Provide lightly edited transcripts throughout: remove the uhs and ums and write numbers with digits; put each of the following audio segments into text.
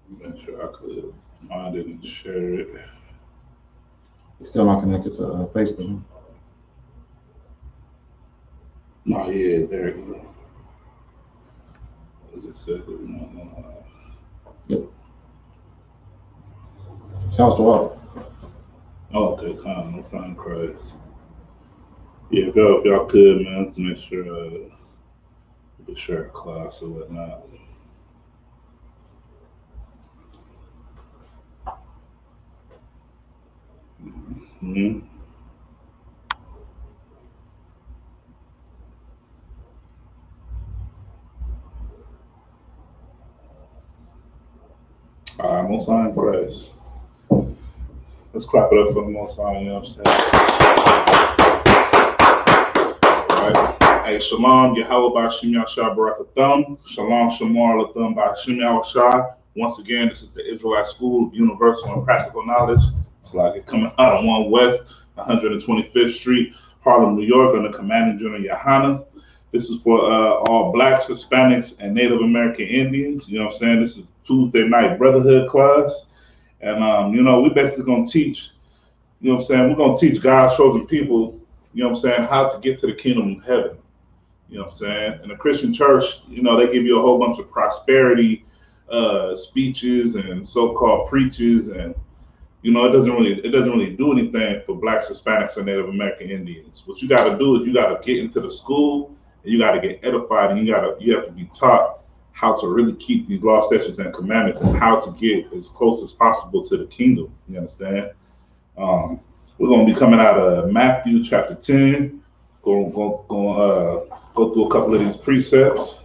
Make sure I could find it and share it. It's still not connected to Facebook. Oh yeah, there you go. As it said that we might know Yep. Sounds the water. Okay, come on, find Christ. Yeah, if y'all could, man, to make sure we could share a class or whatnot. Mm-hmm. All right, Most High in Christ. Let's clap it up for the Most High. You know what I'm saying? All right. Hey, Shalom, Yahweh Bashim Yashah Barakathum. Shalom, Shamar Lathum Bashim Yahweh. Once again, this is the Israelite School of Universal and Practical Knowledge. It's like it coming out on 1 West, 125th Street, Harlem, New York, under Commanding General Yahana. This is for all blacks, Hispanics, and Native American Indians. You know what I'm saying? This is Tuesday night brotherhood class. And, we basically going to teach, you know what I'm saying? We're going to teach God's chosen people, you know what I'm saying, how to get to the kingdom of heaven. You know what I'm saying? In the Christian church, they give you a whole bunch of prosperity speeches and so-called preachers, and it doesn't really do anything for blacks, Hispanics, and Native American Indians. What you got to do is you got to get into the school and you got to get edified, and you have to be taught how to really keep these law, statutes, and commandments, and how to get as close as possible to the kingdom. You understand? We're going to be coming out of Matthew chapter 10. Go through a couple of these precepts.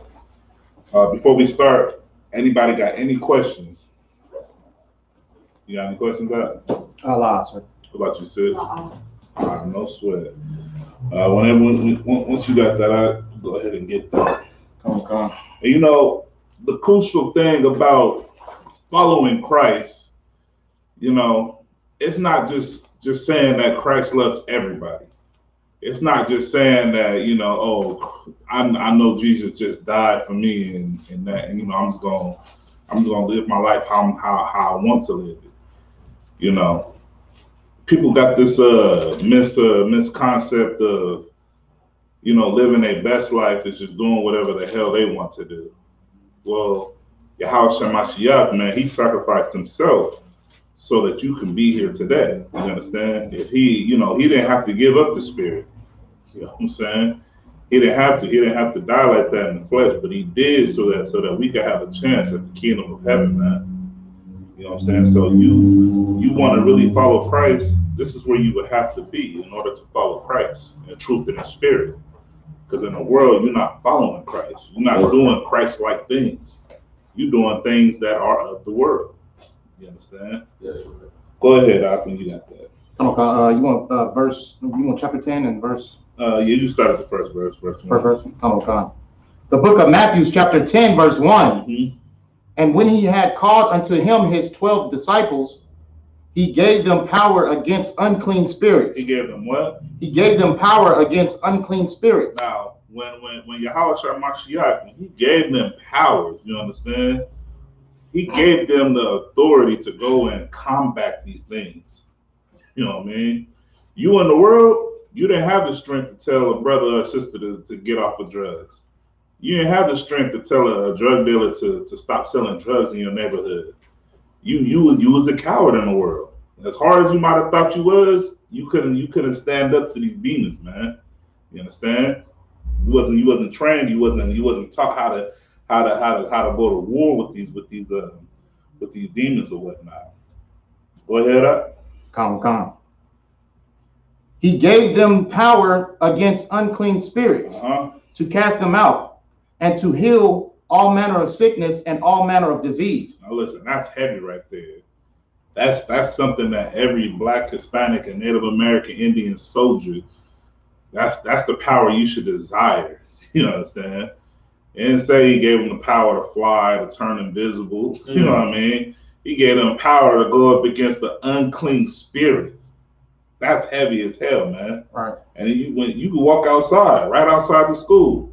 Before we start, anybody got any questions? You got any questions, God? Allah, sir. What about you, sis? No sweat. Once you got that, I go ahead and get that. Come. And the crucial thing about following Christ, it's not just saying that Christ loves everybody. It's not just saying that, I know Jesus just died for me, and that, I'm just gonna live my life how I want to live it. People got this misconcept of, living their best life is just doing whatever the hell they want to do. Well, Yahweh Mashiach, man, he sacrificed himself so that you can be here today. You understand? If he didn't have to give up the spirit. You know what I'm saying? He didn't have to. He didn't have to die like that in the flesh, but he did so that we could have a chance at the kingdom of heaven, man. You know what I'm saying? So you want to really follow Christ, this is where you would have to be in order to follow Christ in truth and in spirit. Because in the world, you're not following Christ. You're not doing Christ-like things. You're doing things that are of the world. You understand? Yes. Go ahead, Alvin. You got that. You want verse? You want chapter 10 and verse? You start at the first verse. First verse. The book of Matthew, chapter 10, verse 1. Mm-hmm. And when he had called unto him his 12 disciples, he gave them power against unclean spirits. He gave them what? He gave them power against unclean spirits. Now, when Yahweh Mashiach, when he gave them powers, you understand? He gave them the authority to go and combat these things. You know what I mean? You in the world, you didn't have the strength to tell a brother or sister to get off of drugs. You didn't have the strength to tell a drug dealer to stop selling drugs in your neighborhood. You was a coward in the world. As hard as you might have thought you was, you couldn't stand up to these demons, man. You understand? You wasn't trained. You wasn't taught how to go to war with these demons or whatnot. Go ahead up. Come. He gave them power against unclean spirits to cast them out and to heal all manner of sickness and all manner of disease. Now listen, that's heavy right there. That's something that every Black, Hispanic, and Native American Indian soldier, that's the power you should desire. You understand? And say he gave them the power to fly, to turn invisible. You know what I mean? He gave them power to go up against the unclean spirits. That's heavy as hell, man. Right. And when you can walk outside, right outside the school,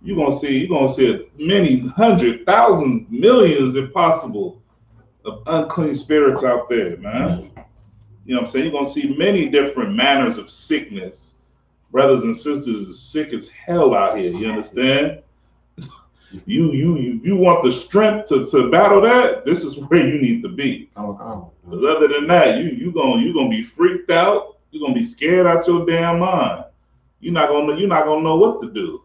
you're gonna see many hundred thousands, millions, if possible, of unclean spirits out there, man. You know what I'm saying? You're gonna see many different manners of sickness. Brothers and sisters are sick as hell out here. You understand? You want the strength to battle that, this is where you need to be. Because other than that, you gonna be freaked out. You're gonna be scared out your damn mind. You're not gonna know what to do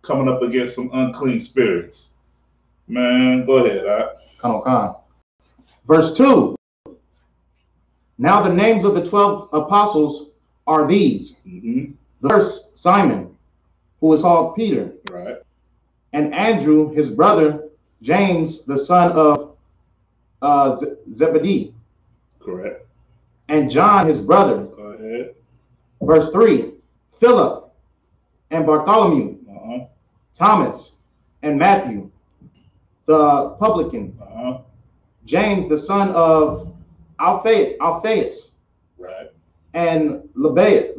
coming up against some unclean spirits. Man, go ahead. Come on. Verse 2. Now the names of the 12 apostles are these. The first, Simon, who is called Peter. Right. And Andrew, his brother, James, the son of Zebedee. Correct. And John, his brother. Go ahead. Verse 3, Philip and Bartholomew, Thomas and Matthew, the publican, James, the son of Alphaeus, right, and Lebbaeus.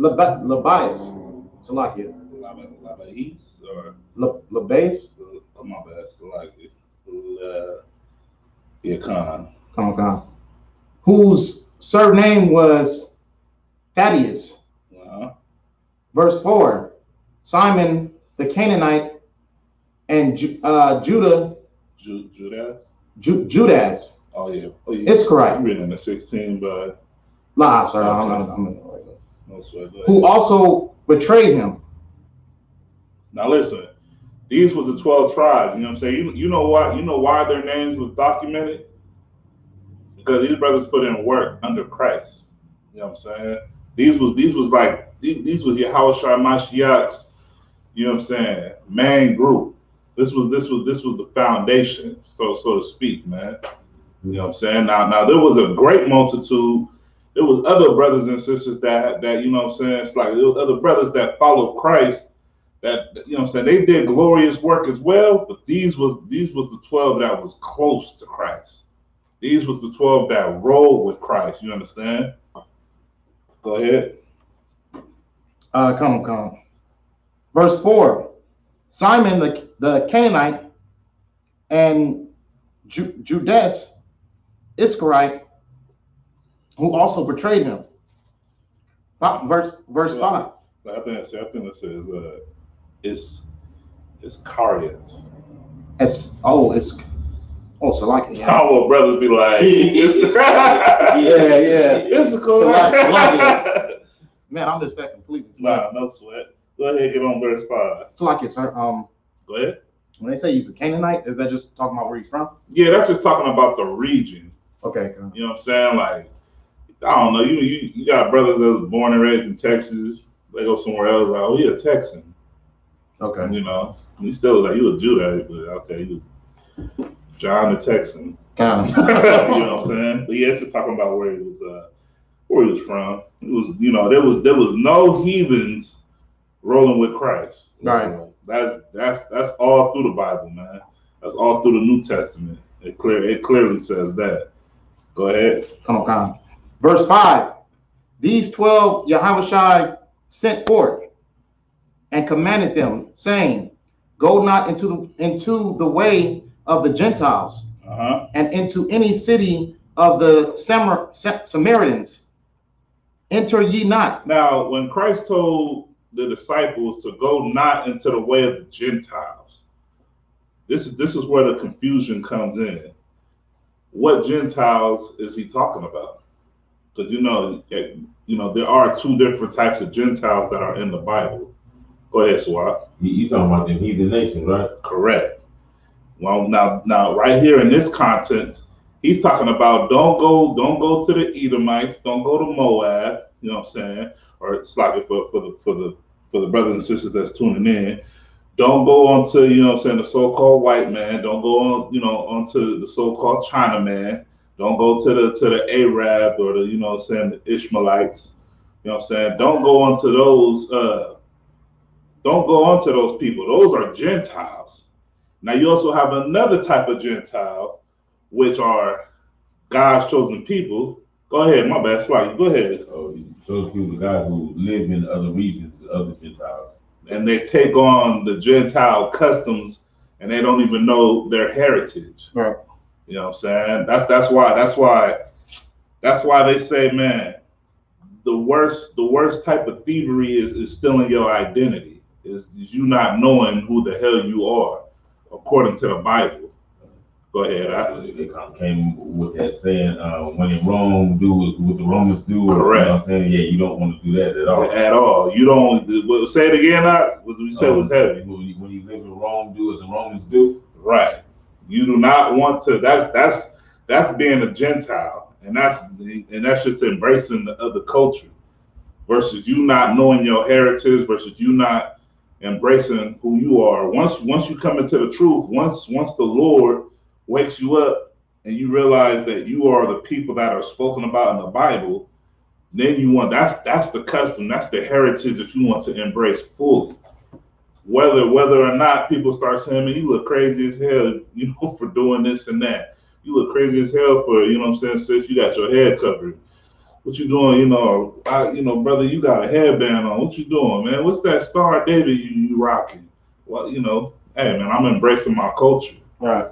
Salakia. Lebbaeus or Lebbaeus? Come on, bad. Salakia. Come on. Whose surname was Thaddeus. Verse 4, Simon the Canaanite and Judas. Oh yeah. It's correct. I'm reading in the 16, but sorry, no sweat. Who also betrayed him. Now listen, these was the 12 tribes. You know what I'm saying? You know what? You know why their names was documented? Because these brothers put in work under Christ. You know what I'm saying? These was Yahushua Mashiach's, you know what I'm saying, main group. This was the foundation, so to speak, man. You know what I'm saying? Now there was a great multitude. There was other brothers and sisters that you know what I'm saying, it's like there was other brothers that followed Christ that, you know what I'm saying, they did glorious work as well, but these was the 12 that was close to Christ. These was the 12 that rolled with Christ, you understand? Go ahead. Come on. Verse 4, Simon the Canaanite and Judas Iscariot, who also betrayed him. Verse 5. I think it says Iscariot. So like it. How will brothers be like? It's cool. Man, I'm just that completely. Nah, no sweat. Go ahead, get on verse 5. So like it, sir. Go ahead. When they say he's a Canaanite, is that just talking about where he's from? Yeah, that's just talking about the region. Okay. You know what I'm saying? Like, I don't know. You got brothers that was born and raised in Texas. They go somewhere else. Like, oh, you're a Texan. Okay. You know, you still like you a Judite, but okay, you John the Texan. Kind of. You know what I'm saying? But yeah, it's just talking about where he was from. It was, you know, there was no heathens rolling with Christ. Right. That's all through the Bible, man. That's all through the New Testament. It clearly says that. Go ahead. Come on. Verse 5. These 12 Yahushua sent forth and commanded them, saying, go not into the way of the Gentiles, and into any city of the Samaritans. Enter ye not. Now, when Christ told the disciples to go not into the way of the Gentiles, this is where the confusion comes in. What Gentiles is he talking about? Because you know there are two different types of Gentiles that are in the Bible. Go ahead, Swat. You talking about the heathen nations, right? Correct. Well, now, right here in this context, he's talking about don't go to the Edomites, don't go to Moab. You know what I'm saying? Or it's like for the brothers and sisters that's tuning in. Don't go on to, you know what I'm saying, the so-called white man. Don't go on, you know, onto the so-called China man. Don't go to the Arab or the, you know what I'm saying, the Ishmaelites. You know what I'm saying? Don't go on to those people. Those are Gentiles. Now you also have another type of Gentile, which are God's chosen people. Go ahead, my bad, Sly. Go ahead. Oh, chosen people, the guys who live in other regions, other Gentiles. And they take on the Gentile customs and they don't even know their heritage. Right. You know what I'm saying? That's why they say, man, the worst type of thievery is stealing your identity. Is you not knowing who the hell you are, according to the Bible. Go ahead. They came with that saying, when in Rome, do what the Romans do. Correct. You know what I'm saying? Yeah, you don't want to do that at all. At all. You don't. Say it again. What we said was heavy. When you live in Rome, do as the Romans do. Right. You do not want to. That's being a Gentile, and that's just embracing the other culture, versus you not knowing your heritage, versus you not embracing who you are. Once you come into the truth, once the Lord wakes you up and you realize that you are the people that are spoken about in the Bible, then you want that's the custom, that's the heritage that you want to embrace fully. Whether or not people start saying, man, you look crazy as hell, you know, for doing this and that. You look crazy as hell for, you know what I'm saying, since you got your head covered. What you doing, you know, brother, you got a headband on. What you doing, man? What's that Star of David you rocking? Well, you know, hey, man, I'm embracing my culture. Right.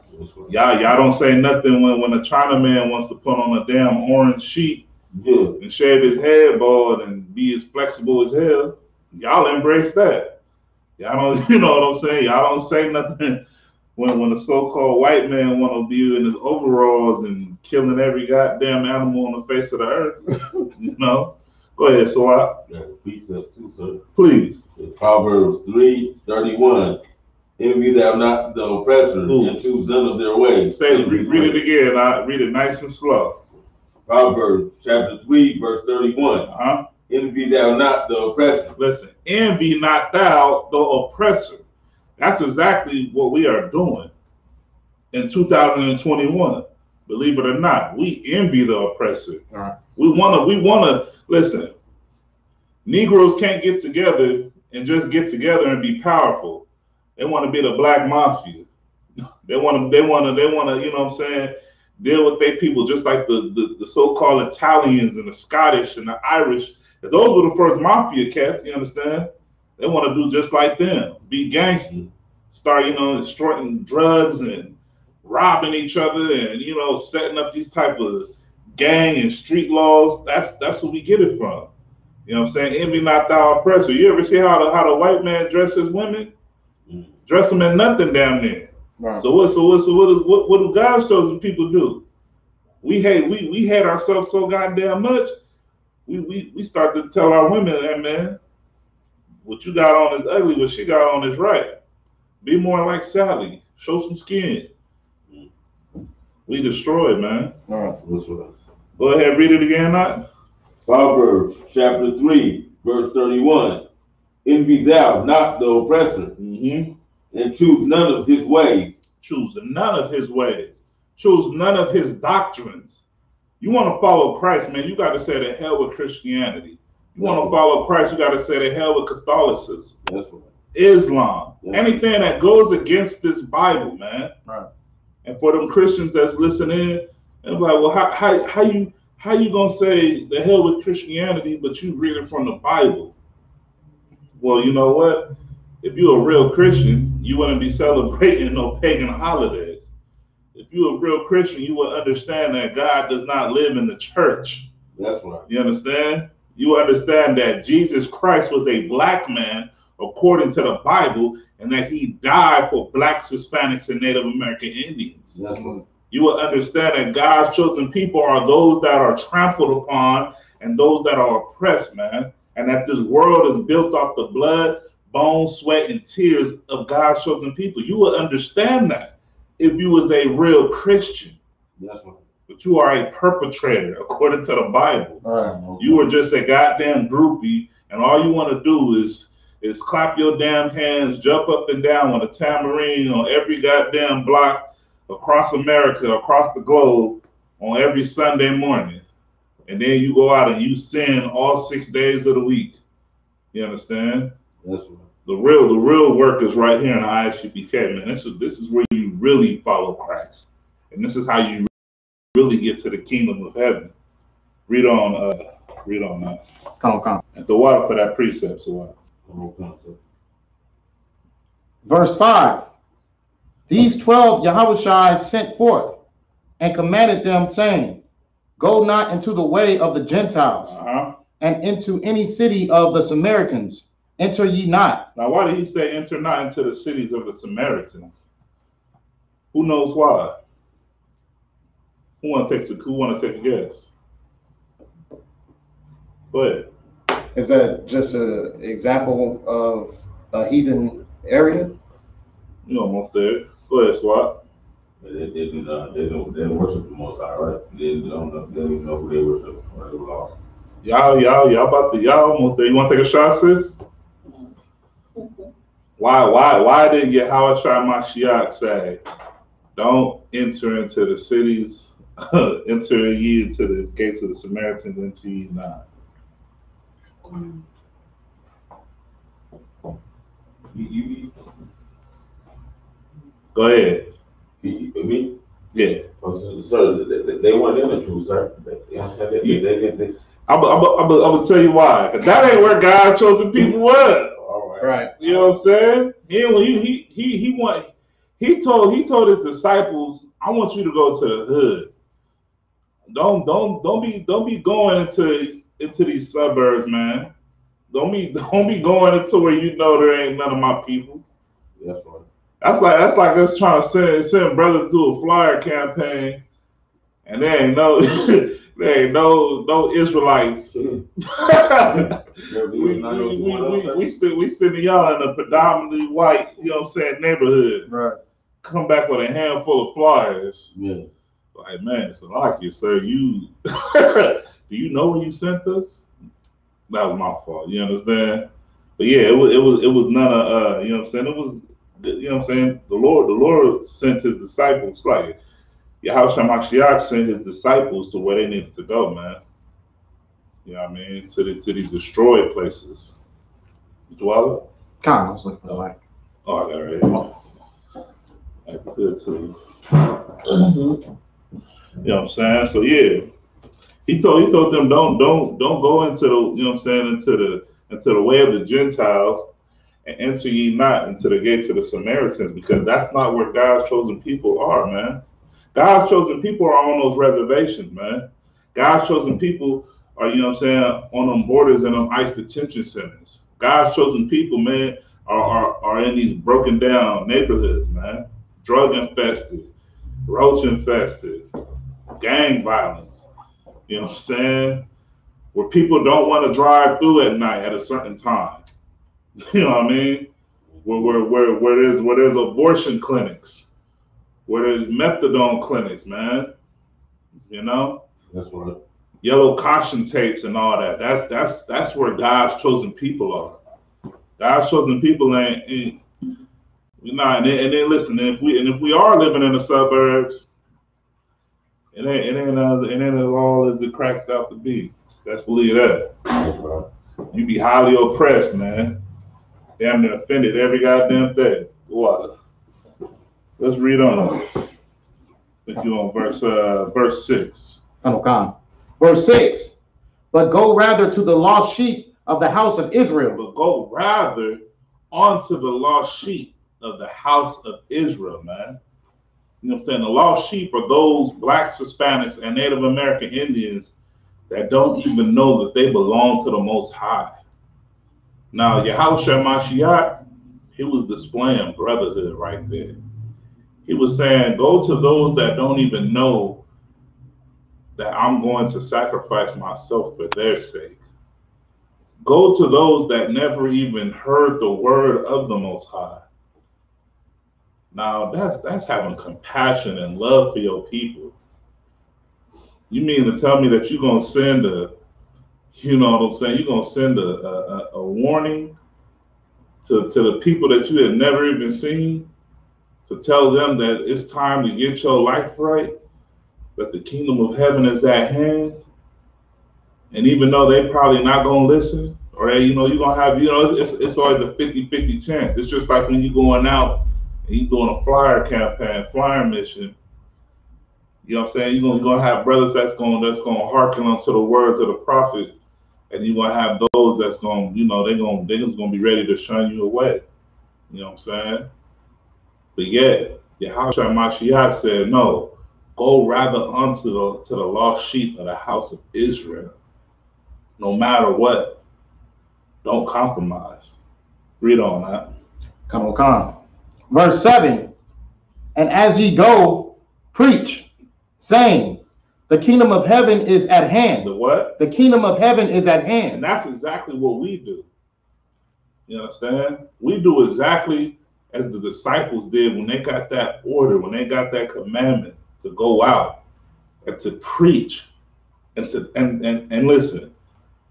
Y'all don't say nothing when a Chinaman wants to put on a damn orange sheet and shave his head bald and be as flexible as hell. Y'all embrace that. Y'all don't, you know what I'm saying? Y'all don't say nothing when a so-called white man want to be in his overalls and killing every goddamn animal on the face of the earth. You know? Go ahead, so precept too, sir. Please. Proverbs 3:31. Envy thou not the oppressor, and choose none of their ways. Read it again. I read it nice and slow. Proverbs chapter 3, verse 31. Envy thou not the oppressor. Listen, envy not thou the oppressor. That's exactly what we are doing in 2021. Believe it or not, we envy the oppressor. All right. We wanna listen. Negroes can't get together and just get together and be powerful. They want to be the black mafia. They want to, you know what I'm saying, deal with their people just like the so-called Italians and the Scottish and the Irish. Those were the first mafia cats, you understand? They want to do just like them, be gangster, start, you know, extorting drugs and robbing each other and, you know, setting up these type of gang and street laws. That's where we get it from. You know what I'm saying? Envy not thou oppressor. You ever see how the white man dresses women? Dress them in nothing down there. Right. So what do God's chosen people do? We hate ourselves so goddamn much. We start to tell our women, hey man, what you got on is ugly, what she got on is right. Be more like Sally. Show some skin. We destroyed, man. All right. Go ahead, read it again, Not. Proverbs chapter 3, verse 31. Envy thou not the oppressor, and choose none of his ways. Choose none of his ways. Choose none of his doctrines. You want to follow Christ, man, you got to say the hell with Christianity. You want to follow Christ, you got to say the hell with Catholicism. That's right. Islam. Anything that goes against this Bible, man. Right. And for them Christians that's listening, they're like, well, how you gonna say the hell with Christianity, but you read it from the Bible? Well, you know what? If you're a real Christian, you wouldn't be celebrating no pagan holidays. If you're a real Christian, you would understand that God does not live in the church. That's right. You understand? You understand that Jesus Christ was a black man according to the Bible, and that he died for blacks, Hispanics, and Native American Indians. That's right. You will understand that God's chosen people are those that are trampled upon and those that are oppressed, man. And that this world is built off the blood, bones, sweat, and tears of God's chosen people. You will understand that if you was a real Christian. That's right. But you are a perpetrator according to the Bible. Right. You are just a goddamn groupie, and all you want to do is clap your damn hands, jump up and down with a tambourine on every goddamn block across America, across the globe, on every Sunday morning. And then you go out and you sin all 6 days of the week. You understand? That's right. The real work is right here in the ISUPK, man. This is where you really follow Christ. And this is how you really get to the kingdom of heaven. Read on that. Come. And the water for that precept, so what? Verse 5. These 12 Yahushai sent forth, and commanded them, saying, Go not into the way of the Gentiles, and into any city of the Samaritans. Enter ye not. Now, why did he say, enter not into the cities of the Samaritans? Who knows why? Who want to take a guess? Go ahead. Is that just an example of a heathen area? You almost there. Go ahead, Swat. They don't worship the Most High, right? They don't know who they worship, or they were lost. Y'all almost there. You want to take a shot, sis? Why did Yahweh Mashiach say, don't enter into the cities, enter ye into the gates of the Samaritans, enter ye not? Go ahead. Me? Yeah. Sir, they weren't in the truth, sir. I'm gonna tell you why. Cause that ain't where God's chosen people were. All right. You know what I'm saying? He told his disciples, I want you to go to the hood. Don't be going into these suburbs, man. Don't be going into where you know there ain't none of my people. That's right. That's like us trying to send brothers to a flyer campaign, and there ain't no Israelites. we sending y'all in a predominantly white, you know what I'm saying, neighborhood. Right. Come back with a handful of flyers. Yeah. Like, man, it's like you, sir. You do you know where you sent us? That was my fault. You understand? But yeah, it was none of you know what I'm saying. It was, you know what I'm saying. The Lord sent his disciples, like Yahweh Mashiach sent his disciples to where they needed to go, man. You know what I mean? To these destroyed places. Dwell. Kind of, I was looking for the light. Oh, I got it right here. Like, good too. You know what I'm saying? So yeah, he told them don't go into the, you know what I'm saying, into the way of the Gentiles, and enter ye not into the gates of the Samaritans, because that's not where God's chosen people are, man. God's chosen people are on those reservations, man. God's chosen people are, you know what I'm saying, on them borders and them ICE detention centers. God's chosen people, man, are in these broken down neighborhoods, man. Drug infested, roach infested, gang violence. You know what I'm saying? Where people don't want to drive through at night at a certain time. You know what I mean? Where there's abortion clinics, where there's methadone clinics, man. You know? That's right. Yellow caution tapes and all that. That's where God's chosen people are. God's chosen people ain't you know, and then listen, if we are living in the suburbs, it ain't as all as it cracked out to be. Let's believe that. That's right. You be highly oppressed, man. Damn near offended every goddamn thing. What? Let's read on. If you on verse 6. Verse 6. But go rather to the lost sheep of the house of Israel. But go rather onto the lost sheep of the house of Israel, man. You know what I'm saying? The lost sheep are those blacks, Hispanics, and Native American Indians that don't even know that they belong to the Most High. Now, Yahweh Mashiach, he was displaying brotherhood right there. He was saying, go to those that don't even know that I'm going to sacrifice myself for their sake. Go to those that never even heard the word of the Most High. Now, that's having compassion and love for your people. You mean to tell me that you're going to send you know what I'm saying, you're going to send a warning to the people that you had never even seen, to tell them that it's time to get your life right, that the kingdom of heaven is at hand? And even though they probably not going to listen, or, you know, you're going to have, you know, it's always a 50-50 chance. It's just like when you're going out and you're doing a flyer campaign, flyer mission. You know what I'm saying? You're gonna have brothers that's gonna hearken unto the words of the prophet, and you're gonna have those that's gonna, you know, they're just gonna be ready to shun you away. You know what I'm saying? But yet, Yahweh Mashiach said, no, Go rather unto the lost sheep of the house of Israel. No matter what, don't compromise. Read on that. Come on. Verse 7. And as ye go, preach, saying, the kingdom of heaven is at hand. The what? The kingdom of heaven is at hand. And that's exactly what we do. You understand? We do exactly as the disciples did when they got that order, when they got that commandment to go out and to preach and to and listen.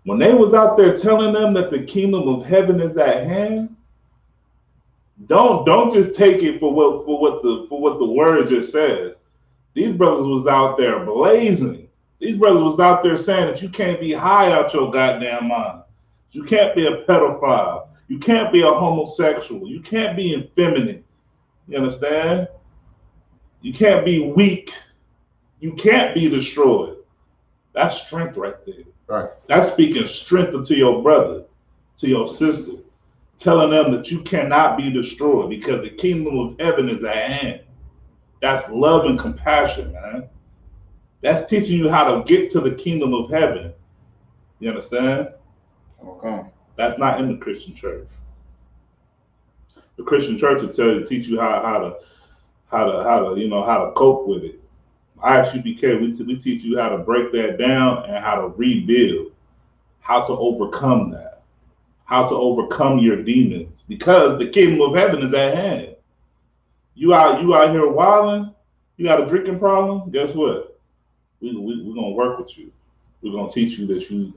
When they was out there telling them that the kingdom of heaven is at hand, don't just take it for what the word just says. These brothers was out there blazing. These brothers was out there saying that you can't be high out your goddamn mind. You can't be a pedophile. You can't be a homosexual. You can't be effeminate. You understand? You can't be weak. You can't be destroyed. That's strength right there. Right. That's speaking strength into your brother, to your sister, telling them that you cannot be destroyed because the kingdom of heaven is at hand. That's love and compassion, man. That's teaching you how to get to the kingdom of heaven. You understand? Okay. That's not in the Christian church. The Christian church will teach you how to cope with it. ISUPK, we teach you how to break that down and how to rebuild, how to overcome that, how to overcome your demons, because the kingdom of heaven is at hand. You out here wilding, you got a drinking problem, guess what? We're gonna work with you. We're gonna teach you that you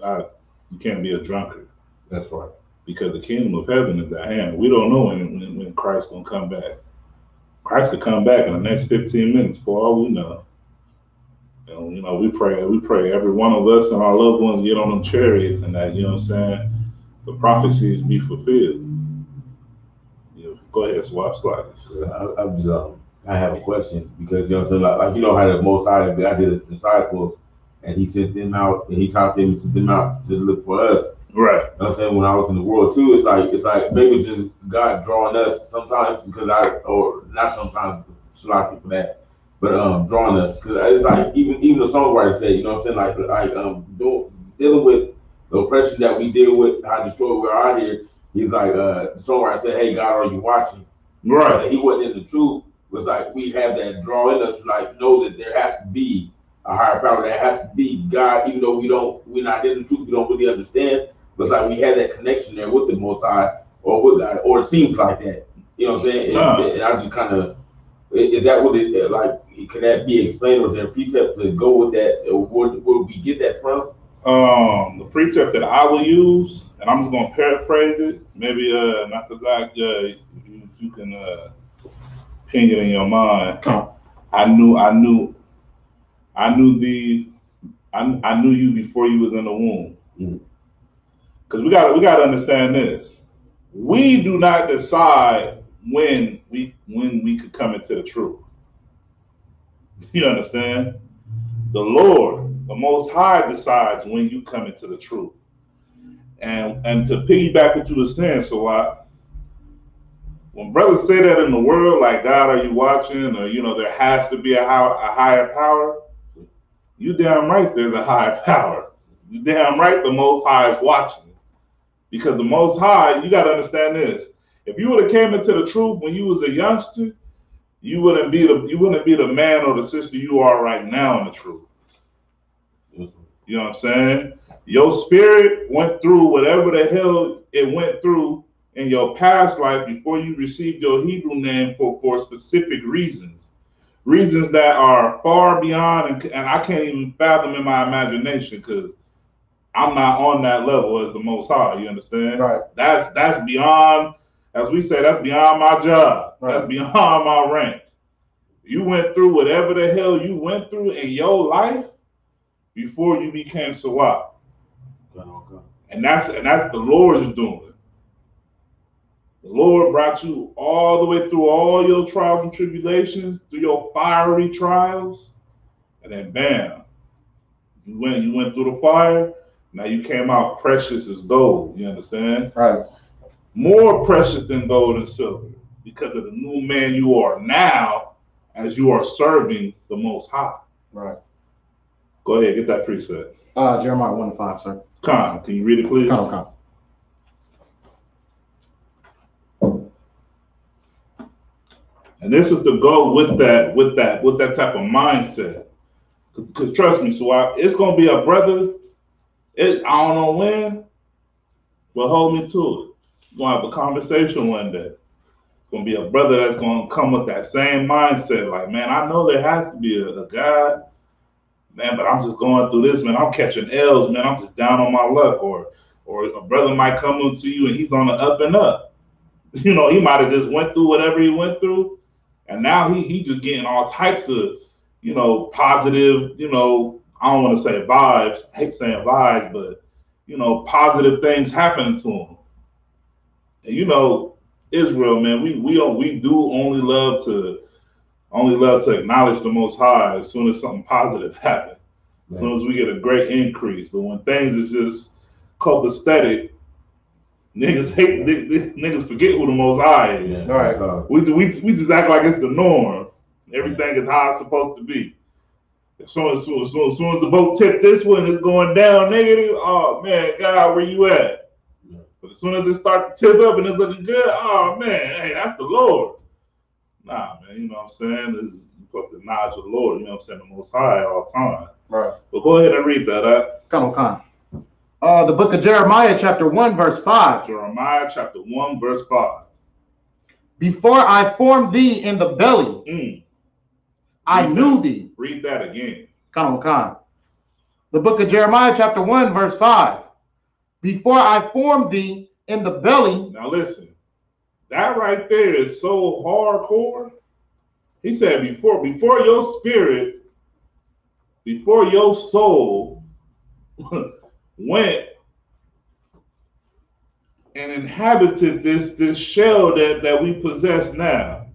can't be a drunkard. That's right. Because the kingdom of heaven is at hand. We don't know when Christ's gonna come back. Christ could come back in the next 15 minutes for all we know. You know, we pray every one of us and our loved ones get on them chariots and that, you know what I'm saying, the prophecies be fulfilled. Go ahead, swap slides. I have a question because, you know what I'm saying, like you know how the Most High God did the disciples and he sent them out and he taught them and sent them out to look for us. Right. You know what I'm saying? When I was in the world too, it's like maybe it's just God drawing us sometimes because or not sometimes, it's a lot of people that, but drawing us because it's like even the songwriter said, you know what I'm saying, like dealing with the oppression that we deal with, how destroyed we are out here. He's like the songwriter said, "Hey God, are you watching?" Right. So he wasn't in the truth. It was like we have that draw in us to like know that there has to be a higher power. There has to be God, even though we're not in the truth. We don't really understand. But it's like we had that connection there with the Most High or with God, or it seems like that. You know what I'm saying? And I just kind of, is that what it like? Can that be explained, or is there a precept to go with that? Where we get that from? The precept that I will use, and I'm just gonna paraphrase it. Maybe not to like if you can ping it in your mind. I knew you before you was in the womb. Because we gotta understand this. We do not decide when we could come into the truth. You understand? The Lord, the Most High, decides when you come into the truth. And to piggyback what you were saying, so when brothers say that in the world, like God, are you watching? Or there has to be a higher power. You damn right there's a higher power. You damn right the Most High is watching. Because the Most High, you got to understand this. If you would have came into the truth when you was a youngster, you wouldn't be the man or the sister you are right now in the truth. You know what I'm saying? Your spirit went through whatever the hell it went through in your past life before you received your Hebrew name for specific reasons. Reasons that are far beyond, and I can't even fathom in my imagination because I'm not on that level as the Most High. You understand? Right. That's beyond, as we say, that's beyond my job. Right. That's beyond my rank. You went through whatever the hell you went through in your life before you became Sawab. Okay. And that's the Lord's doing. The Lord brought you all the way through all your trials and tribulations, through your fiery trials, and then bam, you went through the fire. Now you came out precious as gold. You understand? Right. More precious than gold and silver because of the new man you are now as you are serving the Most High. Right. Go ahead, get that precept. Jeremiah 1:5, sir. Con, can you read it, please? Con. And this is the goal with that type of mindset. Because trust me, so it's gonna be a brother. I don't know when, but hold me to it. We're gonna have a conversation one day. It's gonna be a brother that's gonna come with that same mindset. Like, man, I know there has to be a God, man, but I'm just going through this, man. I'm catching L's, man. I'm just down on my luck. Or a brother might come up to you and he's on the up and up. You know, he might have just went through whatever he went through, and now he just getting all types of, you know, positive, you know, I don't want to say vibes. I hate saying vibes, but, you know, positive things happening to him. And, you know, Israel, man, we do only love to acknowledge the Most High as soon as something positive happens. As soon as we get a great increase. But when things is just copacetic, niggas forget who the Most High is. Yeah. Right. We just act like it's the norm. Everything is how it's supposed to be. As soon as the boat tipped this way and it's going down negative, oh man, God, where you at? Yeah. But as soon as it starts to tip up and it's looking good, oh man, hey, that's the Lord. Nah, man, you know what I'm saying? You're supposed to acknowledge the Lord, you know what I'm saying, the Most High all the time. Right. But go ahead and read that. Come. The book of Jeremiah, chapter 1, verse 5. Jeremiah, chapter 1, verse 5. Before I formed thee in the belly, I knew thee. Read that again. Come. The book of Jeremiah, chapter 1, verse 5. Before I formed thee in the belly. Now listen, that right there is so hardcore. He said before your spirit, before your soul went and inhabited this shell that we possess now.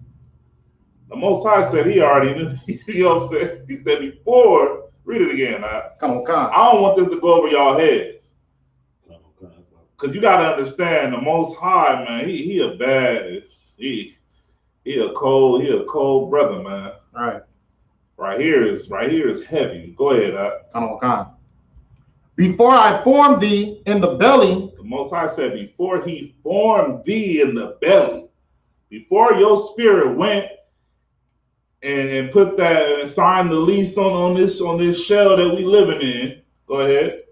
The Most High said he already knew. You know what I'm saying? He said before, read it again. Come. I don't want this to go over y'all heads. Because you got to understand, the Most High, man, he a bad, he a cold brother, man. Right. Right here is heavy. Go ahead. Come. Before I formed thee in the belly. The Most High said before he formed thee in the belly, before your spirit went and put that and signed the lease on this shell that we living in. Go ahead.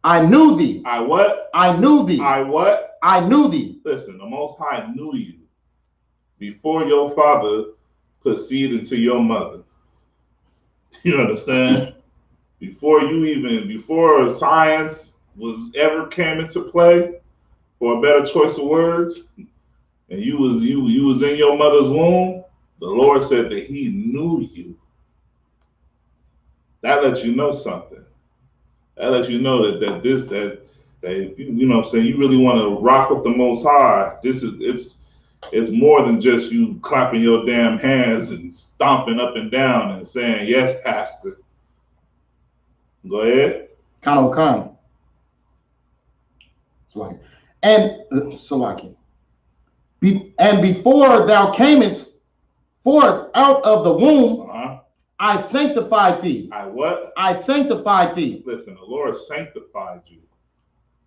I knew thee. I what? I knew thee. I what? I knew thee. Listen, the Most High knew you before your father put seed into your mother. You understand? Before science ever came into play, for a better choice of words, and you was in your mother's womb, the Lord said that he knew you. That lets you know something. That lets you know that if you know what I'm saying, you really want to rock with the Most High, it's more than just you clapping your damn hands and stomping up and down and saying, yes, Pastor. Go ahead. Come. Salaki. And before thou camest forth out of the womb, I sanctified thee. I what? I sanctified thee. Listen, the Lord sanctified you.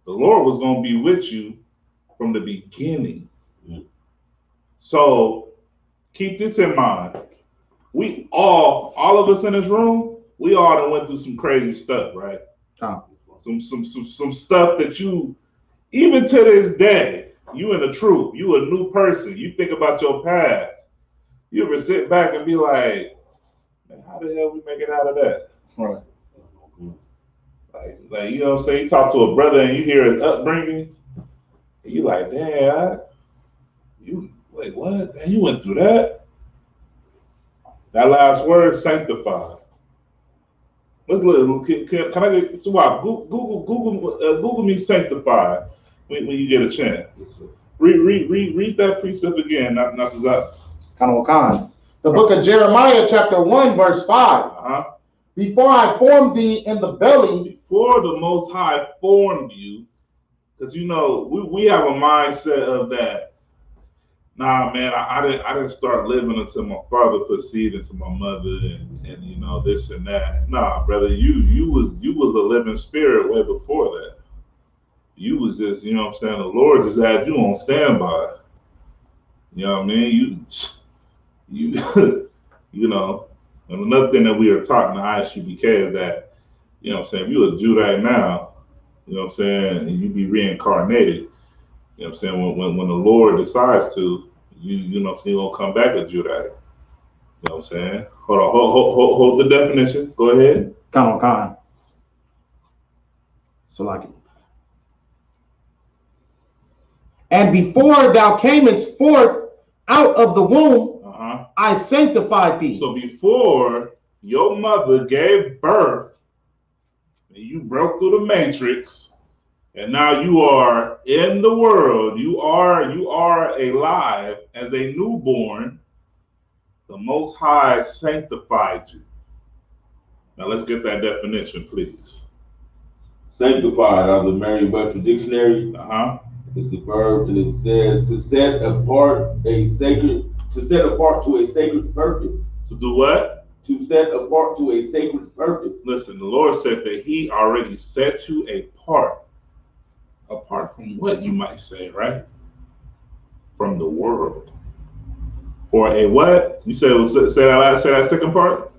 The Lord was going to be with you from the beginning. So keep this in mind. We all of us in this room, we all done went through some crazy stuff, right? Some stuff that you, even to this day, you in the truth, you a new person. You think about your past. You ever sit back and be like, man, how the hell we make it out of that? Right. Like you know what I'm saying? You talk to a brother and you hear his upbringing, and you like, damn, wait, what? Man, you went through that? That last word, sanctified. Look, can I get so what? Google me sanctified when you get a chance. Read that precept again. Not that. Khan. The book of Jeremiah, chapter 1, verse 5. Before I formed thee in the belly. Before the Most High formed you, because you know we have a mindset of that. Nah, man, I didn't start living until my father put seed into my mother and you know this and that. Nah, brother, you was a living spirit way before that. You was just, you know what I'm saying, the Lord just had you on standby. You know what I mean? You you know, and another thing that we are taught in the ISUBK is that, you know what I'm saying, if you a Judite now, you know what I'm saying, and you be reincarnated, you know what I'm saying, when the Lord decides to, you know what I'm saying, you're gonna come back a Judite. You know what I'm saying? Hold on, hold the definition. Go ahead. Come on. Salaki. And before thou camest forth out of the womb, I sanctified thee. So before your mother gave birth, and you broke through the matrix, and now you are in the world, you are alive as a newborn, the Most High sanctified you. Now let's get that definition, please. Sanctified out of the Merriam-Webster Dictionary. It's a verb, and it says to set apart to a sacred purpose. To do what? To set apart to a sacred purpose. Listen, the Lord said that He already set you apart. Apart from what, you might say, right? From the world. For a what? You said say that second part?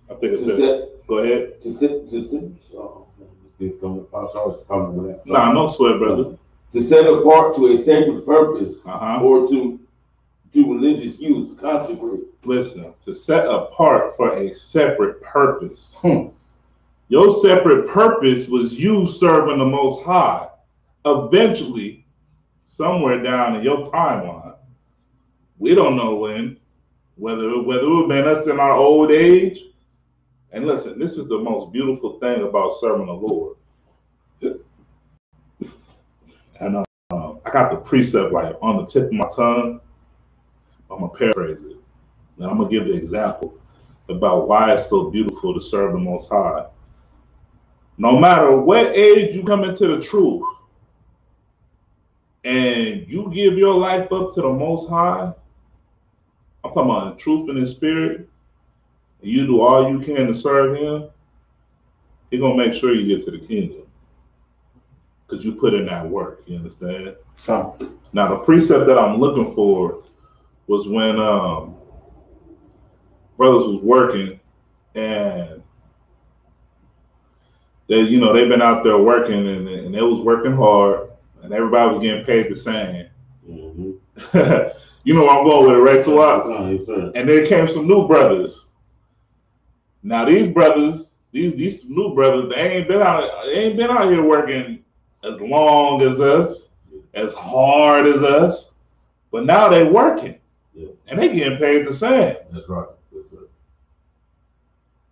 I think it said. Go ahead. Nah, no sweat, brother. To set apart to a sacred purpose, or to religious use, consecrate. Listen, to set apart for a separate purpose. Your separate purpose was you serving the Most High. Eventually, somewhere down in your timeline, we don't know when, whether it would have been us in our old age. And listen, this is the most beautiful thing about serving the Lord. And I got the precept like on the tip of my tongue. I'm gonna paraphrase it. And I'm gonna give the example about why it's so beautiful to serve the Most High. No matter what age you come into the truth and you give your life up to the Most High, I'm talking about the truth and the spirit, and you do all you can to serve Him, He's gonna make sure you get to the kingdom. Because you put in that work, you understand? Now the precept that I'm looking for was when brothers was working and they've been out there working and they was working hard and everybody was getting paid the same. You know where I'm going with it, right? So and then came some new brothers. Now these brothers, these new brothers, they ain't been out here working as long as us, as hard as us, but now they working, and they getting paid the same. That's right.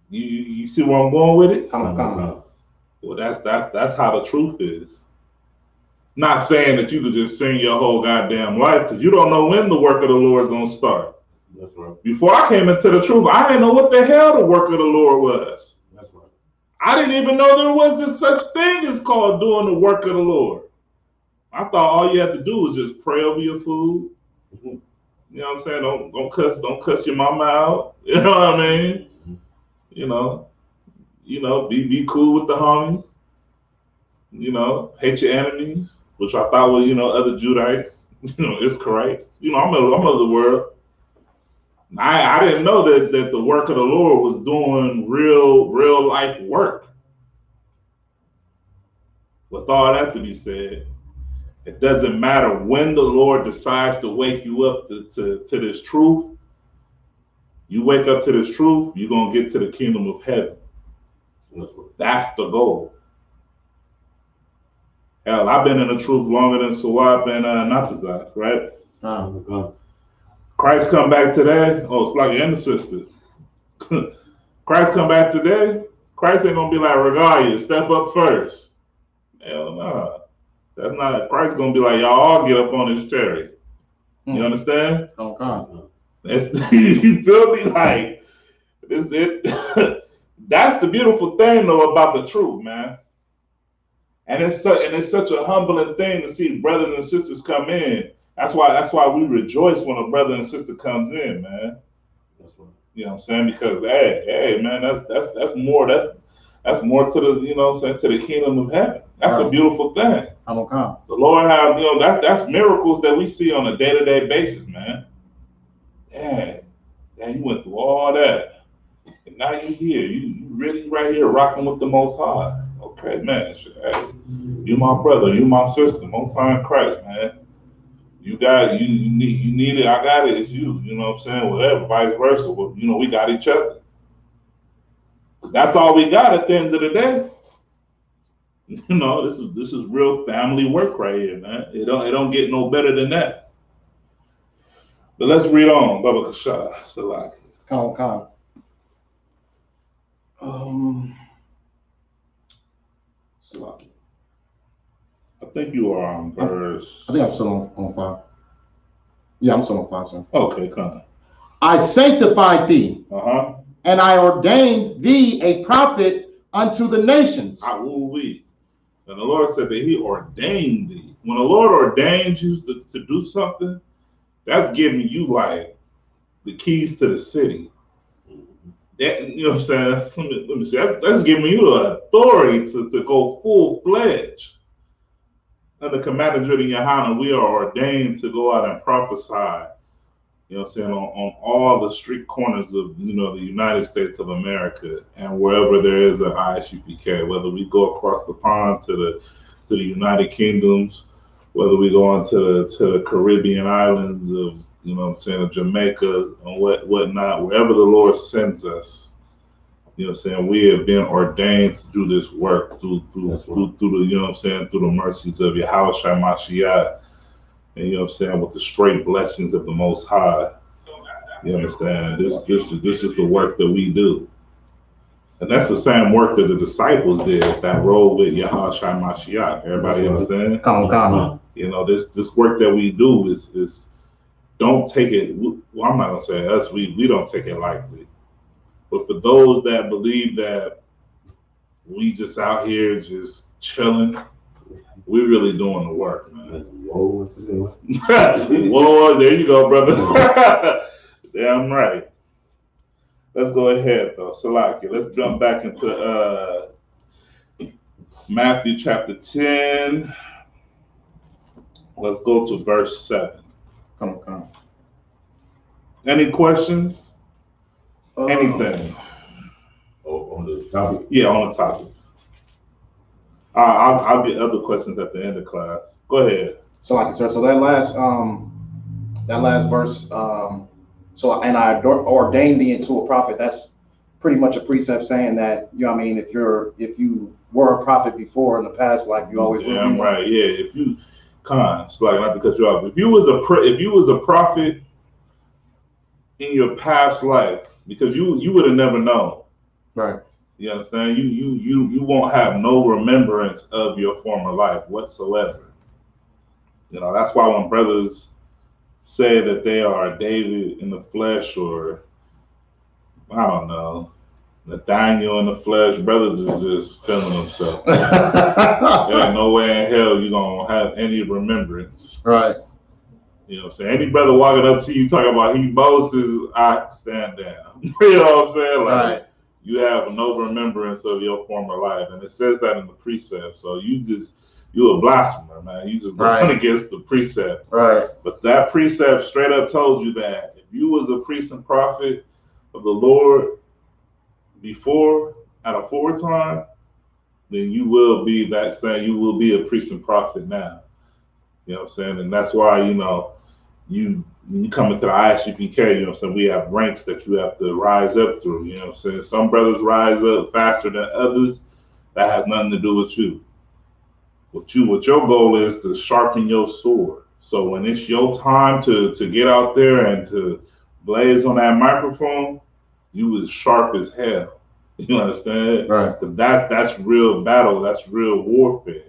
You see where I'm going with it? Come on. Well, that's how the truth is. Not saying that you could just sing your whole goddamn life, because you don't know when the work of the Lord is gonna start. That's right. Before I came into the truth, I didn't know what the hell the work of the Lord was. That's right. I didn't even know there was such thing as called doing the work of the Lord. I thought all you had to do was just pray over your food. You know what I'm saying? Don't cuss your mama out. You know what I mean? You know, be cool with the homies. You know, hate your enemies, which I thought were, other Judites. Israelites. I'm of the world. I didn't know that the work of the Lord was doing real life work. With all that to be said, it doesn't matter when the Lord decides to wake you up to this truth. You wake up to this truth, you're going to get to the kingdom of heaven. That's the goal. Hell, I've been in the truth longer than Sawab and Natazak, right? Christ come back today. Oh, it's like and the sister. Christ come back today. Christ ain't gonna be like, Regalia, step up first. Hell no. That's not. Christ gonna be like, y'all all get up on this chariot. You understand? You feel me? Like this it. That's the beautiful thing though about the truth, man. And it's such a humbling thing to see brothers and sisters come in. That's why we rejoice when a brother and sister comes in, man. That's right. You know what I'm saying? Because hey, man, that's more to the, you know what I'm saying, to the kingdom of heaven. That's a beautiful thing. I'm okay. The Lord have, you know, that's miracles that we see on a day-to-day basis, man. Yeah, you went through all that. And now you're here. You really right here rocking with the Most High. Okay, man. Hey, you my brother, you my sister, Most High in Christ, man. You got you need it, I got it, it's you. You know what I'm saying? Whatever, vice versa. Well, you know, we got each other. That's all we got at the end of the day. You know, this is real family work right here, man. It don't get no better than that. But let's read on, Baba Kashah, Salaki. Come. Salaki. I think you are on verse. I think I'm still on 5. Yeah, I'm still on 5, sir. Okay, come. I sanctified thee, and I ordained thee a prophet unto the nations. And the Lord said that He ordained thee. When the Lord ordains you to do something, that's giving you like the keys to the city. That, you know what I'm saying? Let me see. That's giving you the authority to go full-fledged. Under Commander Judi Yohana, we are ordained to go out and prophesy, you know what I'm saying, on all the street corners of, you know, the United States of America, and wherever there is an ISUPK, whether we go across the pond to the United Kingdoms, whether we go on to the Caribbean islands of, you know what I'm saying, of Jamaica and whatnot, wherever the Lord sends us. You know what I'm saying? We have been ordained to do this work through the, you know what I'm saying, through the mercies of Yahweh Shai Mashiach. And you know what I'm saying, with the straight blessings of the Most High. You understand? This is the work that we do. And that's the same work that the disciples did that rode with Yahweh Shai Mashiach. Everybody understand? Come. You know, this work that we do is don't take it, well, I'm not gonna say us, we don't take it lightly. But for those that believe that we just out here just chilling, we're really doing the work, man. Whoa, there you go, brother. Damn right. Let's go ahead, though. Salaki, let's jump back into Matthew chapter 10. Let's go to verse 7. Come. Any questions? Anything? On the topic? Yeah, on the topic. I'll get other questions at the end of class. Go ahead. Salaki, sir. So that last verse, so, and I ordained thee into a prophet, that's pretty much a precept saying that, you know what I mean, if you were a prophet before in the past life, you always will be. Right, yeah. If you it's like, not to cut you off, if you was a prophet in your past life, because you would have never known. Right. You understand? You won't have no remembrance of your former life whatsoever. You know, that's why when brothers say that they are David in the flesh, or I don't know, Nathaniel in the flesh, brothers is just feeling themselves. There ain't no way in hell you're gonna have any remembrance. Right. You know what I'm saying? Any brother walking up to you talking about he boasts, I stand down. You know what I'm saying? Like, right. You have no remembrance of your former life. And it says that in the precept. So you a blasphemer, man. You just going against the precept. Right. But that precept straight up told you that if you was a priest and prophet of the Lord before, at a forward time, then you will be that same, you will be a priest and prophet now. You know what I'm saying? And that's why, you know, you come into the ISUPK, you know what I'm saying, we have ranks that you have to rise up through, you know what I'm saying? Some brothers rise up faster than others. That has nothing to do with you. What your goal is to sharpen your sword. So when it's your time to get out there and to blaze on that microphone, you as sharp as hell. You understand? Right. That's real battle. That's real warfare.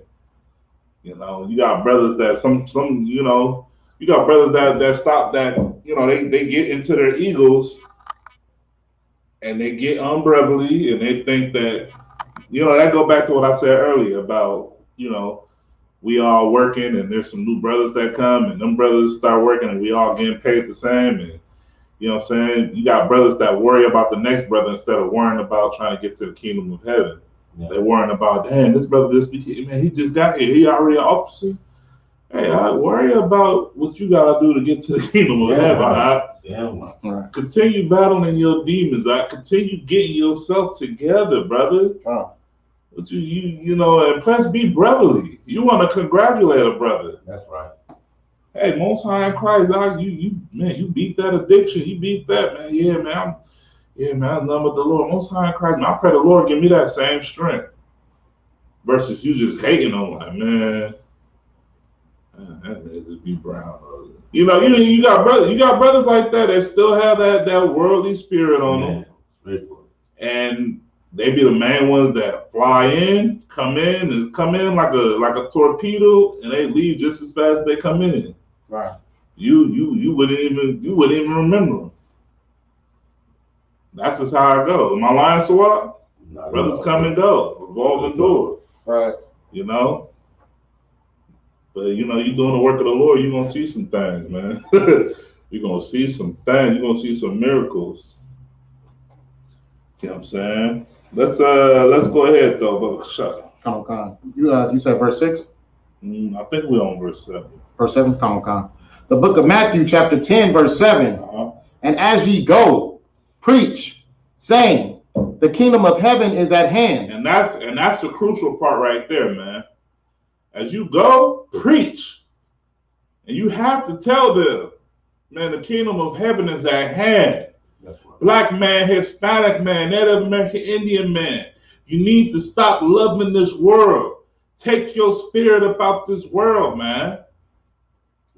You know, you got brothers that some you know, you got brothers that stop that, you know, they get into their egos and they get unbrotherly and they think that, you know, that go back to what I said earlier about you know, we all working and there's some new brothers that come and them brothers start working and we all getting paid the same. And you know what I'm saying? You got brothers that worry about the next brother instead of worrying about trying to get to the kingdom of heaven. Yeah. They're worrying about, damn, this brother, man, he just got here. He already an officer. Hey, I worry about what you got to do to get to the kingdom of heaven. Right. Continue battling your demons. Continue getting yourself together, brother. But you know, and plus be brotherly. You want to congratulate a brother. That's right. Hey, Most High in Christ, you beat that addiction. You beat that, man. Yeah, man. I'm done with the Lord. Most High in Christ, man. I pray the Lord give me that same strength. Versus you just hating on, like, man, that man just be brown. You know, you got brothers like that still have that worldly spirit on them. And they be the main ones that fly in, come in like a torpedo, and they leave just as fast as they come in. Right. You wouldn't even remember them. That's just how I go. Am I lying, Sawat? Brothers come and go, revolving door. Right. You know. But you know, you doing the work of the Lord, you're gonna see some things, man. You're gonna see some things. You're gonna see some miracles. You know what I'm saying? Let's go ahead though. Come on. You said verse 6? I think we're on verse 7. Verse 7, come on. The book of Matthew, chapter 10, verse 7. And as ye go, preach, saying, the kingdom of heaven is at hand. And that's the crucial part right there, man. As you go, preach. And you have to tell them, man, the kingdom of heaven is at hand. That's right. Black man, Hispanic man, Native American Indian man. You need to stop loving this world. Take your spirit about this world, man.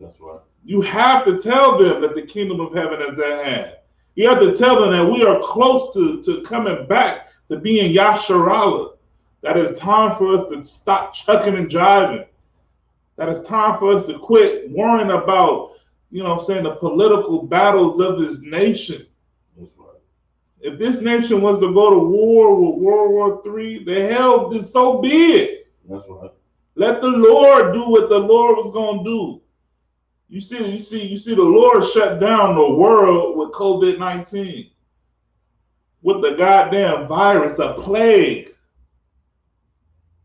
That's right. You have to tell them that the kingdom of heaven is at hand. You have to tell them that we are close to coming back to being Yasharallah. That it's time for us to stop chucking and jiving. That it's time for us to quit worrying about, you know what I'm saying, the political battles of this nation. That's right. If this nation was to go to war with World War III, the hell, then so be it. That's right. Let the Lord do what the Lord was going to do. You see the Lord shut down the world with COVID-19. With the goddamn virus, a plague.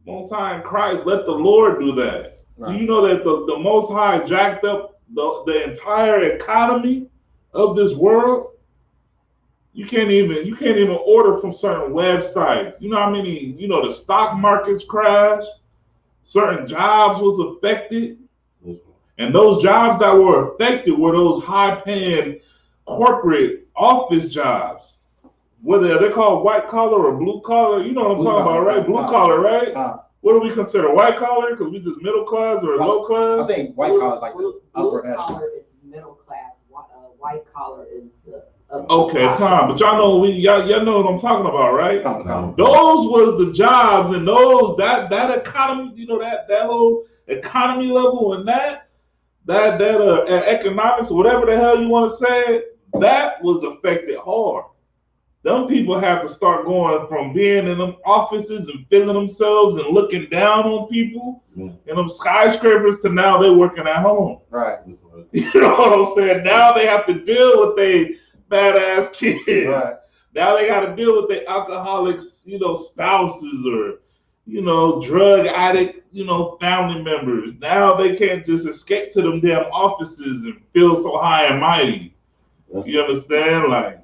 Most High in Christ, let the Lord do that. Right. Do you know that the Most High jacked up the entire economy of this world? You can't even order from certain websites. You know how many, the stock markets crashed, certain jobs was affected. And those jobs that were affected were those high-paying corporate office jobs. Whether they're called white collar or blue collar, you know what I'm talking about, right? Blue collar, right? What do we consider white collar? Because we just middle class or low class? I think white collar is like blue collar is middle class. White collar is the okay, Tom. But y'all know y'all know what I'm talking about, right? Those was the jobs and that economy, that whole economy level and that economics, whatever the hell you want to say, that was affected hard. Them people have to start going from being in them offices and feeling themselves and looking down on people in them skyscrapers to now they're working at home. Right. You know what I'm saying? Now they have to deal with their badass kids. Right. Now they got to deal with their alcoholics, spouses or, drug addict, family members. Now they can't just escape to them damn offices and feel so high and mighty. You understand? Like,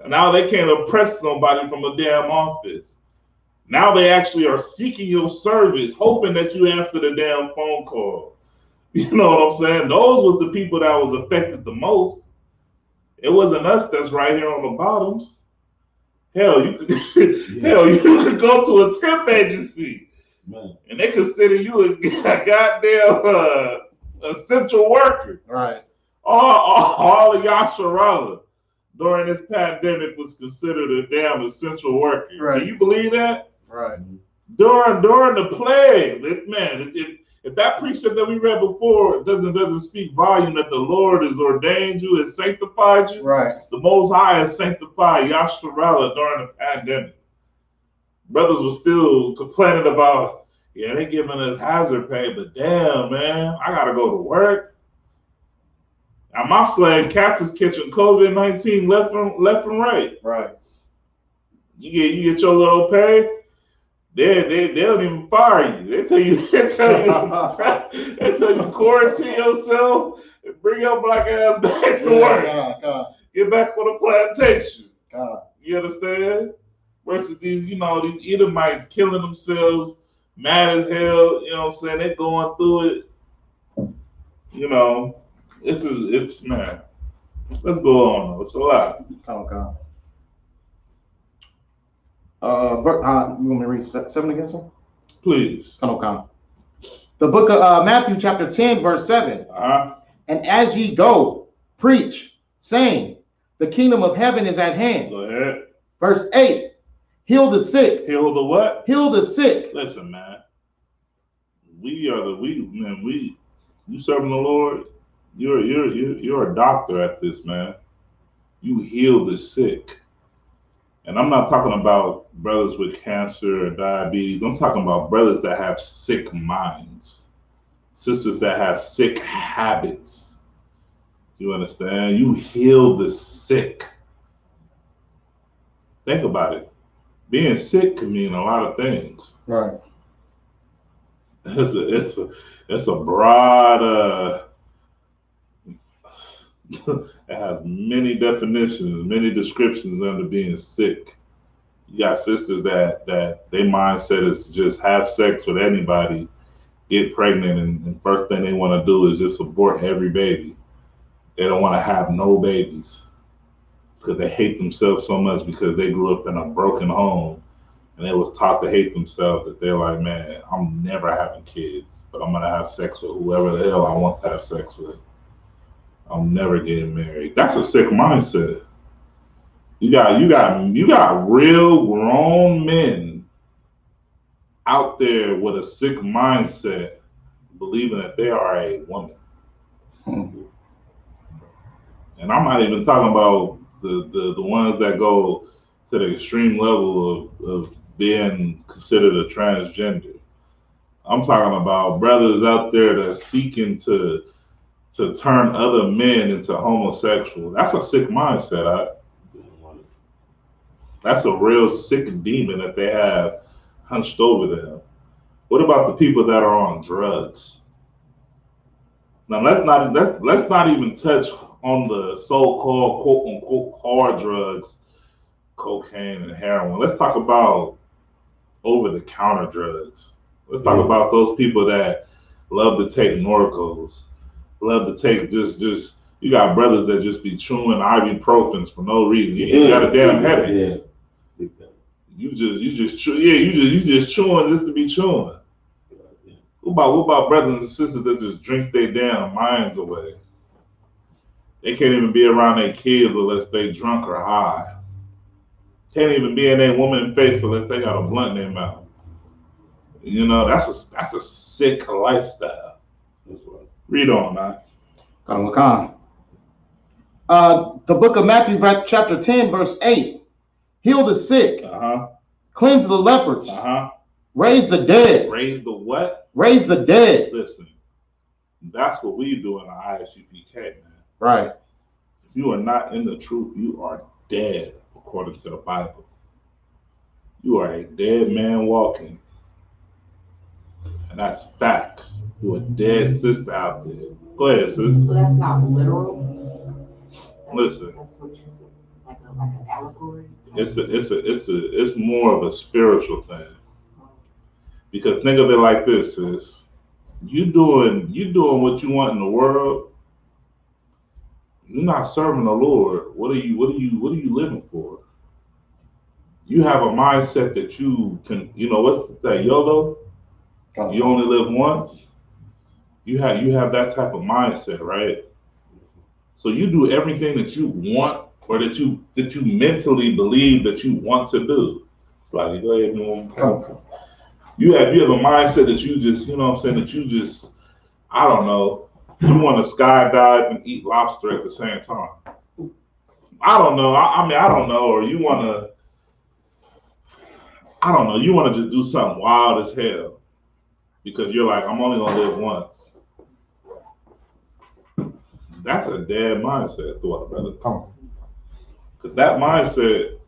now they can't oppress somebody from a damn office. Now they actually are seeking your service, hoping that you answer the damn phone call. You know what I'm saying? Those was the people that was affected the most. It wasn't us that's right here on the bottoms. Hell, you could you could go to a temp agency, and they consider you a goddamn essential worker. Right. All of Yasharallah during this pandemic was considered a damn essential worker. Right. Can you believe that? Right. During the plague, man, if that precept that we read before doesn't speak volume that the Lord has ordained you and sanctified you, right? The Most High has sanctified Yasharallah during the pandemic. Brothers were still complaining about, Yeah, they giving us hazard pay, but damn, man, I gotta go to work. Now my slave cats is catching COVID-19 left and right. Right. You get your little pay. They don't even fire you. They tell you they tell you quarantine yourself and bring your black ass back to work. God. Get back on the plantation. God. You understand? Versus these Edomites killing themselves, mad as hell. You know what I'm saying? They going through it. You know, it's man. Let's go on though. It's a lot. Okay. You want me to read 7 again, sir? Please. Okay. The book of Matthew, chapter 10, verse 7. And as ye go, preach, saying, the kingdom of heaven is at hand. Go ahead. Verse 8. Heal the sick. Heal the what? Heal the sick. Listen, man. You serving the Lord. You're a doctor at this, man. You heal the sick. And I'm not talking about brothers with cancer or diabetes. I'm talking about brothers that have sick minds, sisters that have sick habits. You understand? You heal the sick. Think about it. Being sick can mean a lot of things. Right. It's a broad. It has many definitions, many descriptions under being sick. You got sisters that their mindset is to just have sex with anybody, get pregnant, and first thing they want to do is just abort every baby. They don't want to have no babies because they hate themselves so much because they grew up in a broken home and they was taught to hate themselves that they're like, man, I'm never having kids, but I'm gonna have sex with whoever the hell I want to have sex with. I'm never getting married. That's a sick mindset. You got real grown men out there with a sick mindset, believing that they are a woman. And I'm not even talking about the ones that go to the extreme level of being considered a transgender. I'm talking about brothers out there that's seeking to turn other men into homosexual. That's a sick mindset. That's a real sick demon that they have hunched over them. What about the people that are on drugs? Now let's not even touch on the so-called quote unquote hard drugs, cocaine and heroin. Let's talk about over-the-counter drugs. Let's talk about those people that love to take Norcos. Love to take just you got brothers that just be chewing ibuprofens for no reason. You got a damn headache. Yeah. You just chewing just to be chewing. What about brothers and sisters that just drink their damn minds away? They can't even be around their kids unless they drunk or high. Can't even be in their woman's face unless they got a blunt in their mouth. You know, that's a sick lifestyle. Read on, man. The book of Matthew, chapter 10, verse 8. Heal the sick. Cleanse the lepers. Raise the dead. Raise the what? Raise the dead. Listen, that's what we do in the ISUPK, man. Right. If you are not in the truth, you are dead, according to the Bible. You are a dead man walking. And that's facts. You're a dead sister out there. Go ahead, sis. So that's not literal. Listen. That's what you said, like an allegory. It's more of a spiritual thing. Because think of it like this: sis. You doing what you want in the world. You're not serving the Lord. What are you living for? You have a mindset that you can. You know what's that? YOLO. You only live once. You have that type of mindset, right? So you do everything that you want or that you mentally believe that you want to do. It's like, go ahead, man. You have a mindset that you just, you know what I'm saying, that you just, I don't know, you want to skydive and eat lobster at the same time. I don't know. I don't know. Or you want to, I don't know, you want to just do something wild as hell. because you're like, I'm only gonna live once. That's a dead mindset, thought, brother. Because that mindset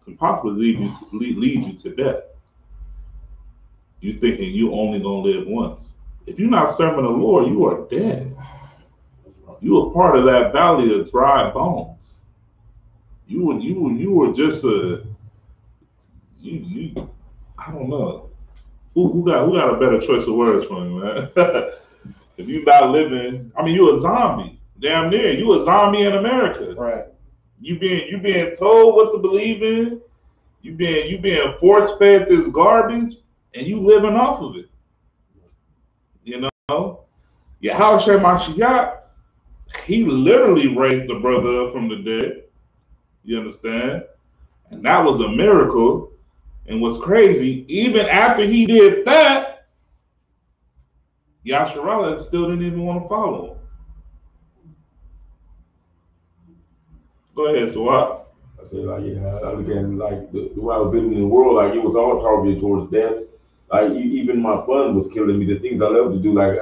can possibly lead you to death. You thinking you only gonna live once. If you're not serving the Lord, you are dead. You are part of that valley of dry bones. You were just I don't know. Who got a better choice of words for me, man? If you're not living, I mean, you a zombie. Damn near. You a zombie in America. Right. You being told what to believe in. You being force fed this garbage, and you living off of it. You know? Yahushua Mashiach, he literally raised the brother up from the dead. You understand? And that was a miracle. And what's crazy, even after he did that, Yasharallah still didn't even want to follow him. Go ahead, Sawab. I said, like, yeah, I look at it like the way I was living in the world, like it was all targeted towards death. Like even my fun was killing me. The things I love to do, like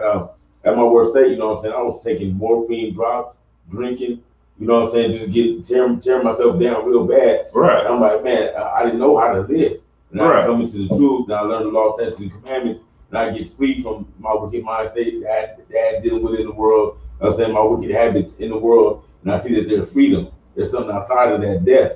at my worst state, you know what I'm saying? I was taking morphine drops, drinking, you know what I'm saying? Just tearing myself down real bad. Right. And I'm like, man, I didn't know how to live. And I come into the truth, and I learn the law, statutes, and commandments, and I get free from my wicked mindset that I deal with in the world. I'm saying my wicked habits in the world, and I see that there's freedom. There's something outside of that death.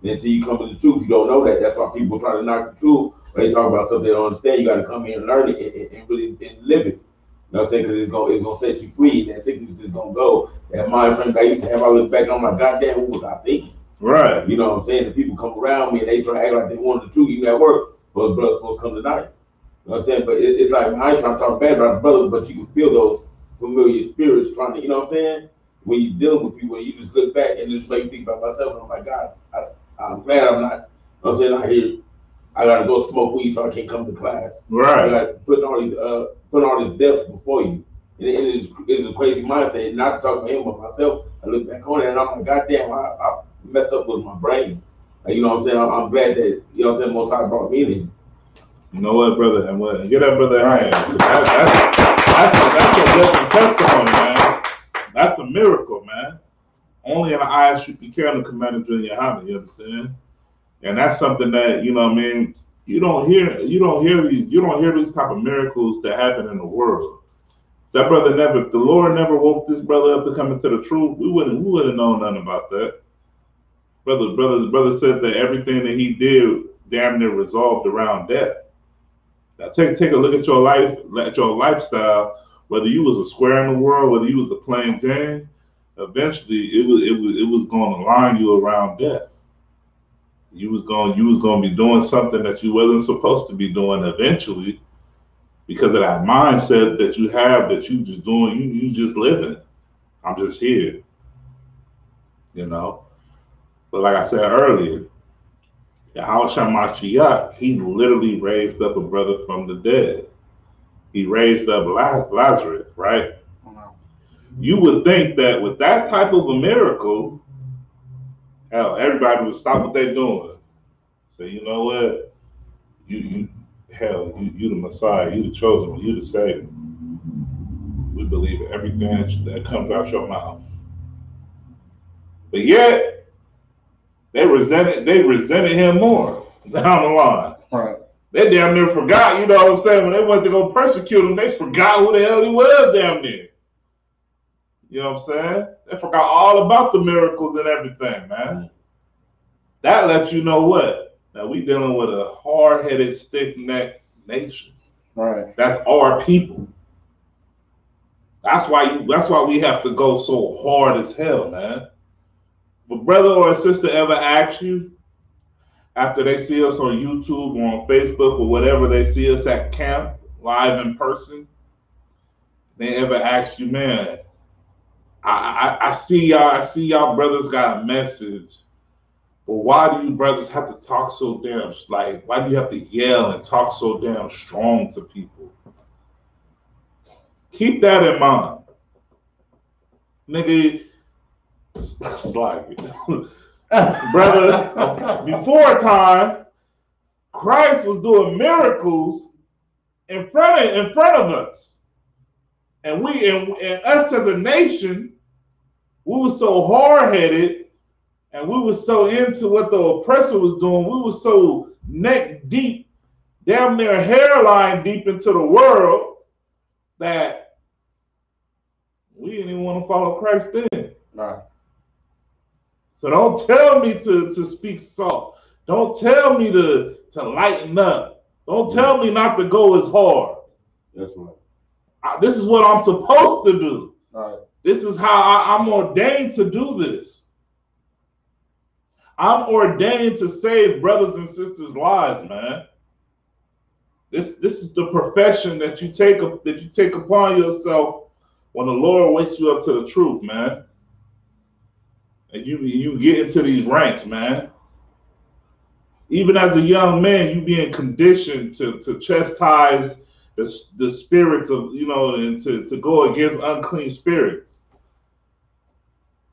And until you come to the truth, you don't know that. That's why people try to knock the truth. When they talk about stuff they don't understand, you got to come here and learn it and really live it. You know what I'm saying? Because it's gonna set you free. That sickness is gonna go. That mind frame I used to have, I look back and I'm like, God damn, what was I thinking? Right. You know what I'm saying? The people come around me and they try to act like they wanted the truth even at work. But brother's supposed to come tonight. You know what I'm saying? But it's like, I ain't trying to talk bad about the brother, but you can feel those familiar spirits trying to, you know what I'm saying? When you're dealing with people, you just look back and just make you think about myself. And I'm like, God, I'm glad I'm not, you know what I'm saying, out here. I gotta go smoke weed so I can't come to class. Right. I gotta put all this death before you. And it's a crazy mindset. Not to talk about him, but myself. I look back on it and I'm like, God damn, I messed up with my brain. Like, you know what I'm saying? I'm glad that, you know what I'm saying, Most High brought me in. You know what, brother? And what? Get that brother right. That's a different testimony, man. That's a miracle, man. Only in the eyes should be carrying the commander in your hand, you understand? And that's something that, you know what I mean, you don't hear these type of miracles that happen in the world. That brother the Lord never woke this brother up to come into the truth, we wouldn't have known nothing about that. Brother said that everything that he did damn near resolved around death. Now take a look at your life, at your lifestyle, whether you was a square in the world, whether you was a plain Jane, eventually it was going to line you around death. You was going to be doing something that you wasn't supposed to be doing eventually, because of that mindset that you have that you just doing, you just living. I'm just here, you know. But like I said earlier, Yahushua Mashiach, he literally raised up a brother from the dead. He raised up Lazarus, right? You would think that with that type of a miracle, hell, everybody would stop what they're doing. Say, you know what? You the Messiah, you the chosen one, you the Savior. We believe in everything that comes out your mouth. But yet, they resented him more down the line. Right. They damn near forgot, you know what I'm saying? When they went to go persecute him, they forgot who the hell he was damn near. You know what I'm saying? They forgot all about the miracles and everything, man. That lets you know what? Now we dealing with a hard-headed, stiff-necked nation. Right. That's our people. That's why we have to go so hard as hell, man. If a brother or a sister ever asks you, after they see us on YouTube or on Facebook or whatever, they see us at camp, live in person, they ever ask you, man, I see y'all brothers got a message, but why do you brothers have to talk so damn, like, why do you have to yell and talk so damn strong to people? Keep that in mind. Nigga, it's like, brother, before time, Christ was doing miracles in front of us. And us as a nation, we were so hard-headed and we were so into what the oppressor was doing. We were so neck deep, damn near hairline deep into the world that we didn't even want to follow Christ then. Right. So don't tell me to speak soft. Don't tell me to lighten up. Don't tell me not to go as hard. That's right. This is what I'm supposed to do. Right. This is how I'm ordained to do this. I'm ordained to save brothers and sisters' lives, man. This is the profession that you take upon yourself when the Lord wakes you up to the truth, man. And you get into these ranks, man. Even as a young man, you being conditioned to chastise the spirits of, and to go against unclean spirits.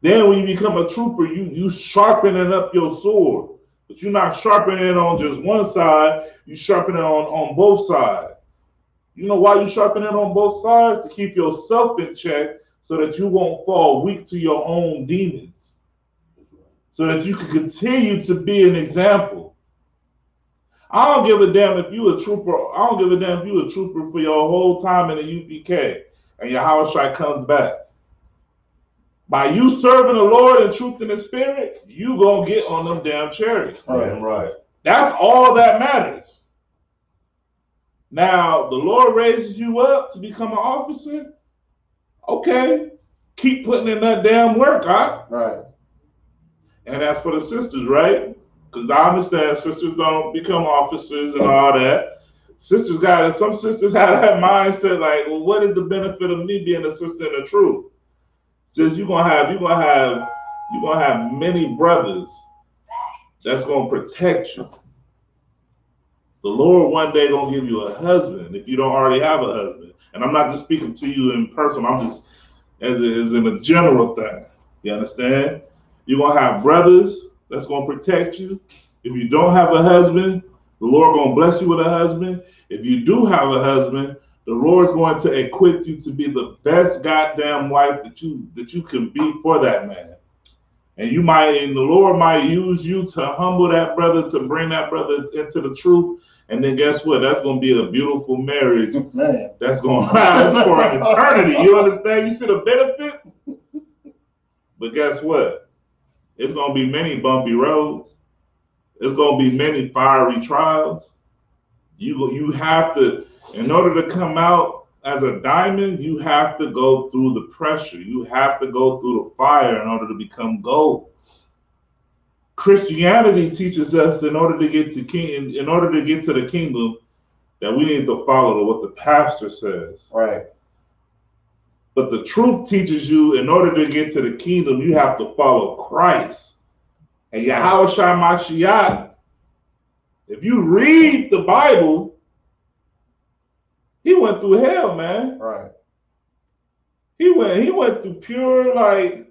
Then when you become a trooper, you sharpening up your sword. But you're not sharpening it on just one side, you sharpen it on both sides. You know why you sharpen it on both sides? To keep yourself in check so that you won't fall weak to your own demons. So that you can continue to be an example. I don't give a damn if you a trooper. I don't give a damn if you a trooper for your whole time in the UPK and your house strike comes back. By you serving the Lord in truth and in spirit, you gonna get on them damn chariots. Right. That's all that matters. Now, the Lord raises you up to become an officer. Okay, keep putting in that damn work, huh? Right. And that's for the sisters, right? Because I understand sisters don't become officers and all that. Some sisters have that mindset like, well, what is the benefit of me being a sister in the truth? Since you're gonna have many brothers that's gonna protect you. The Lord one day gonna give you a husband if you don't already have a husband. And I'm not just speaking to you in person. I'm just as in a general thing. You understand? You're gonna have brothers that's gonna protect you. If you don't have a husband, the Lord gonna bless you with a husband. If you do have a husband, the Lord's going to equip you to be the best goddamn wife that you can be for that man. And the Lord might use you to humble that brother, to bring that brother into the truth. And then guess what? That's going to be a beautiful marriage. Man. That's going to last for an eternity. You understand? You see the benefits? But guess what? It's going to be many bumpy roads. It's going to be many fiery trials. You have to, in order to come out as a diamond, you have to go through the pressure. You have to go through the fire in order to become gold. Christianity teaches us in order to get to the kingdom, that we need to follow what the pastor says. Right. But the truth teaches you in order to get to the kingdom, you have to follow Christ. And Yahushua Mashiach, if you read the Bible, he went through hell, man. Right. He went through pure, like,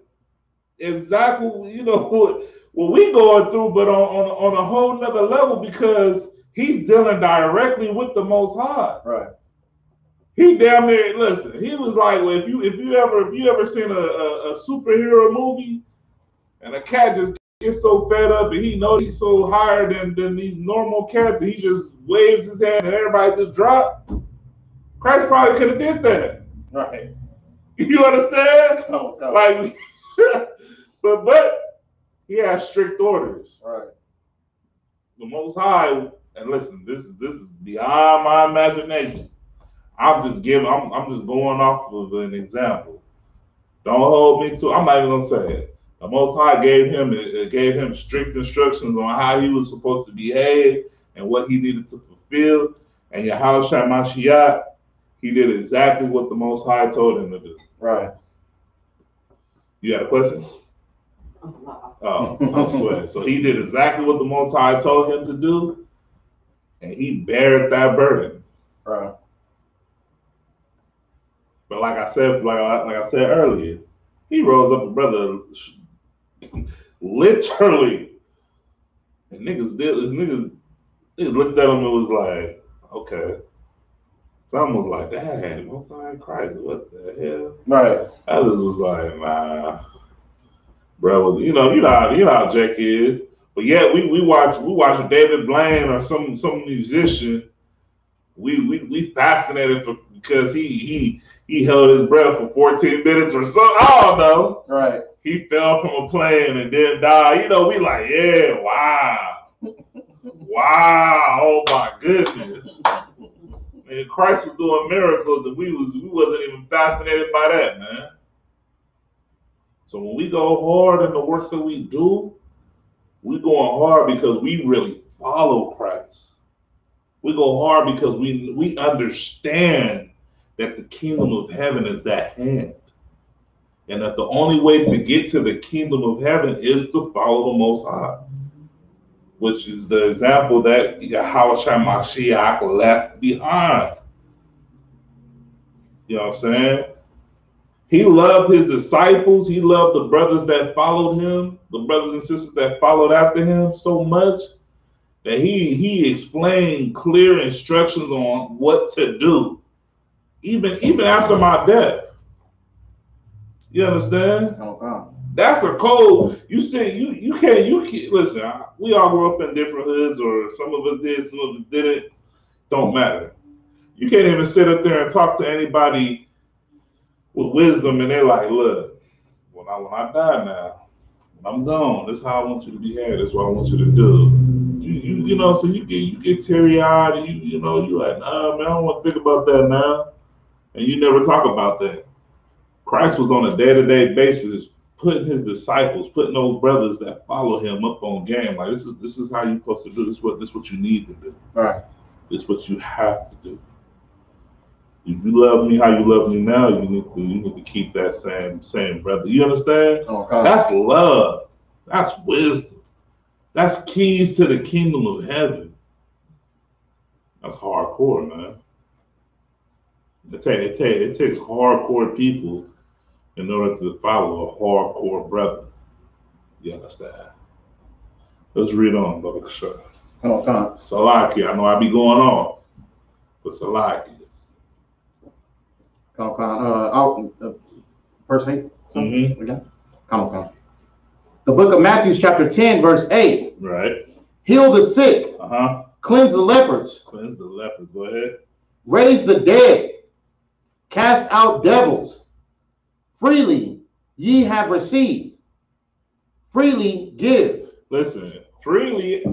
exactly, what we going through, but on a whole nother level, because he's dealing directly with the Most High. Right. He damn near, listen, he was like, well, if you ever seen a superhero movie and a cat just gets so fed up and he knows he's so higher than these normal cats, and he just waves his hand and everybody just drop. Christ probably could have did that. Right. You understand? Oh, no. Like, but he has strict orders. Right. The Most High, and listen, this is beyond my imagination. I'm just going off of an example. Don't hold me to. I'm not even gonna say it. The Most High gave him strict instructions on how he was supposed to behave and what he needed to fulfill. And Yahushua Mashiach, he did exactly what the Most High told him to do. Right. You had a question? Oh, I swear. So he did exactly what the Most High told him to do, and he bared that burden. Right. But like I said earlier, he rose up a brother literally, and niggas looked at him and was like, okay, Some was like, dang, Most High Christ, what the hell? Right. Others was like, nah, bro. You know how Jack is. But yeah, we watch David Blaine or some musician. We fascinated because he held his breath for 14 minutes or so. I don't know. Right. He fell from a plane and then died. You know, we like, yeah, wow. Wow, oh my goodness. And Christ was doing miracles and we wasn't even fascinated by that, man. So when we go hard in the work that we do, we going hard because we really follow Christ. We go hard because we understand that the kingdom of heaven is at hand. And that the only way to get to the kingdom of heaven is to follow the Most High. Which is the example that Yahushua Mashiach left behind. You know what I'm saying? He loved his disciples. He loved the brothers that followed him, the brothers and sisters that followed after him so much that he explained clear instructions on what to do, even after my death. You understand? Okay. That's a code. You see, you can't listen. We all grew up in different hoods, or some of us did, some of us didn't. Don't matter. You can't even sit up there and talk to anybody with wisdom, and they're like, "Look, when I die now, when I'm gone, this is how I want you to behave. This is what I want you to do." You know, so you get teary eyed, and you know, you like, "Nah, man, I don't want to think about that now," and you never talk about that. Christ was on a day-to-day basis putting his disciples, putting those brothers that follow him up on game. Like, this is how you're supposed to do. This is what you need to do. Right. This is what you have to do. If you love me how you love me now, you need to keep that same brother. You understand? Okay. That's love. That's wisdom. That's keys to the kingdom of heaven. That's hardcore, man. It takes hardcore people in order to follow a hardcore brother. You understand? Let's read on, Brother Kashar. Okay. Salaki, I know I be going off, but Salaki. Verse 8. Mm-hmm. Again. Come. The book of Matthew, chapter 10, verse 8. Right. Heal the sick. Uh-huh. Cleanse the lepers. Cleanse the lepers. Go ahead. Raise the dead. Cast out devils. Freely ye have received. Freely give. Listen, freely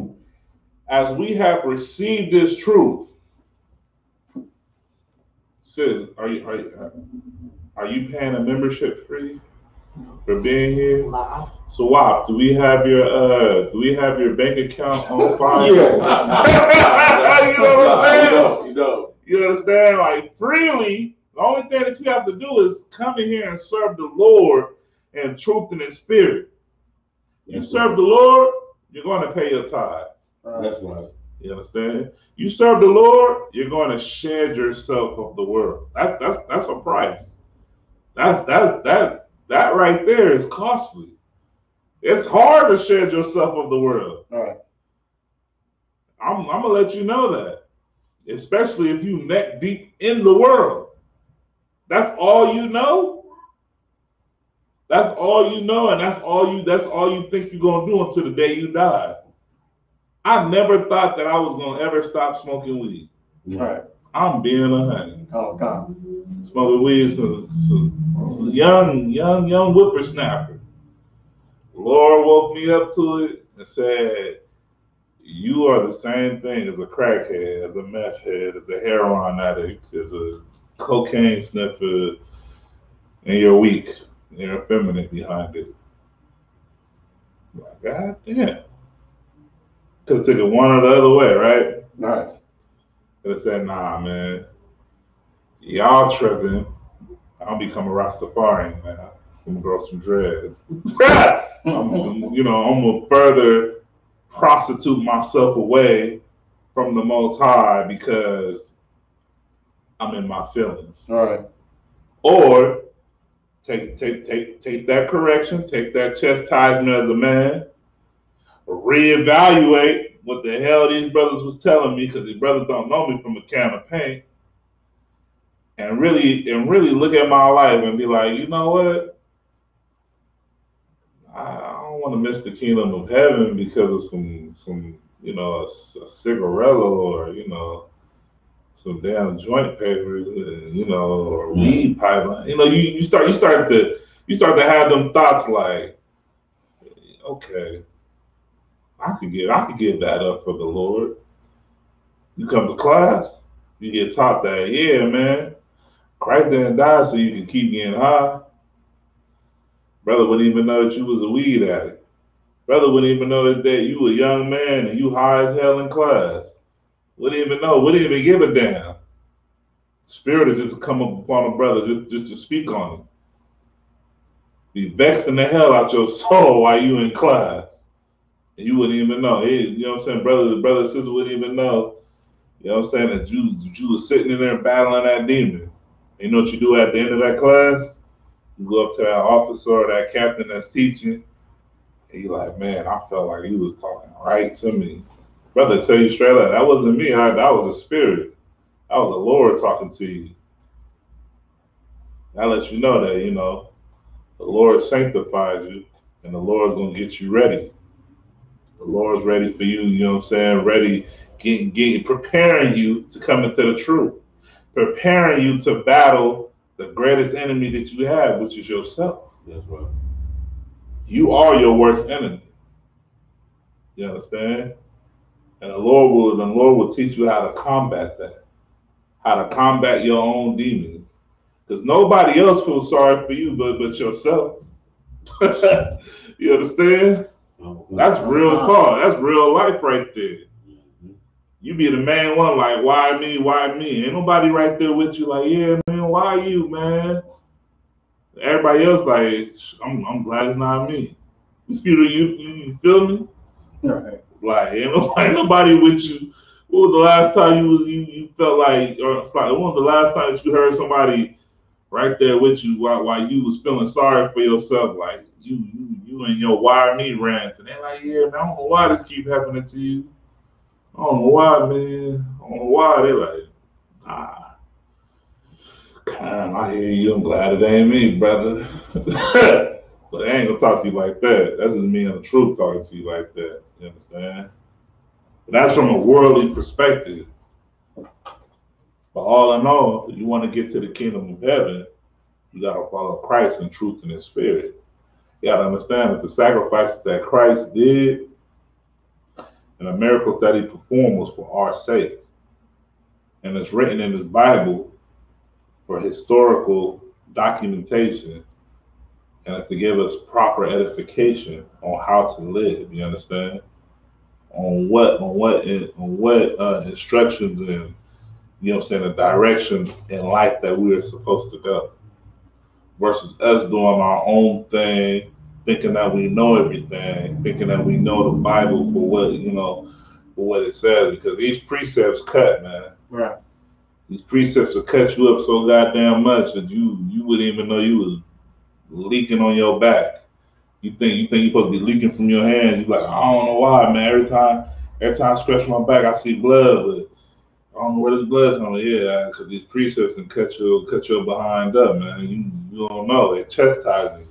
as we have received this truth. Sis, are you paying a membership fee for being here? Wow. So Wap, do we have your bank account on file? Yes. You know what I'm saying? You know. You understand? Like, freely, the only thing that you have to do is come in here and serve the Lord in truth and in spirit. You serve the Lord, you're going to pay your tithes. That's right. You understand? You serve the Lord, you're going to shed yourself of the world. That's a price. That right there is costly. It's hard to shed yourself of the world. All right. I'm gonna let you know that, especially if you neck deep in the world. That's all you know. That's all you know, and that's all you think you're gonna do until the day you die. I never thought that I was gonna ever stop smoking weed. All right. I'm being 100. Oh God. Smoking weed, some young whippersnapper. Lord woke me up to it and said, "You are the same thing as a crackhead, as a meth head, as a heroin addict, as a cocaine sniffer, and you're weak. You're effeminate behind it." Like, God damn. Could have taken one or the other way, right? Right. Could have said, "Nah, man. Y'all tripping. I'll become a Rastafarian, man. I'm gonna grow some dreads." I'm gonna further prostitute myself away from the Most High because I'm in my feelings. All right. Or take that correction, take that chastisement as a man, reevaluate what the hell these brothers was telling me, because these brothers don't know me from a can of paint, and really look at my life and be like, you know what? I don't want to miss the kingdom of heaven because of some a cigarette or some damn joint papers, or weed pipe. You start to have them thoughts like, okay, I could give that up for the Lord. You come to class, you get taught that, yeah, man, Christ didn't die so you can keep getting high. Brother wouldn't even know that you was a weed addict. Brother wouldn't even know that you a young man and you high as hell in class. Wouldn't even know, wouldn't even give a damn. Spirit is just to come up upon a brother just to speak on him. Be vexing the hell out your soul while you in class. And you wouldn't even know. Hey, you know what I'm saying? Brother and sister wouldn't even know. You know what I'm saying? That you was sitting in there battling that demon. And you know what you do at the end of that class? You go up to that officer or that captain that's teaching, and you're like, man, I felt like he was talking right to me. Brother, tell you straight up, that wasn't me. That was a spirit. That was the Lord talking to you. That lets you know that, the Lord sanctifies you, and the Lord's going to get you ready. The Lord's ready for you, you know what I'm saying? Ready, preparing you to come into the truth. Preparing you to battle the greatest enemy that you have, which is yourself. That's right. You are your worst enemy. You understand? And the Lord will teach you how to combat that. How to combat your own demons. Because nobody else feels sorry for you but yourself. You understand? That's real talk. That's real life right there. You be the main one like, why me? Why me? Ain't nobody right there with you like, yeah, man, why you, man? Everybody else like, I'm glad it's not me. You feel me? Right. Like, ain't nobody with you. When was the last time you felt like, or it's like, when was the last time that you heard somebody right there with you while you was feeling sorry for yourself? Like, you and your why me rants, and they're like, yeah, man, I don't know why this keep happening to you. I don't know why, man. I don't know why. They're like, I hear you. I'm glad it ain't me, brother. But they ain't gonna talk to you like that. That's just me and the truth talking to you like that. You understand? But that's from a worldly perspective. But all in all, if you want to get to the kingdom of heaven, you gotta follow Christ in truth and in spirit. You gotta understand that the sacrifices that Christ did and the miracles that he performed was for our sake. And it's written in his Bible for historical documentation, and it's to give us proper edification on how to live. You understand? On what instructions and the direction in life that we are supposed to go, versus us doing our own thing, thinking that we know everything, thinking that we know the Bible for what it says, because these precepts cut, man. Right. These precepts will cut you up so goddamn much that you wouldn't even know you was leaking on your back. You think you're supposed to be leaking from your hands. You're like, I don't know why, man. Every time I scratch my back, I see blood, but I don't know where this blood's from. Yeah, because these precepts can cut your behind up, man. You don't know. They're chastising you.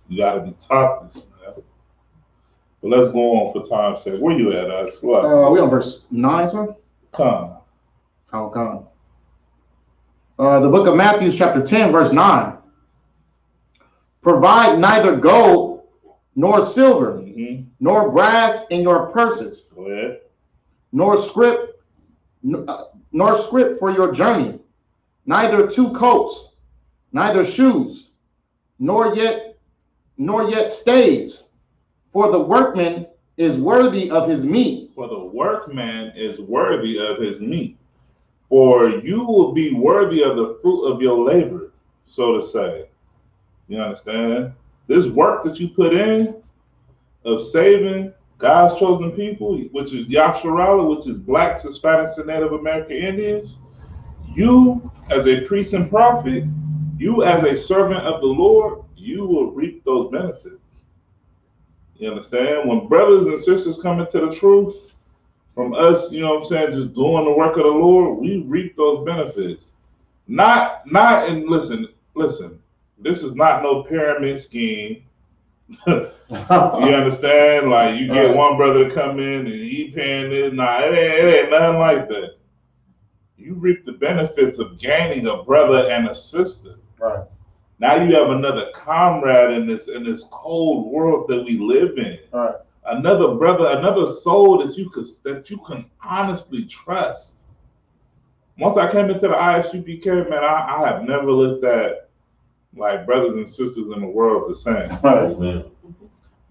You got to be taught this, man. But let's go on for time's sake. Where you at, Alex? We on verse 9, sir? Come. The book of Matthew, chapter 10, verse 9. Provide neither gold nor silver, nor brass in your purses, Go ahead. nor scrip for your journey, neither 2 coats, neither shoes, nor yet stays. For the workman is worthy of his meat. For the workman is worthy of his meat. For you will be worthy of the fruit of your labor, so to say. You understand? This work that you put in of saving God's chosen people, which is Yasharala, which is blacks, Hispanics, and Native American Indians, you as a priest and prophet, you as a servant of the Lord, you will reap those benefits. You understand? When brothers and sisters come into the truth, from us, just doing the work of the Lord, we reap those benefits. And listen. This is not no pyramid scheme. You understand? Like you get one brother to come in and he paying this. Nah, it ain't nothing like that. You reap the benefits of gaining a brother and a sister. Right. Now you have another comrade in this cold world that we live in. Right. Another brother, another soul that you can honestly trust. Once I came into the ISUPK, man, I have never looked at like brothers and sisters in the world the same. Right, man.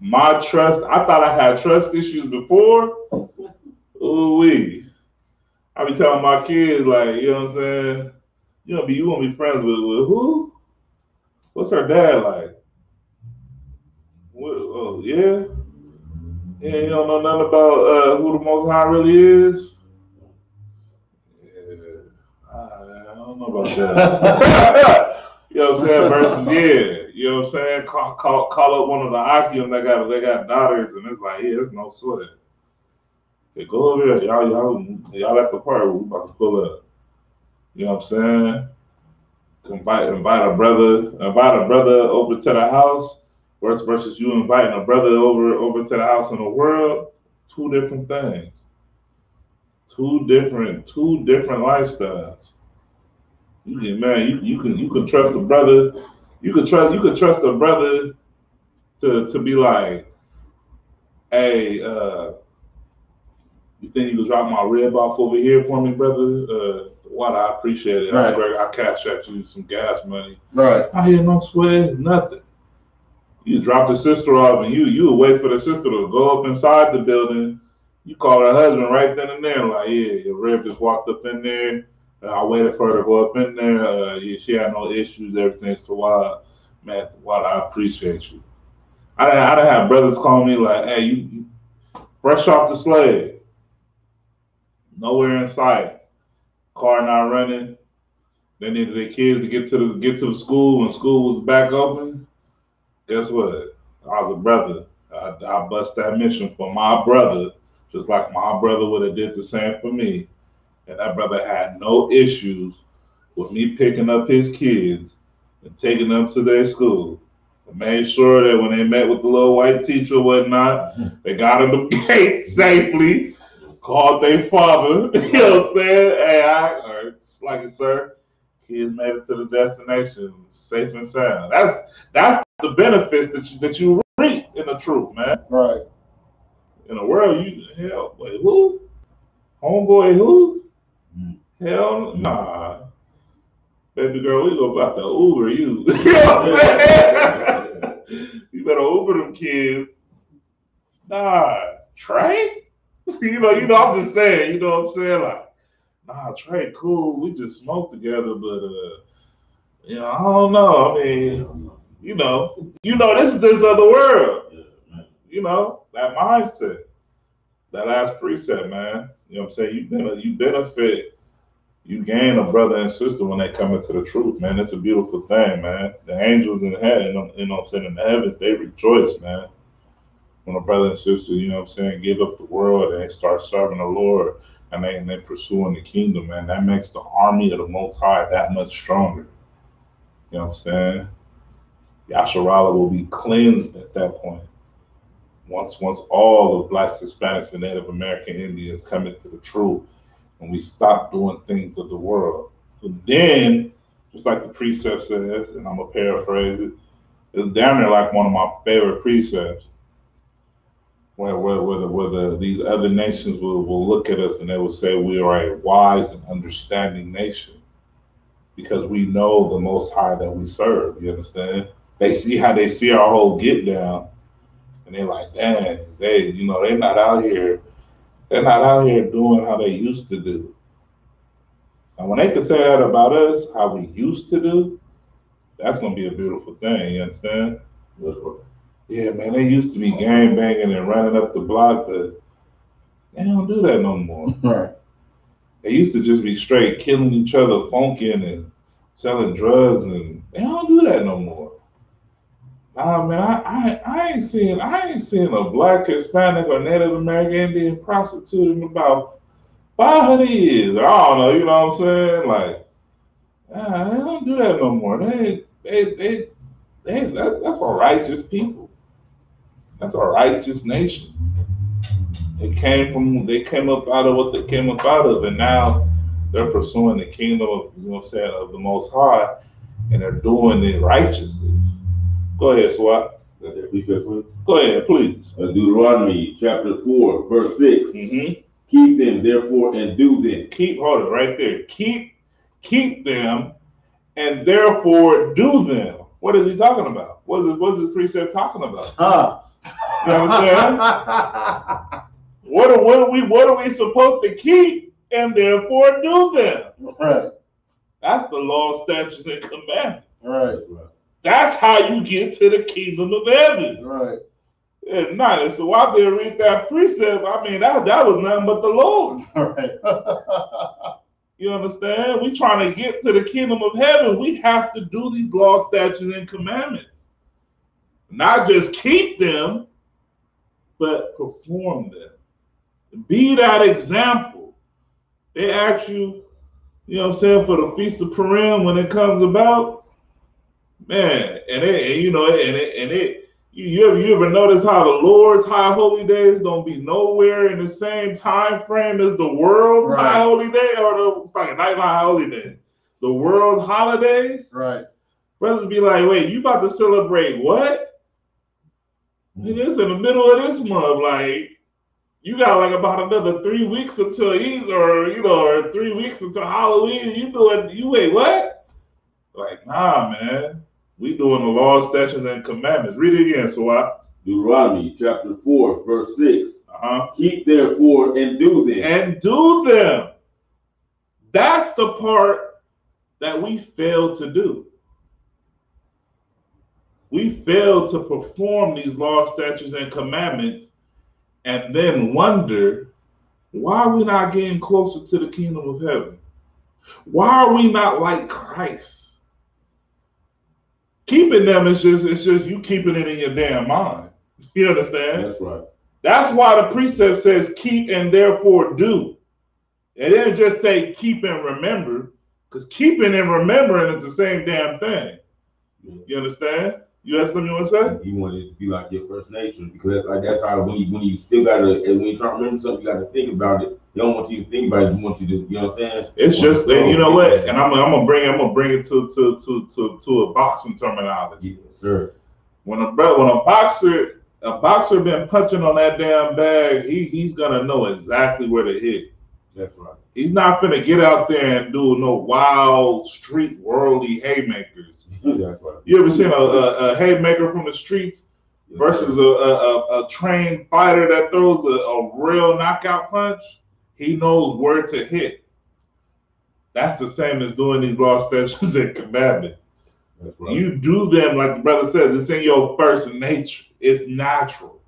My trust, I thought I had trust issues before. Ooh-wee. I be telling my kids, like, you know what I'm saying? You gonna be friends with who? What's her dad like? What, oh, yeah? Yeah, you don't know nothing about who the Most High really is? Yeah, I don't know about that. You know what I'm saying? Versus, yeah, you know what I'm saying? Call up one of the Akim that got daughters, and it's like, yeah, it's no sweat. Hey, go over there, y'all at the party. We about to pull up. You know what I'm saying? Invite a brother over to the house versus you inviting a brother over to the house in the world. Two different things. Two different lifestyles. You can, man, you can trust a brother. You can trust a brother to be like, hey, you think you can drop my rib off over here for me, brother? What, I appreciate it. Right. I cash out you some gas money. Right. I hear no sweat, it's nothing. You drop the sister off and you wait for the sister to go up inside the building. You call her husband right then and there, like, yeah, your rib just walked up in there. I waited for her to go up in there. Yeah, she had no issues, everything's so wild. Man, I appreciate you. I done have brothers call me like, hey, you fresh off the slave. Nowhere in sight. Car not running. They needed their kids to get to the school when school was back open. Guess what? I was a brother. I bust that mission for my brother, just like my brother would have did the same for me. And that brother had no issues with me picking up his kids and taking them to their school. I made sure that when they met with the little white teacher or whatnot, they got in the gate safely, called their father, you know what I'm saying? Hey, just like it, sir, kids made it to the destination safe and sound. That's the benefits that you reap in the truth, man. Right. In the world, wait, who? Homeboy, who? Hell, nah. Baby girl, we go about to Uber you. You know what I'm saying? You better Uber them kids. Nah, Trey? you know, I'm just saying, you know what I'm saying? Like, nah, Trey, cool. We just smoke together, but I don't know. I mean, this is this other world. You know, that mindset. That last precept, man. You know what I'm saying? You benefit. You gain a brother and sister when they come into the truth, man. It's a beautiful thing, man. The angels in heaven, you know what I'm saying, in the heavens, they rejoice, man. When a brother and sister, you know what I'm saying, give up the world and they start serving the Lord and they pursuing the kingdom, man. That makes the army of the Most High that much stronger. You know what I'm saying? Yasharala will be cleansed at that point. Once all of Blacks, Hispanics, and Native American Indians come into the truth, and we stop doing things of the world. And then, just like the precept says, and I'm going to paraphrase it, it's damn near like one of my favorite precepts, where these other nations will look at us and they will say we are a wise and understanding nation because we know the Most High that we serve, you understand? They see how they see our whole get down, and they're like, dang, they're not out here. They're not out here doing how they used to do. And when they can say that about us, how we used to do, that's going to be a beautiful thing, you understand? Yeah, man, they used to be gang banging and running up the block, but they don't do that no more. Right. They used to just be straight killing each other, funking and selling drugs, and they don't do that no more. Man, I ain't seen a Black, Hispanic, or Native American Indian prostitute in about 500 years. I don't know, you know what I'm saying? Like, They don't do that no more. That's a righteous people. That's a righteous nation. They came up out of what they came up out of, and now they're pursuing the kingdom of, you know what I'm saying, of the Most High, and they're doing it righteously. Go ahead, Swat. Go ahead, please. Deuteronomy chapter 4, verse 6. Mm-hmm. Keep them, therefore, and do them. Hold it right there. Keep them, and therefore do them. What is he talking about? What's his precept talking about? You understand? What are we supposed to keep and therefore do them? Right. That's the law, statutes, and commandments. Right. That's how you get to the kingdom of heaven. Right. And not so while they read that precept, I mean that was nothing but the Lord. Right. You understand? We trying to get to the kingdom of heaven. We have to do these law, statutes, and commandments. Not just keep them, but perform them. Be that example. They ask you, you know what I'm saying, for the Feast of Purim when it comes about, man, you ever notice how the Lord's high holy days don't be nowhere in the same time frame as the world's high holy day, or it's like a night high holy day. The world holidays, right? Brothers be like, wait, you about to celebrate what? It's in the middle of this month, like. You got like about another 3 weeks until Easter, or 3 weeks until Halloween. You wait, what? Like, nah, man. We doing the law, statutes, and commandments. Read it again, Swat. Deuteronomy chapter 4, verse 6. Keep therefore and do them. And do them. That's the part that we fail to do. We fail to perform these law, statutes, and commandments, and then wonder, why are we not getting closer to the kingdom of heaven? Why are we not like Christ? Keeping them is just you keeping it in your damn mind. You understand? That's right. That's why the precept says keep and therefore do. It didn't just say keep and remember, because keeping and remembering is the same damn thing. You understand? You have something you want to say? You want it to be like your first nature, because that's how when you still gotta, when you try to remember something, you gotta think about it. They don't want you to think about it; they want you to, you know what I'm saying? It's just, you know what? And I'm gonna bring it to a boxing terminology. Yes, sir. When a boxer been punching on that damn bag, he's gonna know exactly where to hit. That's right. He's not finna get out there and do no wild street worldly haymakers. That's right. You ever seen a haymaker from the streets versus a trained fighter that throws a real knockout punch? He knows where to hit. That's the same as doing these law, statutes, and commandments. That's right. You do them like the brother says. It's in your first nature. It's natural.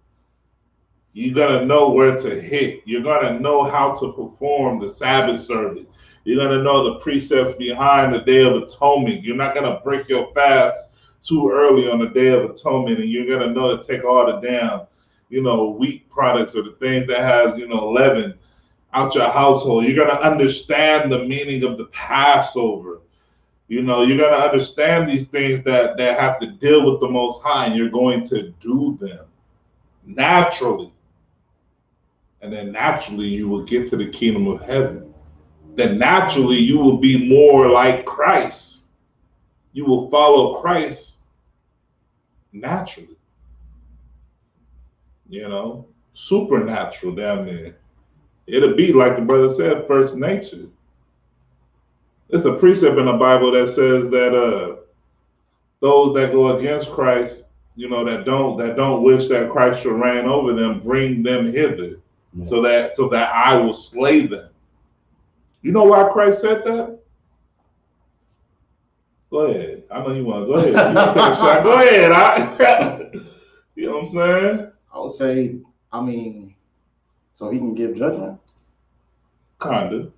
You're going to know where to hit. You're going to know how to perform the Sabbath service. You're going to know the precepts behind the Day of Atonement. You're not going to break your fast too early on the Day of Atonement, and you're going to know to take all the damn, wheat products or the things that has, leaven out your household. You're going to understand the meaning of the Passover. You're going to understand these things that have to deal with the Most High, and you're going to do them naturally. And then naturally you will get to the kingdom of heaven. Then naturally you will be more like Christ. You will follow Christ naturally. Supernatural down there. It'll be like the brother said, first nature. There's a precept in the Bible that says that those that go against Christ, that don't wish that Christ should reign over them, bring them hither. Yeah. So that I will slay them. You know why Christ said that? Go ahead. I know you want to go ahead. You want to take a shot? Go ahead. You know what I'm saying? I would say, so he can give judgment? Kinda.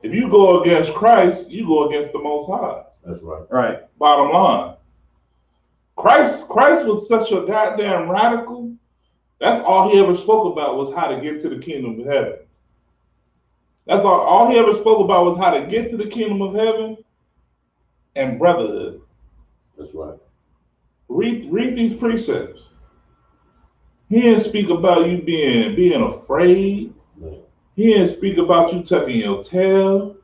If you go against Christ, you go against the Most High. That's right. Right. Bottom line. Christ was such a goddamn radical. That's all he ever spoke about was how to get to the kingdom of heaven. That's all he ever spoke about was how to get to the kingdom of heaven and brotherhood. That's right. Read these precepts. He didn't speak about you being afraid. Right. He didn't speak about you tucking your tail.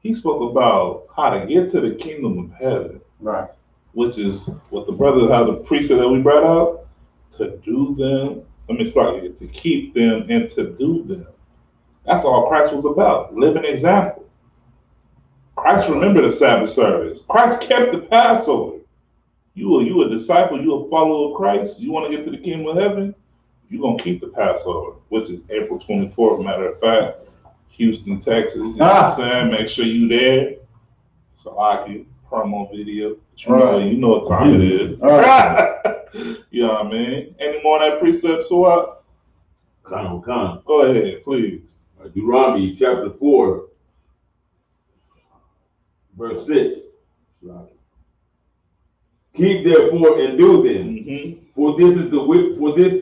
He spoke about how to get to the kingdom of heaven. Right. Which is what the brothers, how the precept that we brought out, to do them. To keep them and to do them. That's all Christ was about. Live an example. Christ remembered the Sabbath service. Christ kept the Passover. You a disciple, you a follower of Christ, you want to get to the kingdom of heaven, you're going to keep the Passover, which is April 24th, matter of fact, Houston, Texas. You know what I'm saying? Make sure you there. It's a Aki promo video. You know what time it is. You know what I mean? Any more on that precept, so what? Come. Go ahead, please. Deuteronomy chapter 4, verse 6. Keep therefore and do them, for this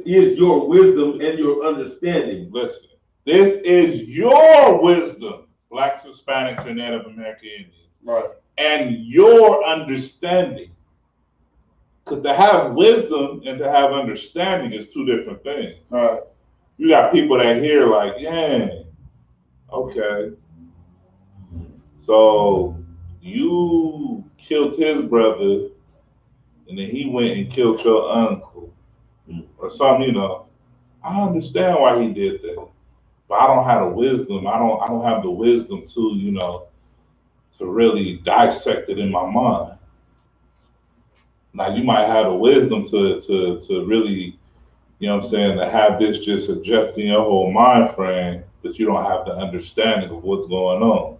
is your wisdom and your understanding. Listen, this is your wisdom, Blacks, Hispanics, and Native American Indians, right? And your understanding. Because to have wisdom and to have understanding is two different things. Right. You got people that hear like, yeah, okay, so you killed his brother, and then he went and killed your uncle, or something. You know, I understand why he did that, but I don't have the wisdom. I don't have the wisdom to, to really dissect it in my mind. Now you might have the wisdom to really, you know what I'm saying, to have this just adjusting your whole mind frame, but you don't have the understanding of what's going on.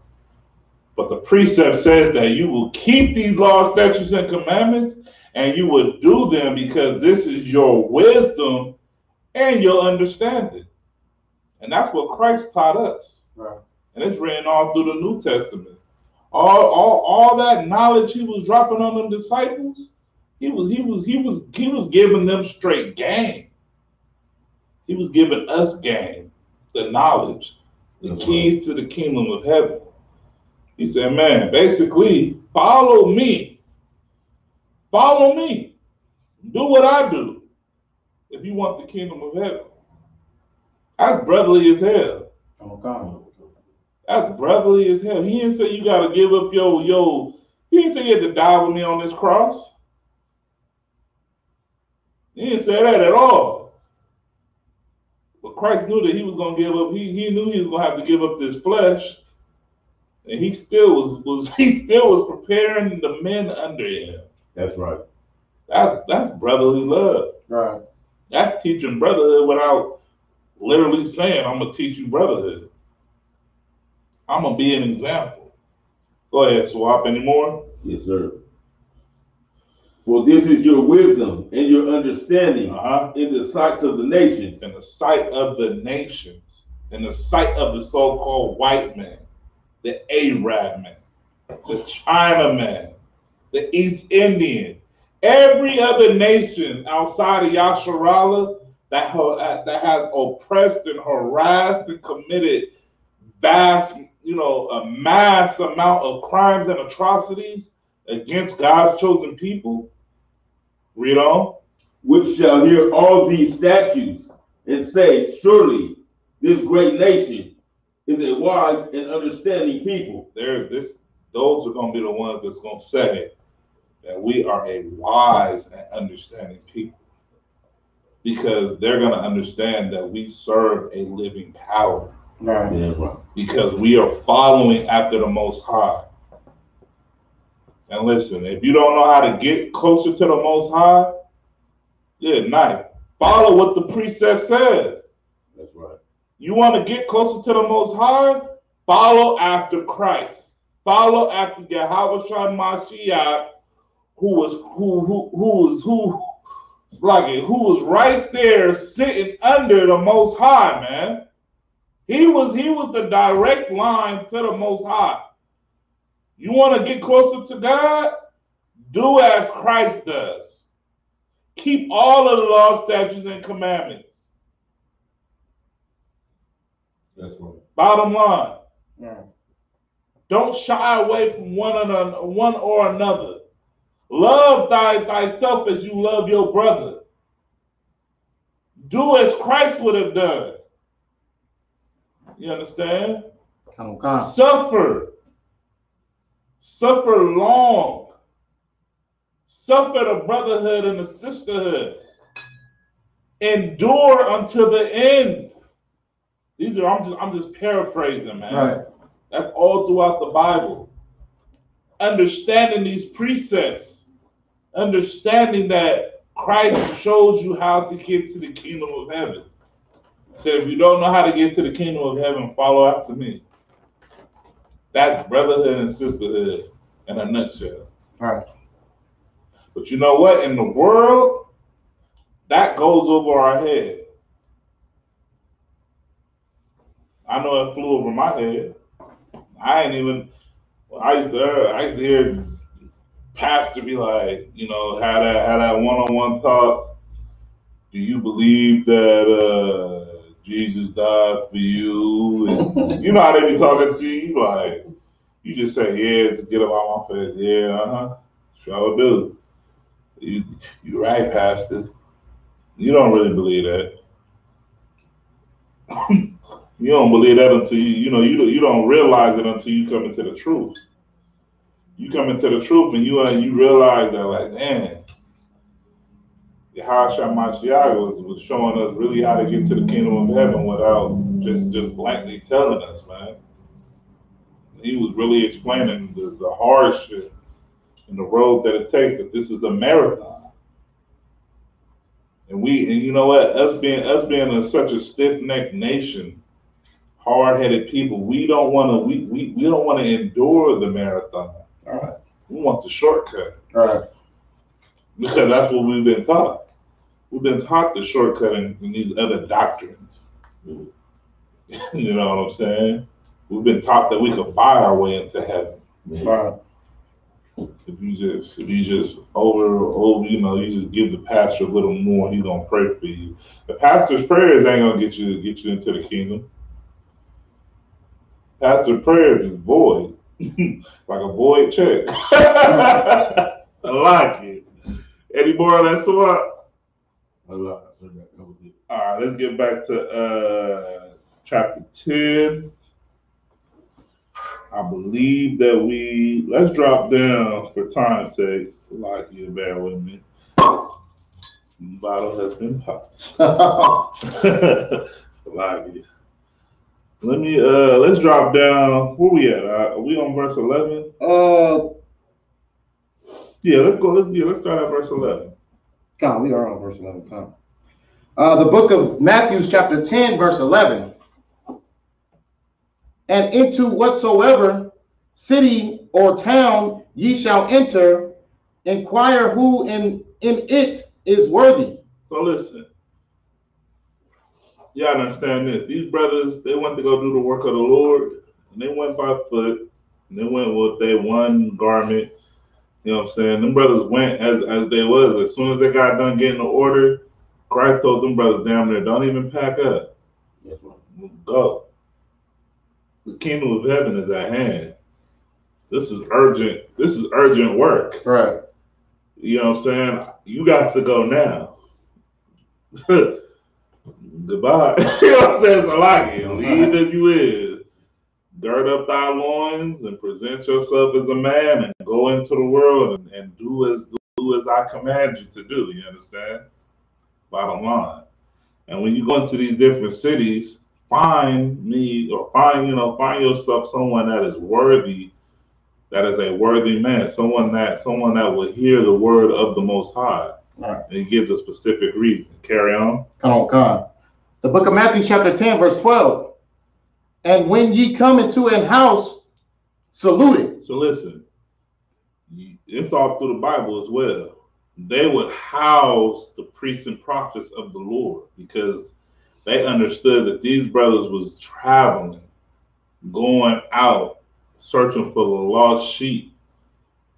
But the precept says that you will keep these laws, statutes, and commandments, and you will do them because this is your wisdom and your understanding. And that's what Christ taught us. Right. And it's written all through the New Testament. All that knowledge he was dropping on them disciples, he was giving them straight game. He was giving us game, the knowledge, the keys to the kingdom of heaven. He said, man, basically, follow me. Follow me. Do what I do if you want the kingdom of heaven. That's brotherly as hell. That's brotherly as hell. He didn't say you got to give up he didn't say you had to die with me on this cross. He didn't say that at all. But Christ knew that he was going to give up. He knew he was going to have to give up this flesh. And he still was preparing the men under him. That's right. That's brotherly love. Right. That's teaching brotherhood without literally saying, I'm gonna teach you brotherhood. I'm gonna be an example. Go ahead, Swap. Any more? Yes, sir. For this is your wisdom and your understanding in the sights of the nations. In the sight of the nations. In the sight of the so-called white man. The Arab man, the China man, the East Indian, every other nation outside of Yasharallah that has oppressed and harassed and committed vast, a mass amount of crimes and atrocities against God's chosen people. Read on. Which shall hear all these statutes and say, surely this great nation is a wise and understanding people. Those are going to be the ones that's going to say that we are a wise and understanding people, because they're going to understand that we serve a living power. Right. Yeah, right. Because we are following after the Most High. And listen, if you don't know how to get closer to the Most High, follow what the precept says. That's right. You want to get closer to the Most High? Follow after Christ. Follow after Yahweh Shai Mashiach, who was right there sitting under the Most High, man. He was the direct line to the Most High. You want to get closer to God? Do as Christ does. Keep all of the law, statutes, and commandments. That's right. Bottom line. Yeah. Don't shy away from one or another. Love thyself as you love your brother. Do as Christ would have done. You understand? Suffer. Suffer long. Suffer the brotherhood and the sisterhood. Endure until the end. These are I'm just paraphrasing, man. Right. That's all throughout the Bible. Understanding these precepts, understanding that Christ shows you how to get to the kingdom of heaven. So if you don't know how to get to the kingdom of heaven, follow after me. That's brotherhood and sisterhood in a nutshell. All right. But you know what? In the world, that goes over our head. I know it flew over my head. I used to hear pastor be like, you know, had that one-on-one talk. Do you believe that Jesus died for you? And you know how they be talking to you, like you just say, yeah, to get up on my face. Yeah, sure do. You right, pastor. You don't really believe that. You don't believe that until you don't realize it until you come into the truth. You come into the truth and you realize that, like, man, Yahshua Mashiach was showing us really how to get to the kingdom of heaven without just blatantly telling us, man. He was really explaining the hardship and the road that it takes, that this is a marathon. And you know what? Us being such a stiff-necked nation, hard-headed people, we don't want to endure the marathon. All right. We want the shortcut. All right. Because that's what we've been taught. We've been taught the shortcut in these other doctrines. You know what I'm saying? We've been taught that we could buy our way into heaven. Right. If you just over, you know, you just give the pastor a little more, he's gonna pray for you. The pastor's prayers ain't gonna get you into the kingdom. Pastor's prayers is void. Like a void check. I like it. Any more on that sword? All right, let's get back to chapter 10. I believe that let's drop down for time sake. So like you bear with me. The bottle has been popped. So like you. Let's drop down. Where we at? Are we on verse 11? Yeah, let's go. Let's start at verse 11. God, we are on verse 11. The book of Matthew, chapter 10, verse 11. And into whatsoever city or town ye shall enter, inquire who in it is worthy. So listen. You gotta understand this. These brothers, they went to go do the work of the Lord, and they went by foot, and they went with their one garment. You know what I'm saying? Them brothers went as they was. As soon as they got done getting the order, Christ told them brothers, damn near, don't even pack up. Yes, right. Go. The kingdom of heaven is at hand. This is urgent. This is urgent work. Right. You know what I'm saying? You got to go now. Goodbye. You know what I'm saying? So like it. Leave as you is. Gird up thy loins and present yourself as a man and go into the world and do as I command you to do. You understand? Bottom line. And when you go into these different cities, find yourself someone that is worthy, that is a worthy man, someone that will hear the word of the Most High. Right. And he gives a specific reason. Carry on. Come on. The book of Matthew, chapter 10, verse 12. And when ye come into an house, salute it. So listen, it's all through the Bible as well. They would house the priests and prophets of the Lord because they understood that these brothers was traveling, going out, searching for the lost sheep.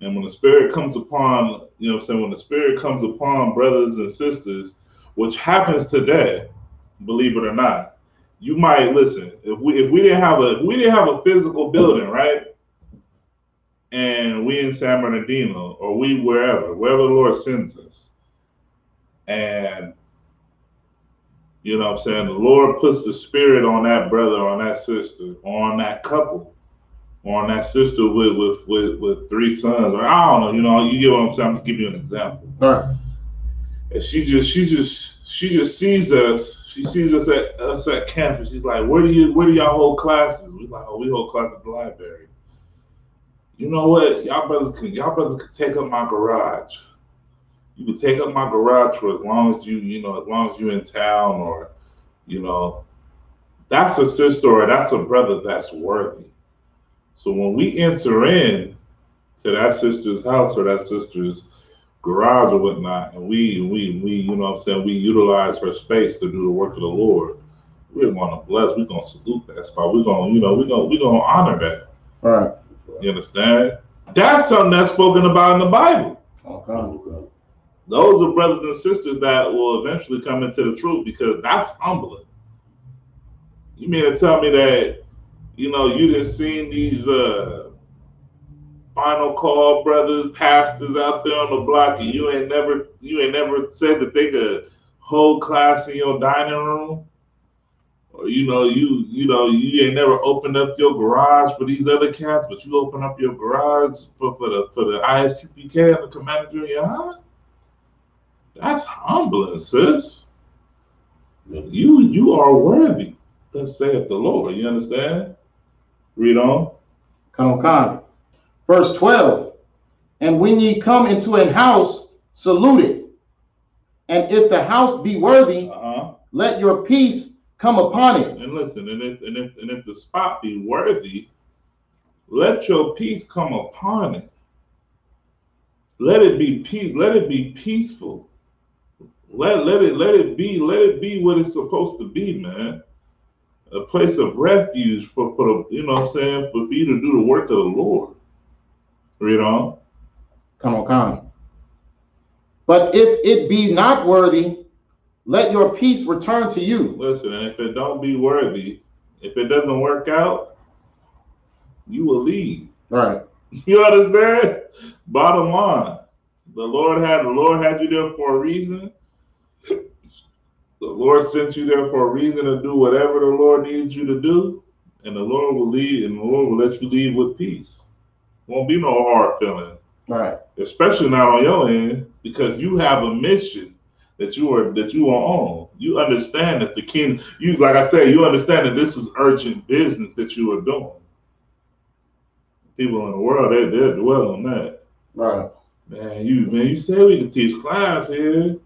And when the Spirit comes upon, you know what I'm saying, when the Spirit comes upon brothers and sisters, which happens today, believe it or not, you might listen. If we didn't have a physical building, right? and we in San Bernardino, or we wherever the Lord sends us, and you know what I'm saying, the Lord puts the spirit on that brother, on that sister, on that couple, on that sister with 3 sons, or I don't know, you know, you get what I'm saying. I'm just give you an example. All right. And she just sees us. She sees us at campus. She's like, where do y'all hold classes? We like, oh, we hold classes at the library. You know what? Y'all brothers could take up my garage. You could take up my garage for as long as you're in town, or, you know, that's a sister or that's a brother that's worthy. So when we enter in to that sister's house or that sister's garage or whatnot, and we you know what I'm saying, we utilize her space to do the work of the Lord, we're gonna bless, we're gonna salute that spot, we're gonna honor that. All right. You understand? That's something that's spoken about in the Bible. Okay. Those are brothers and sisters that will eventually come into the truth, because that's humbling. You mean to tell me that, you know, you didn't see these final call brothers, pastors out there on the block, and you ain't never said that they could hold class in your dining room? Or you ain't never opened up your garage for these other cats, but you open up your garage for the ISUPK and the commander in your house? That's humbling, sis. You are worthy, thus saith the Lord. You understand? Read on. Come on. Verse 12. And when ye come into an house, salute it. And if the house be worthy, let your peace come upon it. And listen, and if the spot be worthy, let your peace come upon it. Let it be peaceful. Let it be what it's supposed to be, man. A place of refuge for the, you know what I'm saying, for you to do the work of the Lord. Read on. Come on. But if it be not worthy, let your peace return to you. Listen, and if it don't be worthy, if it doesn't work out, you will leave. Right. You understand? Bottom line, the Lord had you there for a reason. The Lord sent you there for a reason to do whatever the Lord needs you to do, and the Lord will lead, and the Lord will let you leave with peace. Won't be no hard feelings. Right. Especially not on your end, because you have a mission that you are on. You understand that the king, like I said, you understand that this is urgent business that you are doing. People in the world, they dwell on that. Right. Man, you say we can teach class here.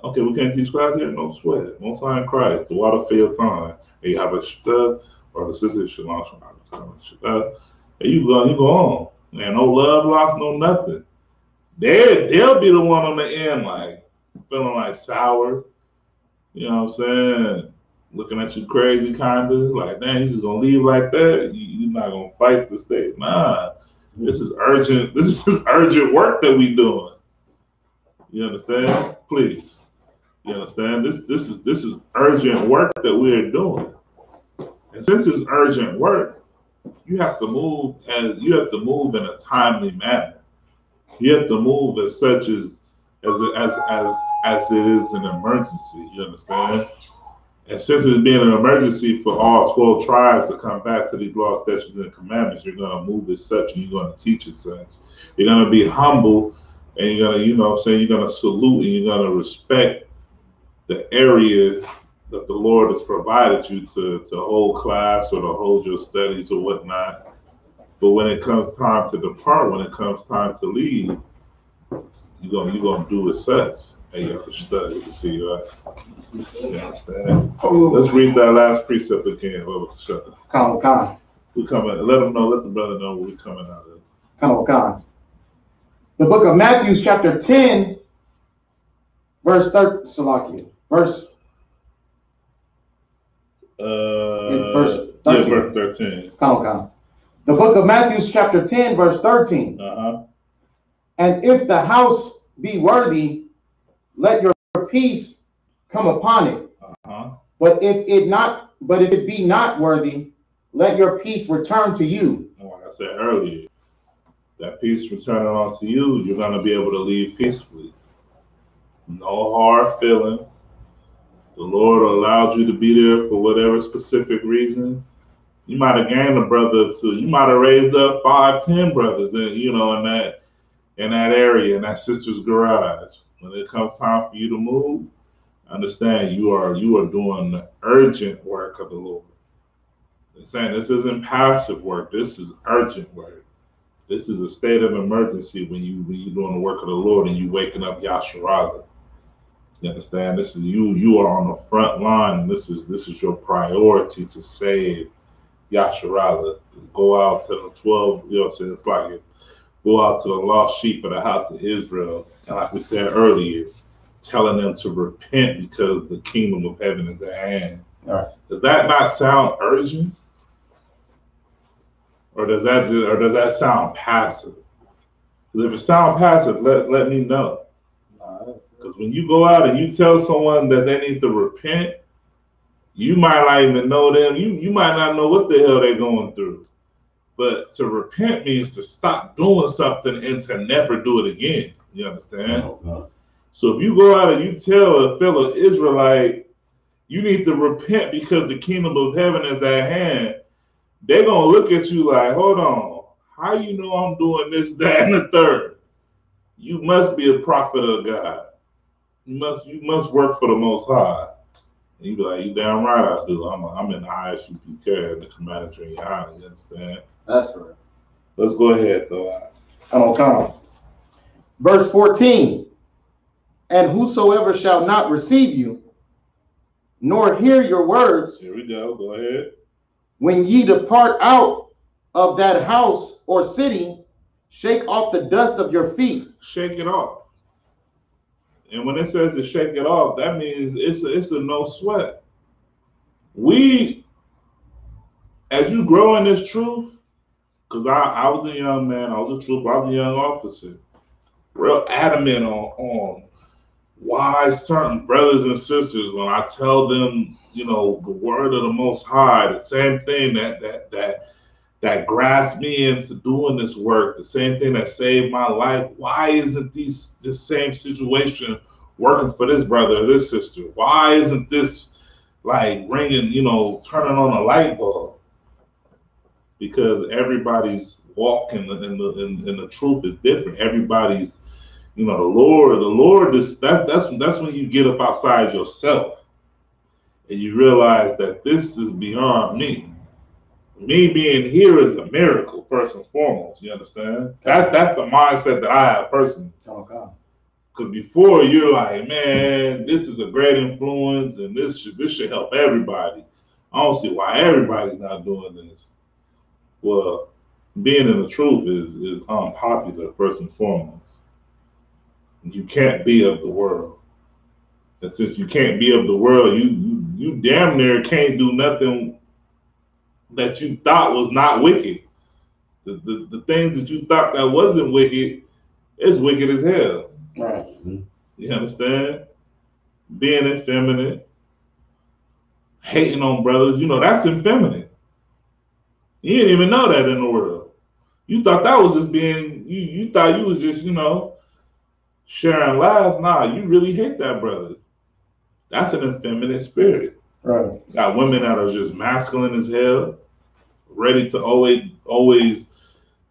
Okay, we can't teach class here. No sweat. Most High in Christ. The water for your time. And you have a shita or the sister shalom. And you go on. Man, no love lost, no nothing. They'll be the one on the end, like feeling like sour. You know what I'm saying? Looking at you crazy, kind of like, damn, he's just gonna leave like that. You're not gonna fight the state. Nah, this is urgent. This is urgent work that we doing. You understand? Please. You understand? This is urgent work that we're doing. And since it's urgent work, you have to move, and you have to move in a timely manner. You have to move as such as it is an emergency. You understand? And since it's being an emergency for all 12 tribes to come back to these laws, statutes, and commandments, you're going to move as such, and you're going to teach as such. You're going to be humble, and you're going to, you know what I'm saying, you're going to salute, and you're going to respect the area that the Lord has provided you to hold class or to hold your studies or whatnot. But when it comes time to depart, when it comes time to leave, you're gonna do as such. Hey, you have to study to see, right? You understand? Let's read that last precept again. Come. We coming. Let the brother know what we're coming out of. Come. The book of Matthew, chapter 10, verse 13. Salakia. Verse 13. Yeah, verse 13. Come. The book of Matthew, chapter 10, verse 13. And if the house be worthy, let your peace come upon it. But if it be not worthy, let your peace return to you. Like I said earlier, that peace returning onto you, you're going to be able to leave peacefully. No hard feeling. The Lord allowed you to be there for whatever specific reason. You might have gained a brother or two. You might have raised up 5, 10 brothers, in that area, in that sister's garage. When it comes time for you to move, understand you are doing the urgent work of the Lord. They're saying this isn't passive work. This is urgent work. This is a state of emergency when you're doing the work of the Lord and you waking up Yasharala. You understand? This is you are on the front line. This is your priority to save Yasharala. To go out to the 12, so it's like it. Go out to the lost sheep of the house of Israel. And like we said earlier, telling them to repent because the kingdom of heaven is at hand. All right. Does that not sound urgent? Or does that sound passive? Because if it sounds passive, let me know. Because when you go out and you tell someone that they need to repent, you might not even know them. You might not know what the hell they're going through. But to repent means to stop doing something and to never do it again. You understand? No. So if you go out and you tell a fellow Israelite, you need to repent because the kingdom of heaven is at hand, they're going to look at you like, hold on, how you know I'm doing this, that, and the third? You must be a prophet of God. You must work for the Most High. And you be like, you damn right I do. I'm in the ISUPK, the commander in your honor, you understand? That's right. Let's go ahead, though. Okay. Verse 14. And whosoever shall not receive you, nor hear your words. Here we go. Go ahead. When ye depart out of that house or city, shake off the dust of your feet. Shake it off. And when it says to shake it off, that means it's a no sweat. As you grow in this truth, because I was a young man, I was a trooper, I was a young officer, real adamant on why certain brothers and sisters, when I tell them, the word of the Most High, the same thing that grasped me into doing this work, the same thing that saved my life, why isn't this same situation working for this brother or this sister? Why isn't this like ringing, turning on a light bulb? Because everybody's walk in the truth is different. Everybody's, the Lord is that's when you get up outside yourself and you realize that this is beyond me. Me being here is a miracle, first and foremost. You understand? That's the mindset that I have personally. Okay. Because before you're like, man, this is a great influence and this should help everybody. I don't see why everybody's not doing this. Well, being in the truth is unpopular, first and foremost. You can't be of the world. And since you can't be of the world, you damn near can't do nothing that you thought was not wicked. The things that you thought that wasn't wicked is wicked as hell. Right. You understand? Being effeminate, hating on brothers, that's effeminate. You didn't even know that in the world. You thought that was just being, you thought you was just, sharing laughs. Nah, you really hate that brother. That's an effeminate spirit. Right. Got women that are just masculine as hell, ready to always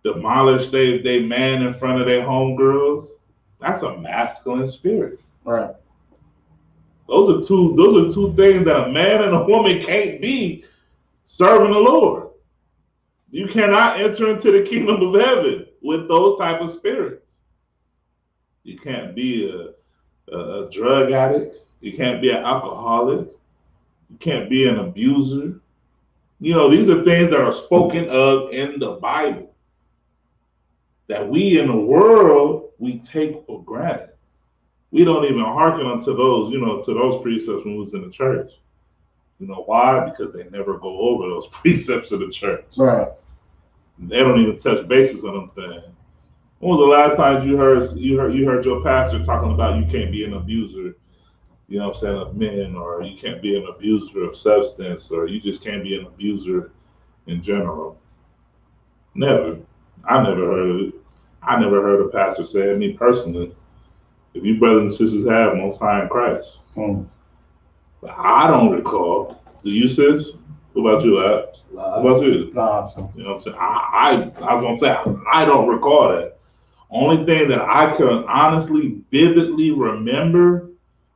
demolish they man in front of their homegirls. That's a masculine spirit. Right. Those are two things that a man and a woman can't be serving the Lord. You cannot enter into the kingdom of heaven with those type of spirits. You can't be a drug addict. You can't be an alcoholic. You can't be an abuser. These are things that are spoken of in the Bible that we in the world, we take for granted. We don't even hearken unto those, to those precepts when we was in the church. Why? Because they never go over those precepts of the church. Right. They don't even touch bases on them things. When was the last time you heard your pastor talking about you can't be an abuser, of men, or you can't be an abuser of substance, or you just can't be an abuser in general? Never. I never heard of it. I never heard a pastor say it, me personally. If you brothers and sisters have Most High in Christ. I don't recall. Do you, sis? What about you, Ad? What about you? Awesome. You know what I'm saying? I was gonna say I don't recall that. Only thing that I can honestly, vividly remember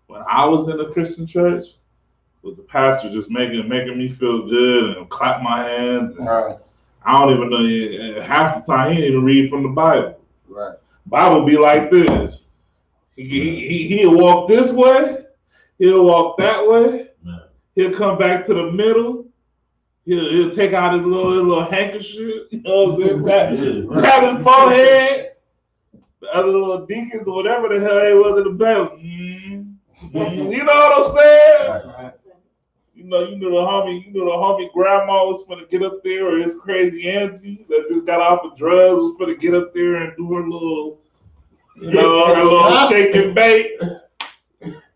when I was in a Christian church was the pastor just making me feel good and clap my hands. And Right. I don't even know. Half the time he didn't even read from the Bible. Right. Bible be like this. He'll walk this way. He'll walk that way. He'll come back to the middle. He'll take out his little handkerchief. You know what I'm saying? Tap his forehead. The other little deacons or whatever the hell they was in the back. You know what I'm saying? Right. You know the homie grandma was gonna get up there, or his crazy auntie that just got off of drugs was gonna get up there and do her little, her little shake and bake.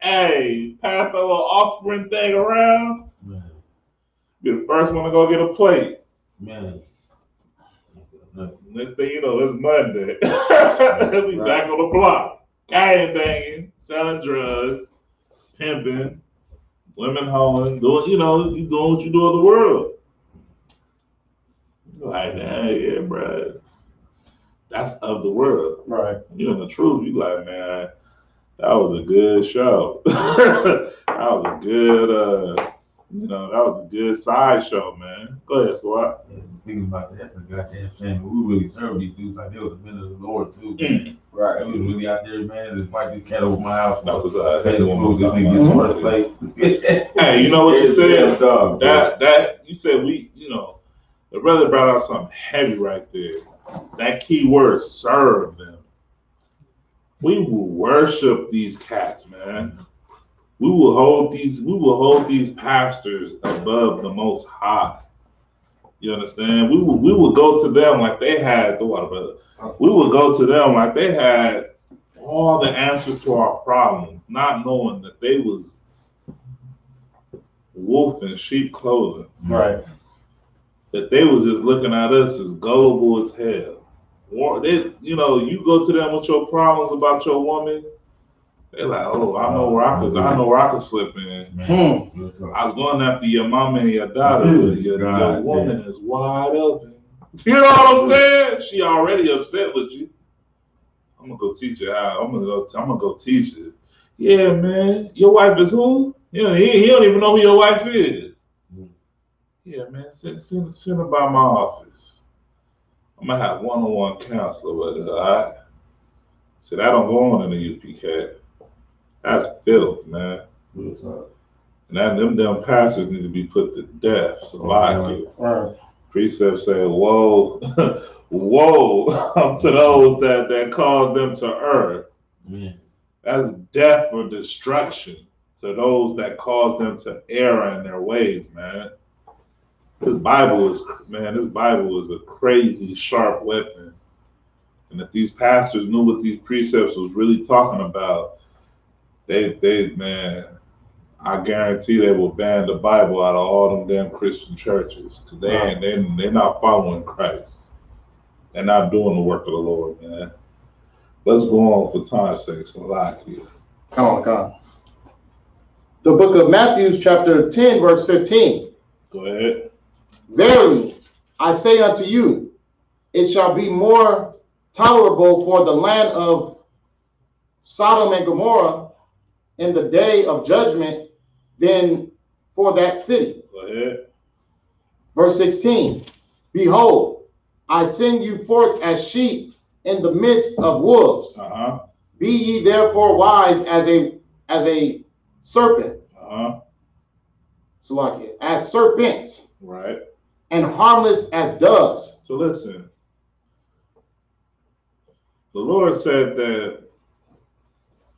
Hey, pass that little offering thing around. Man. Be the first one to go get a plate. Man. Next thing you know, it's Monday. We back on the block. Gang banging, selling drugs, pimping, women hoeing, doing, you doing what you do in the world. Like, hey, yeah, bro. That's of the world. Right. You know the truth. You like, man, that was a good show. That was a good, that was a good sideshow, man. Go ahead, Swat. Yeah, just thinking about that, that's a goddamn shame. We really served these dudes like they was a men of the Lord too. Right. They was really out there, man. Just fight this cat over my house. That was Pay the food, this nigga gets smart plate. Hey, you know what you said? Dog, that you said the brother brought out something heavy right there. That key word, serve them. We will worship these cats, man. We will hold these pastors above the Most High. You understand? We will go to them like they had the water, brother. We will go to them like they had all the answers to our problems, not knowing that they was wolf in sheep clothing. Right. That they was just looking at us as gullible as hell. You go to them with your problems about your woman. They're like, oh, I know where I could slip in. I was going after your mama and your daughter, but your woman is wide open. You know what I'm saying? She already upset with you. I'm gonna go teach her how. I'm gonna go teach her. Yeah, man. Your wife is who? He don't even know who your wife is. Yeah, man. Send her by my office. I'm gonna have one-on-one counselor with her. All right? So that don't go on in the UPK. That's filth, man. And them damn pastors need to be put to death. So like precepts say, woe, woe to those that cause them to err. That's death or destruction to those that cause them to err in their ways, man. This Bible is a crazy sharp weapon. And if these pastors knew what these precepts was really talking about, man, I guarantee they will ban the Bible out of all them damn Christian churches. Cause they're not following Christ. They're not doing the work of the Lord, man. Let's go on for time's sake. So like here. Come on. The book of Matthew, chapter 10, verse 15. Go ahead. Verily, I say unto you, it shall be more tolerable for the land of Sodom and Gomorrah in the day of judgment than for that city. Go ahead. Verse 16. Behold, I send you forth as sheep in the midst of wolves. Be ye therefore wise as a serpent. So as serpents. Right. And harmless as doves. So listen. The Lord said that,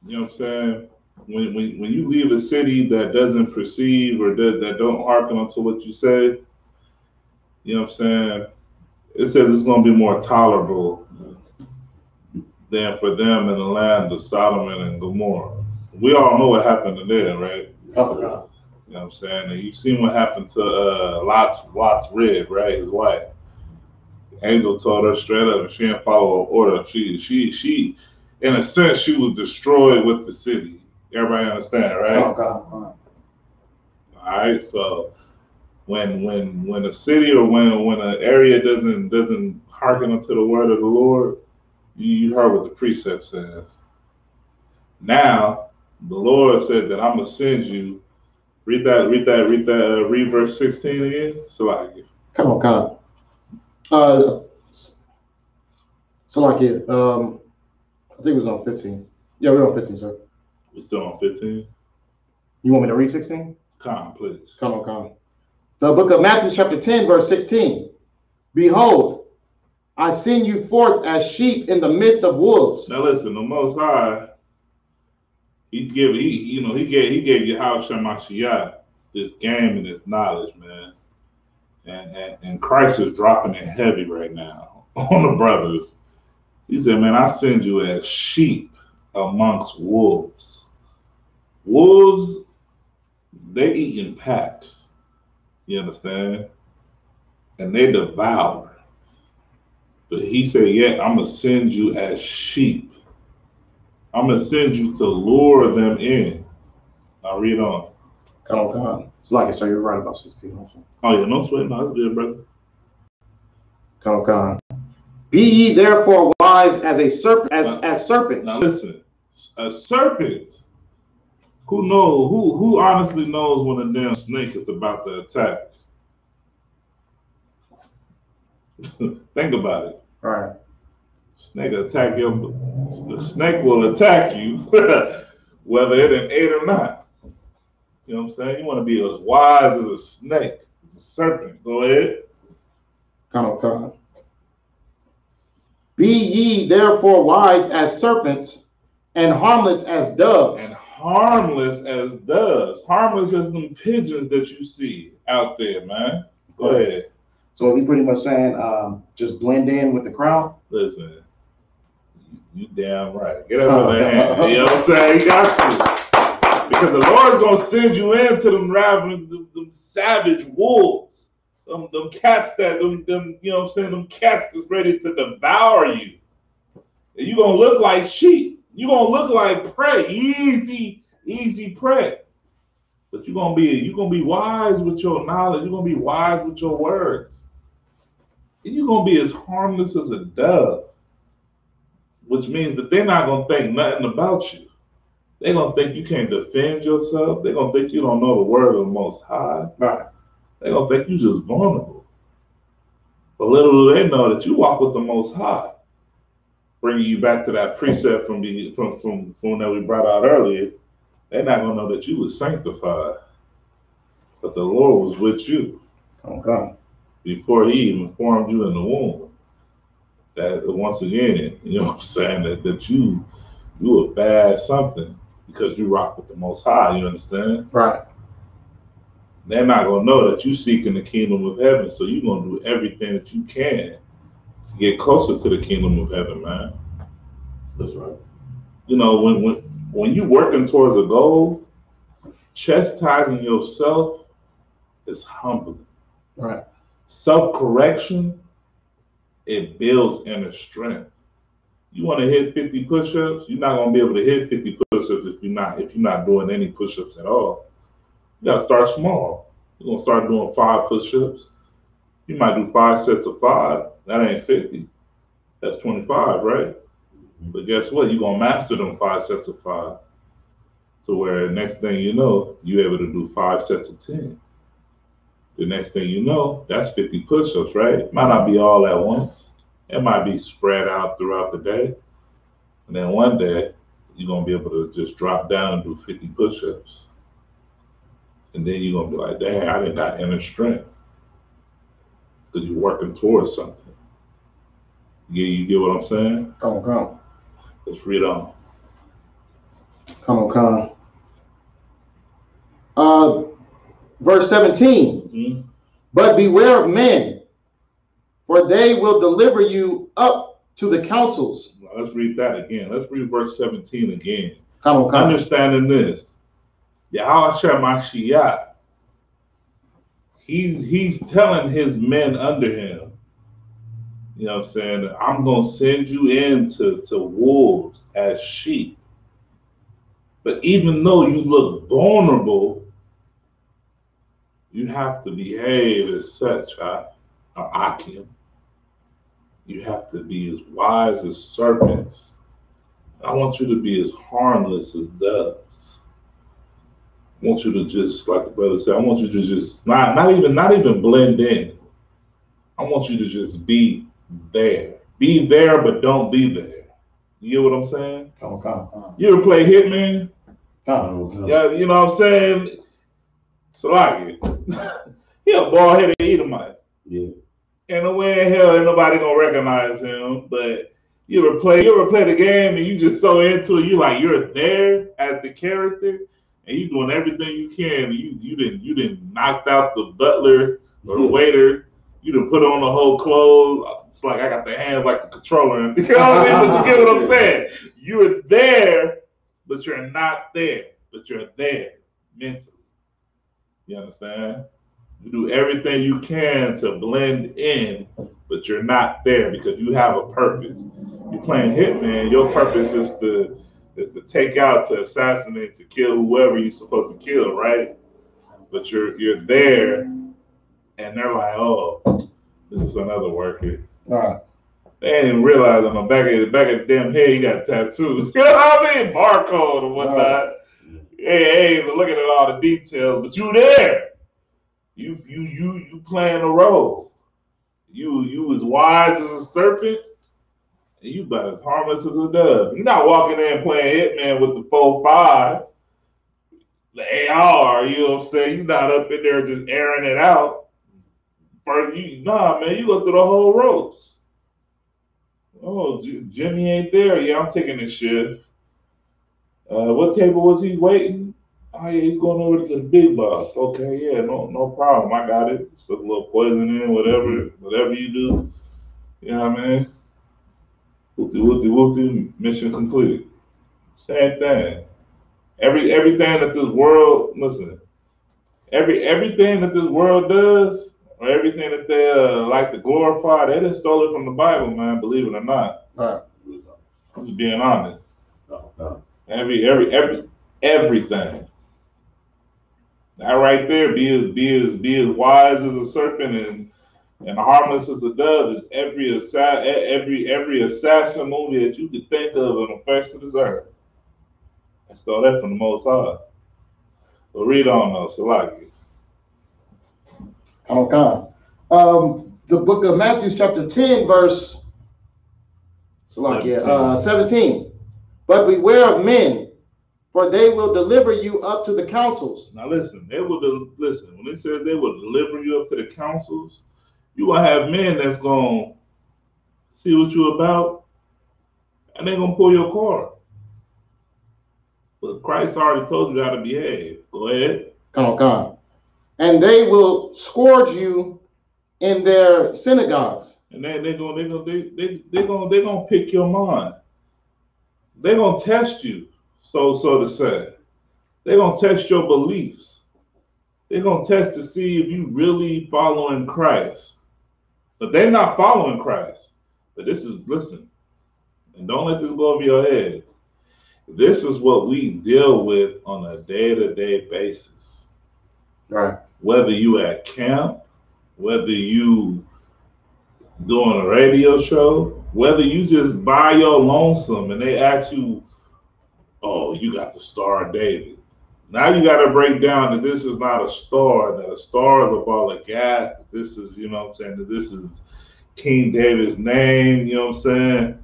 you know what I'm saying, when you leave a city that doesn't perceive or that don't hearken unto what you say, you know what I'm saying, it says it's going to be more tolerable than for them in the land of Sodom and Gomorrah. We all know what happened to them, right? Oh, God. You know what I'm saying? And you've seen what happened to Lot's rib, right? His wife. Angel told her straight up, she didn't follow her order. She, in a sense, she was destroyed with the city. Everybody understand, right? Oh, God. All right, so when a city or when an area doesn't hearken unto the word of the Lord, you heard what the precept says. Now the Lord said that I'm gonna send you. Read verse 16 again. Salakia. Come on, God. Salakia. I think it was on 15. Yeah, we're on 15, sir. We're still on 15. You want me to read 16? Come, please. Come on. The book of Matthew, chapter 10, verse 16. Behold, I send you forth as sheep in the midst of wolves. Now listen, the Most High, he gave Yahushua Mashiach this game and this knowledge, man. And Christ is dropping it heavy right now on the brothers. He said, man, I send you as sheep amongst wolves. Wolves, they eat in packs. You understand? And they devour. But he said, yeah, I'm going to send you as sheep. I'm going to send you to lure them in. Now read on. Come on. It's like, so you're right about 16 also. Oh, yeah, no sweat. No, that's good, brother. Come on. Be ye therefore wise as a serpent, as serpents. Now listen, a serpent, who honestly knows when a damn snake is about to attack? Think about it. All right. The snake will attack you, whether it ate or not. You know what I'm saying? You want to be as wise as a snake, as a serpent. Go ahead. Come on. Be ye therefore wise as serpents and harmless as doves. And harmless as doves. Harmless as them pigeons that you see out there, man. Go ahead. So is he pretty much saying just blend in with the crowd? Listen, you damn right. Get up in there. You know what I'm saying? You got to. Because the Lord's going to send you into them savage wolves. Them cats them, you know what I'm saying? Them cats that's ready to devour you. And you're going to look like sheep. You're going to look like prey. Easy prey. But you're going to be wise with your knowledge. You're going to be wise with your words. And you're going to be as harmless as a dove. Which means that they're not going to think nothing about you. They're going to think you can't defend yourself. They're going to think you don't know the word of the Most High. Right. They're going to think you're just vulnerable. But little do they know that you walk with the Most High. Bringing you back to that precept from that we brought out earlier. They're not going to know that you were sanctified. But the Lord was with you. Okay. Before he even formed you in the womb. That once again, you know what I'm saying, that you a bad something because you rock with the Most High, you understand? Right. They're not going to know that you seeking the kingdom of heaven, so you're going to do everything that you can to get closer to the kingdom of heaven, man. That's right. You know, when you're working towards a goal, chastising yourself is humbling. Right. Self-correction, it builds inner strength. You want to hit 50 push-ups, you're not going to be able to hit 50 push-ups if you're not doing any push-ups at all. You got to start small. You're going to start doing 5 push-ups. You might do 5 sets of 5. That ain't 50. That's 25, right? But guess what? You're going to master them 5 sets of 5. To where the next thing you know, you're able to do 5 sets of 10. The next thing you know, that's 50 push-ups, right? It might not be all at once. It might be spread out throughout the day. And then one day, you're going to be able to just drop down and do 50 push-ups. And then you're going to be like, dang, I didn't got inner strength. Because you're working towards something. You get what I'm saying? Come on. Let's read on. Come on. Verse 17. Mm-hmm. But beware of men, for they will deliver you up to the councils. Well, let's read that again. Let's read verse 17 again. Come on. Understanding this. Yahushua Mashiach, he's telling his men under him You know what I'm saying? I'm going to send you into wolves as sheep. But even though you look vulnerable, you have to behave as such, Akim. You have to be as wise as serpents. I want you to be as harmless as doves. I want you to just, like the brother said, I want you to just not even blend in. I want you to just be there. Be there, but don't be there. You get what I'm saying? You ever play Hitman? Yeah, you know what I'm saying? Salaki. He a bald-headed Edomite. Yeah. And the way in hell ain't nobody gonna recognize him. But you ever play the game and you just so into it, you're there as the character and you doing everything you can. You didn't knocked out the butler or the waiter. You done put on the whole clothes. It's like I got the hands like the controller. You know what I mean? But you get what I'm saying? You're there, but you're not there. But you're there mentally. You understand? You do everything you can to blend in, but you're not there because you have a purpose. You're playing Hitman. Your purpose is to take out, to assassinate, to kill whoever you're supposed to kill, right? But you're there, and they're like, oh, this is another worker. All right. They ain't even realize on the back of the damn head, he got a tattoo. You know what I mean? Barcode or whatnot. Right. Hey, even looking at all the details, but you there. You playing a role. You as wise as a serpent, and you about as harmless as a dove. You're not walking in playing Hitman with the 4.5, the AR. You know what I'm saying? You're not up in there just airing it out. First, you go through the whole ropes. Oh, Jimmy ain't there. Yeah, I'm taking this shift. What table was he waiting? Oh yeah, he's going over to the big boss. Okay, yeah, no problem. I got it. Just a little poison in, whatever you do. You know what I mean? Whoopty, mission complete. Same thing. Everything that this world, listen, everything that this world does, or everything that they like to glorify, they didn't stole it from the Bible, man. Believe it or not. All right. Just being honest. Everything. That right there, be as wise as a serpent and harmless as a dove is every assassin movie that you could think of on the face of this earth. I stole that from the Most High. But read on though, Salaki. Okay. The book of Matthew, chapter 10, verse 17. But beware of men, for they will deliver you up to the councils. Now listen, listen. When it says they will deliver you up to the councils, you gonna have men that's gonna see what you about, and they're gonna pull your car. But Christ already told you how to behave. Go ahead. Come on. And they will scourge you in their synagogues. And they're gonna pick your mind. They're gonna test you, so to say. They're gonna test your beliefs. They're gonna test to see if you really following Christ. But they're not following Christ. But listen, and don't let this go over your heads. This is what we deal with on a day-to-day basis. Right. Whether you at camp, whether you doing a radio show, whether you just by your lonesome and they ask you, oh, you got the Star of David. Now you got to break down that this is not a star, that a star is a ball of gas, that this is, you know what I'm saying, that this is King David's name, you know what I'm saying,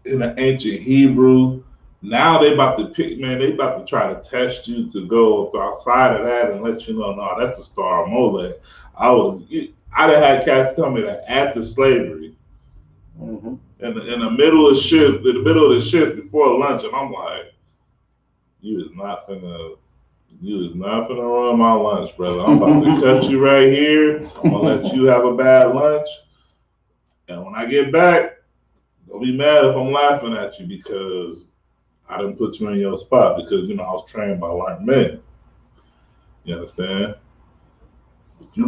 in the ancient Hebrew. Now they about to they about to try to test you to go outside of that and let you know, no, that's the Star of Molech. I done had cats tell me that after slavery, in the middle of the shift before lunch, and I'm like, you is not finna ruin my lunch, brother. I'm about to cut you right here. I'm gonna let you have a bad lunch, and when I get back, don't be mad if I'm laughing at you because I didn't put you in your spot because I was trained by learned men. You understand? You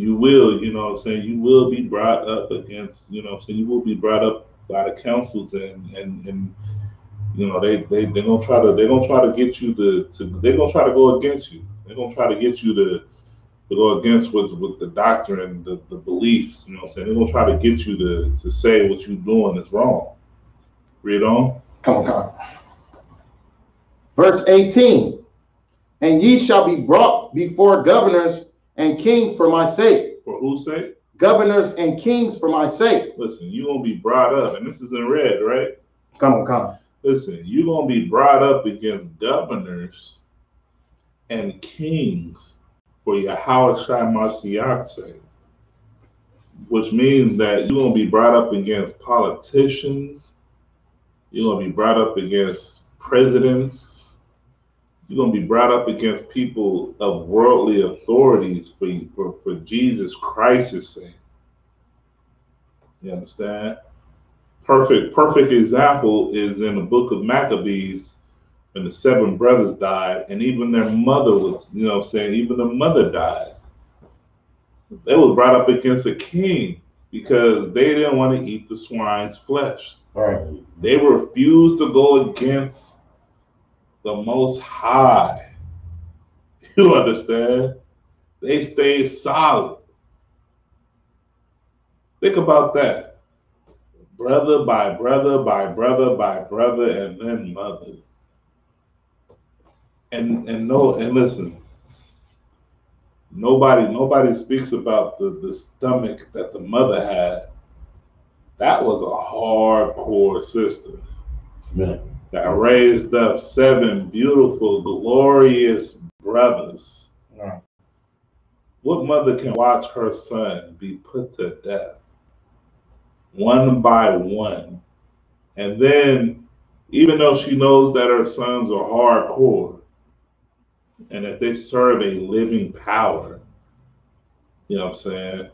you will, you know what I'm saying, you will be brought up against, you know what I'm saying, you will be brought up by the councils and you know, they're gonna try to get you they're gonna try to go against you. They're gonna try to get you to go against with the doctrine and the beliefs, you know what I'm saying? They're gonna try to get you to say what you're doing is wrong. Read on. Come on. Verse 18. And ye shall be brought before governors and kings for my sake. For whose sake? Governors and kings for my sake. Listen, you're gonna be brought up, and this is in red, right? Come on. Listen, you're gonna be brought up against governors and kings for Yahweh Shai Mashiach's sake. Which means that you're gonna be brought up against politicians, you're gonna be brought up against presidents, you're going to be brought up against people of worldly authorities for Jesus Christ's sake. You understand? Perfect example is in the book of Maccabees when the 7 brothers died, and even their mother was, you know what I'm saying, even the mother died. They was brought up against a king because they didn't want to eat the swine's flesh. Right. They refused to go against the Most High. You understand? They stayed solid. Think about that. Brother by brother by brother by brother, and then mother. And listen. Nobody speaks about the stomach that the mother had. That was a hardcore sister. Man. That raised up 7 beautiful, glorious brothers. Right. What mother can watch her son be put to death one by one? And then, even though she knows that her sons are hardcore and that they serve a living power, you know what I'm saying,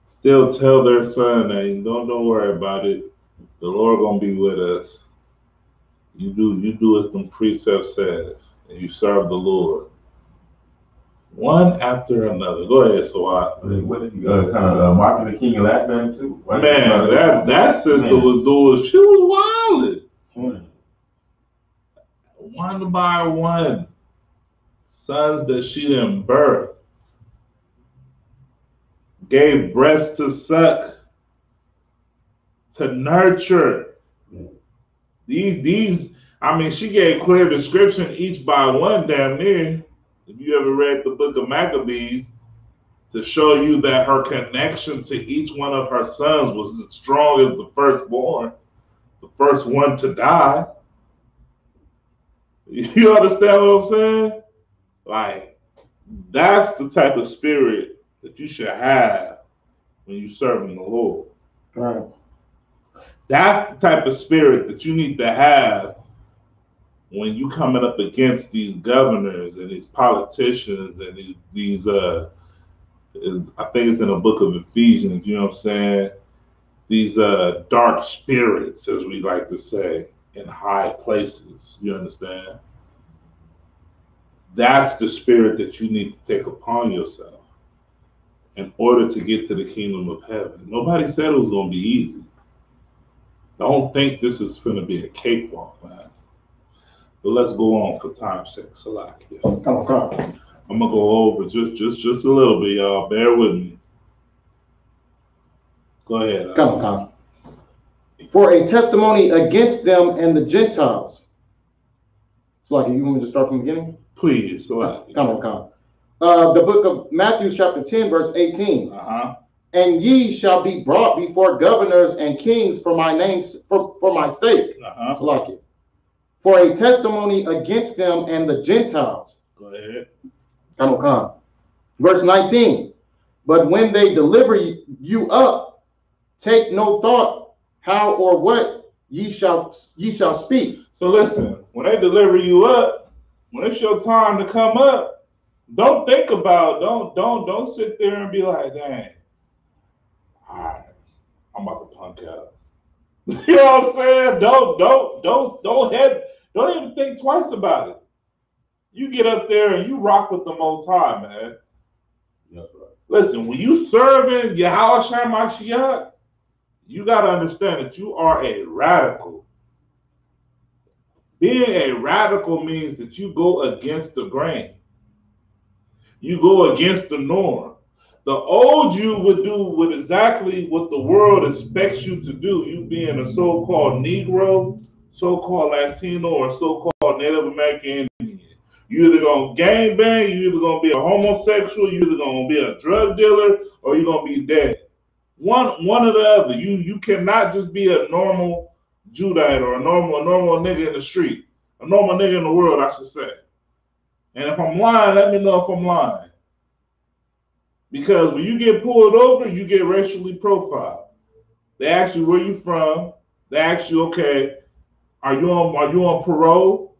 still tell their son, hey, don't worry about it. The Lord gonna be with us. You do as the precept says, and you serve the Lord. One after another. Go ahead, Sawat. What did you kind of mocking the king of that man too? Man, that sister was doing. She was wilding. One by one, sons that she didn't birth, gave breast to suck, to nurture. These, I mean, she gave clear description each by one, damn near. If you ever read the book of Maccabees, to show you that her connection to each one of her sons was as strong as the firstborn, the first one to die. You understand what I'm saying? Like, that's the type of spirit that you should have when you're serving the Lord. Right. That's the type of spirit that you need to have when you coming up against these governors and these politicians and these I think it's in the book of Ephesians, you know what I'm saying? These dark spirits, as we like to say, in high places, you understand? That's the spirit that you need to take upon yourself in order to get to the kingdom of heaven. Nobody said it was going to be easy. Don't think this is going to be a cakewalk, man. But let's go on for time's sake. Salakia. Okay. I'm gonna go over just a little bit, y'all. Bear with me. Go ahead. Come. For a testimony against them and the Gentiles. Salakia, you want me to start from the beginning? Please, Salakia. Come. The book of Matthew, chapter 10, verse 18. And ye shall be brought before governors and kings for my name's for my sake. Salakia. For a testimony against them and the Gentiles. Go ahead. Come. Verse 19. But when they deliver you up, take no thought how or what ye shall speak. So listen, when they deliver you up, when it's your time to come up, don't think about, don't sit there and be like, dang, all right, I'm about to punk out. You know what I'm saying? Don't even think twice about it. You get up there and you rock with the Most High, man. That's right. Listen, when you serving Yahweh Shai Mashiach, you got to understand that you are a radical. Being a radical means that you go against the grain. You go against the norm. The old you would do with exactly what the world expects you to do. You being a so-called Negro, so-called Latino, or so-called Native American Indian. You either gonna gangbang, you either gonna be a homosexual, you either gonna be a drug dealer, or you're gonna be dead. One or the other. You cannot just be a normal Judite or a normal nigga in the street. A normal nigga in the world, I should say. And if I'm lying, let me know if I'm lying. Because when you get pulled over, you get racially profiled. They ask you where you from. They ask you, okay, are you on parole?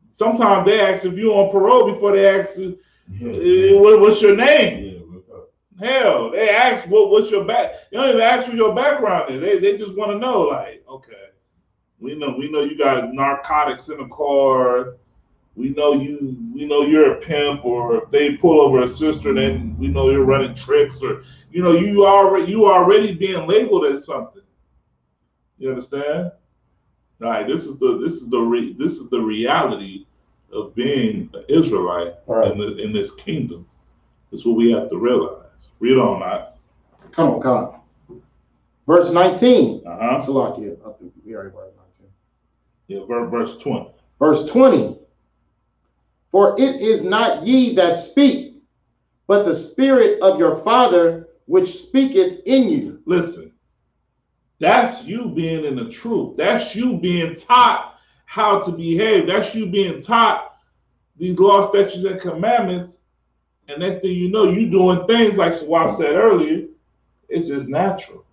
Sometimes they ask if you're on parole before they ask you, what's your name? Yeah, what's up? Hell, they ask what's your back. They don't even ask what your background is. They just want to know, like, okay, we know you got narcotics in the car. We know you're a pimp, or if they pull over a sister, then we know you're running tricks, or you already being labeled as something. You understand? All right, this is the reality of being an Israelite in this kingdom. That's what we have to realize. Read on that. Come on. Verse 19. Salakia. I think we already read 19. Yeah, verse 20. Verse 20. For it is not ye that speak, but the Spirit of your Father which speaketh in you. Listen, that's you being in the truth. That's you being taught how to behave. That's you being taught these laws, statutes, and commandments. And next thing you know, you doing things like Sawab said earlier. It's just natural.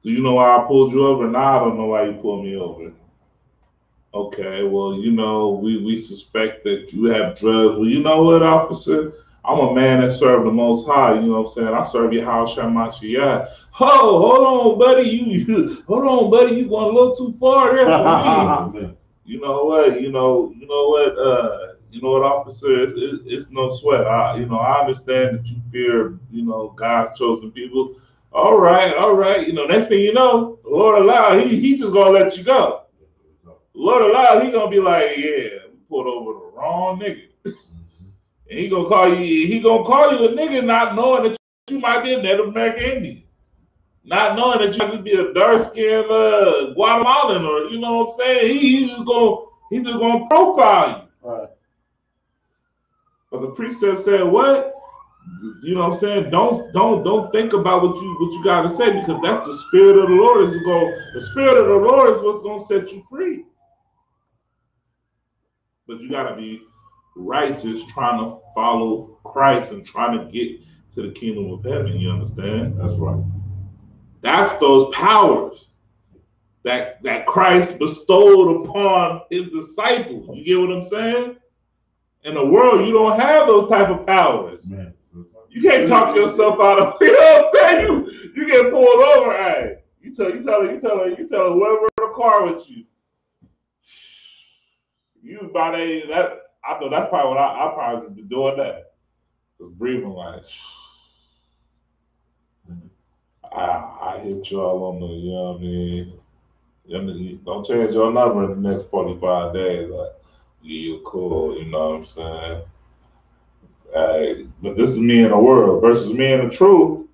Do you know why I pulled you over? Nah, I don't know why you pulled me over. Okay, well, we suspect that you have drugs. Well, you know what, officer? I'm a man that served the Most High. You know what I'm saying? I serve Yahweh Shai Mashiach. Hold on, buddy. You going a little too far there for me. You know what? You know what, officer? It's no sweat. I understand that you fear, God's chosen people. All right. Next thing you know, the Lord allow, he just gonna let you go. Lord allow, he gonna be like, yeah, we pulled over the wrong nigga. And he gonna call you a nigga, not knowing that you might be a Native American Indian. Not knowing that you might just be a dark-skinned Guatemalan, or you know what I'm saying? He's just gonna profile you. Right. But the precept said what? You know what I'm saying? Don't think about what you gotta say, because that's the Spirit of the Lord the Spirit of the Lord is what's gonna set you free. But you gotta be righteous, trying to follow Christ and trying to get to the kingdom of heaven. You understand? That's right. That's those powers that Christ bestowed upon his disciples. You get what I'm saying? In the world, you don't have those type of powers. Man. You can't talk yourself out of, you know what I'm saying? You get pulled over. Hey, you tell whoever in the car with you. You about that. I know that's probably what I probably just be doing that. Just breathing like, I hit y'all on the, you know what I mean? Don't change your number in the next 45 days. Like, yeah, you're cool, you know what I'm saying? But this is me in the world versus me in the truth.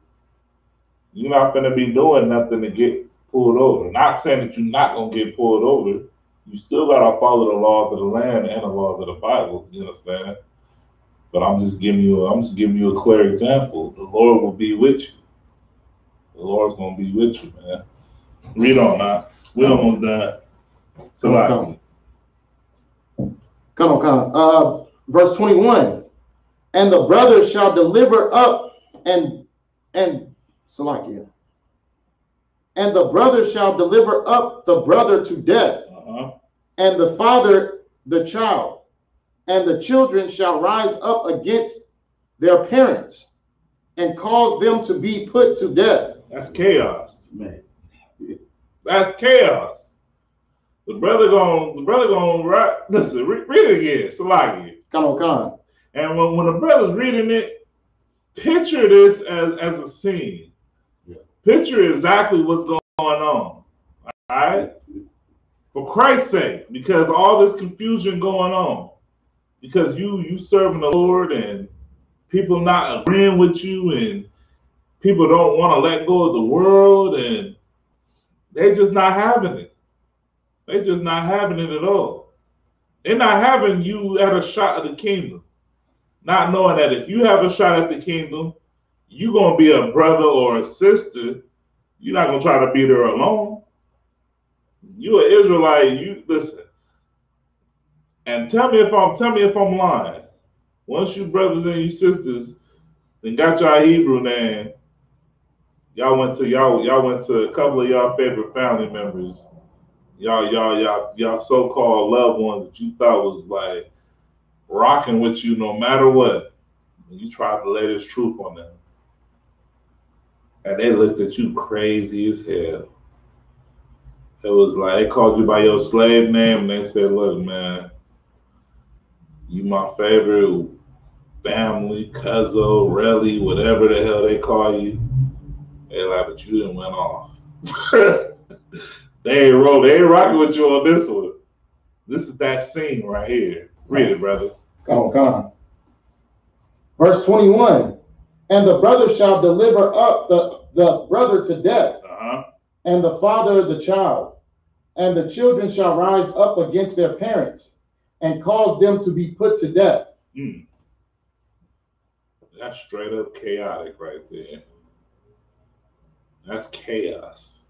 You're not gonna be doing nothing to get pulled over. Not saying that you're not gonna get pulled over. You still gotta follow the laws of the land and the laws of the Bible. You understand? But I'm just giving you a clear example. The Lord will be with you. The Lord's gonna be with you, man. Read on now. We almost done. So Come on. Verse 21. And the brother shall deliver up and Salakia. And the brother shall deliver up the brother to death, and the father the child, and the children shall rise up against their parents and cause them to be put to death. That's chaos, man. That's chaos. The brother gonna right. Listen, read it again, Salakia. Come on. And when the brother's reading it, picture this as a scene. Yeah. Picture exactly what's going on. All right? For Christ's sake, because all this confusion going on. Because you serving the Lord and people not agreeing with you and people don't want to let go of the world and they just not having it. They just not having it at all. They're not having you at a shot of the kingdom. Not knowing that if you have a shot at the kingdom, you're going to be a brother or a sister. You're not going to try to be there alone. You're an Israelite. You listen. And tell me if I'm lying. Once you brothers and you sisters then got y'all Hebrew name, y'all went to a couple of y'all favorite family members. Y'all so-called loved ones that you thought was like rocking with you no matter what. And you tried to lay this truth on them. And they looked at you crazy as hell. It was like they called you by your slave name and they said, look, man, you my favorite family, cousin, relly, whatever the hell they call you. They're like, but you didn't went off. They ain't rocking with you on this one. This is that scene right here. Read it, brother. Come on. Verse 21. And the brother shall deliver up the brother to death, and the father the child. And the children shall rise up against their parents and cause them to be put to death. That's straight up chaotic right there. That's chaos.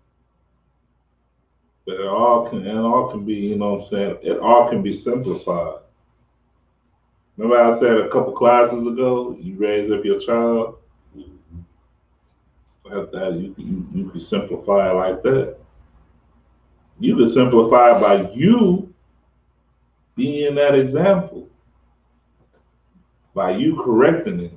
But it all can be, you know what I'm saying? It all can be simplified. Remember I said a couple classes ago, you raise up your child. That you can simplify it like that. You can simplify it by you being that example. By you correcting it.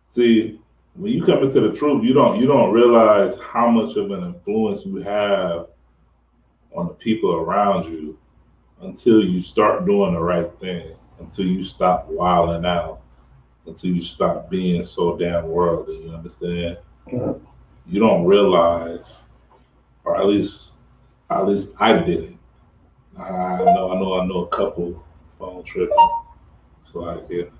See, when you come into the truth, you don't realize how much of an influence you have on the people around you until you start doing the right thing, until you stop wilding out, until you stop being so damn worldly. You understand? Mm-hmm. You don't realize, or at least I didn't. I know a couple phone tripping, so I can.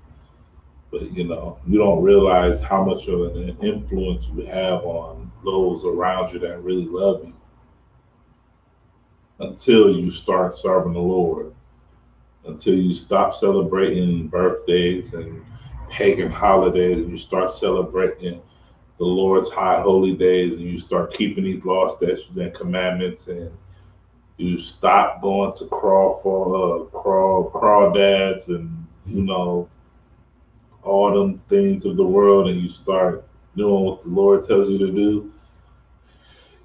But you don't realize how much of an influence you have on those around you that really love you until you start serving the Lord, until you stop celebrating birthdays and pagan holidays and you start celebrating the Lord's high holy days and you start keeping these law, statutes, and commandments and you stop going to crawdads and all them things of the world and you start doing what the Lord tells you to do,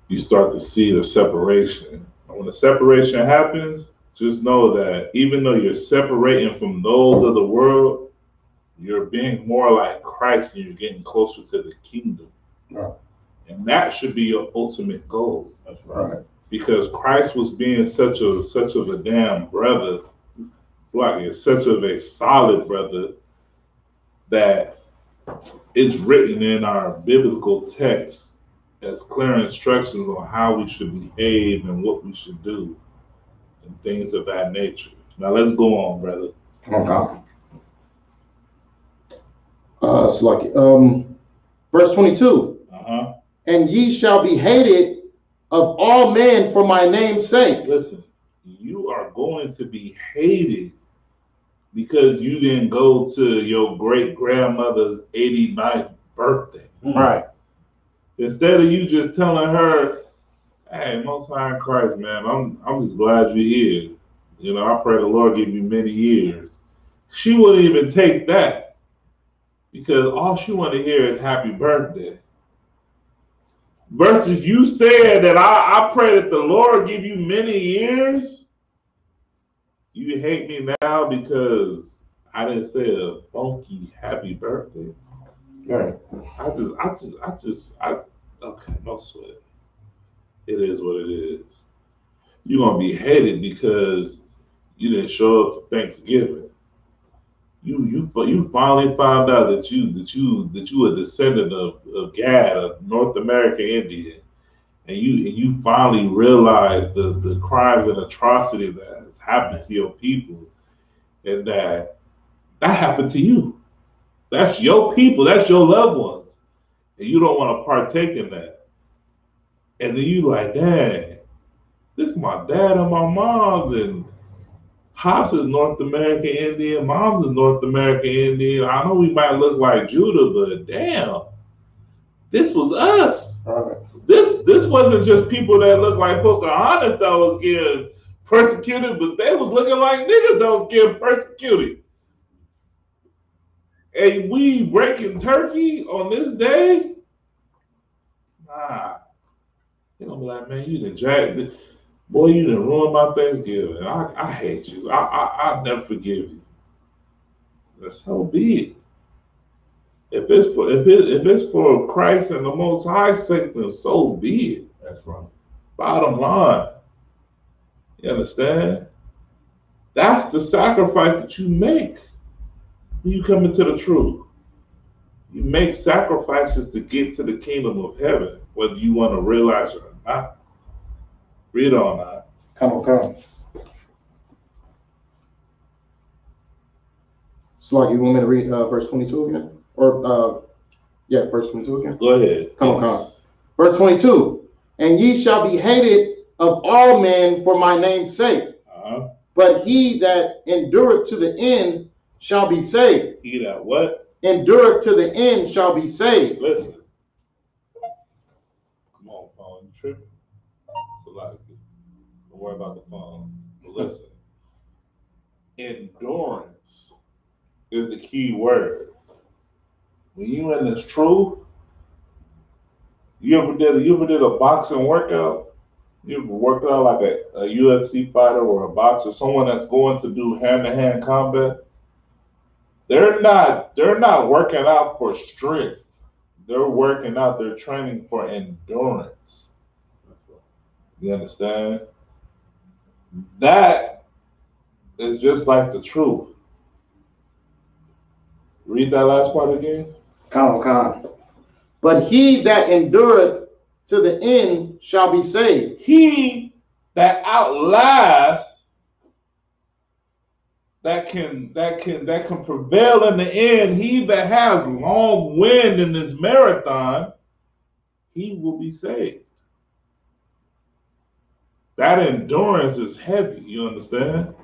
you start to see the separation. And when the separation happens, just know that even though you're separating from those of the world, you're being more like Christ and you're getting closer to the kingdom. Right. And that should be your ultimate goal. That's right. Because Christ was being such of a damn brother, such of a solid brother, that it's written in our biblical text as clear instructions on how we should behave and what we should do and things of that nature. Now let's go on, brother. Okay. It's like verse 22. And ye shall be hated of all men for my name's sake. Listen, you are going to be hated because you didn't go to your great-grandmother's 89th birthday. Right. Instead of you just telling her, hey, Most High in Christ, man, I'm just glad you're here. I pray the Lord give you many years. She wouldn't even take that because all she wanted to hear is happy birthday. Versus you said that I pray that the Lord give you many years. You hate me now because I didn't say a funky happy birthday. Right. Okay, no sweat. It is what it is. You're going to be hated because you didn't show up to Thanksgiving. You finally found out that you a descendant of Gad, a North American Indian, and you finally realized the crimes and atrocity that has happened to your people, and that happened to you. That's your people. That's your loved ones, and you don't want to partake in that. And then you like, dang, this is my dad and my mom's, and Pops is North American Indian, Mom's is North American Indian. I know we might look like Judah, but damn, this was us. Right. This wasn't just people that looked like Pocahontas that was getting persecuted, but they was looking like niggas that was getting persecuted. And we breaking turkey on this day? Nah. You gonna be like, man, you done jacked this. Boy, you done ruined my Thanksgiving. I hate you. I'll never forgive you. That's so be it. If it's for Christ and the Most High's sake, then so be it. That's right. Bottom line. You understand? That's the sacrifice that you make when you come into the truth. You make sacrifices to get to the kingdom of heaven, whether you want to realize it or not. Read on that. Come on. So, like, you want me to read verse 22 again? Or, verse 22 again? Go ahead. Come on. Verse 22. And ye shall be hated of all men for my name's sake. But he that endureth to the end shall be saved. He that what? Endureth to the end shall be saved. Listen. Come on, phone. You tripping? It's a lot. Don't worry about the phone. But listen. Endurance is the key word. When you in this truth, you ever did a boxing workout? You ever worked out like a UFC fighter or a boxer, someone that's going to do hand-to-hand combat? They're not working out for strength. They're working out, they're training for endurance. You understand? That is just like the truth. Read that last part again. Come on. But he that endureth to the end shall be saved. He that outlasts, that can prevail in the end, he that has long wind in this marathon, he will be saved. That endurance is heavy, you understand?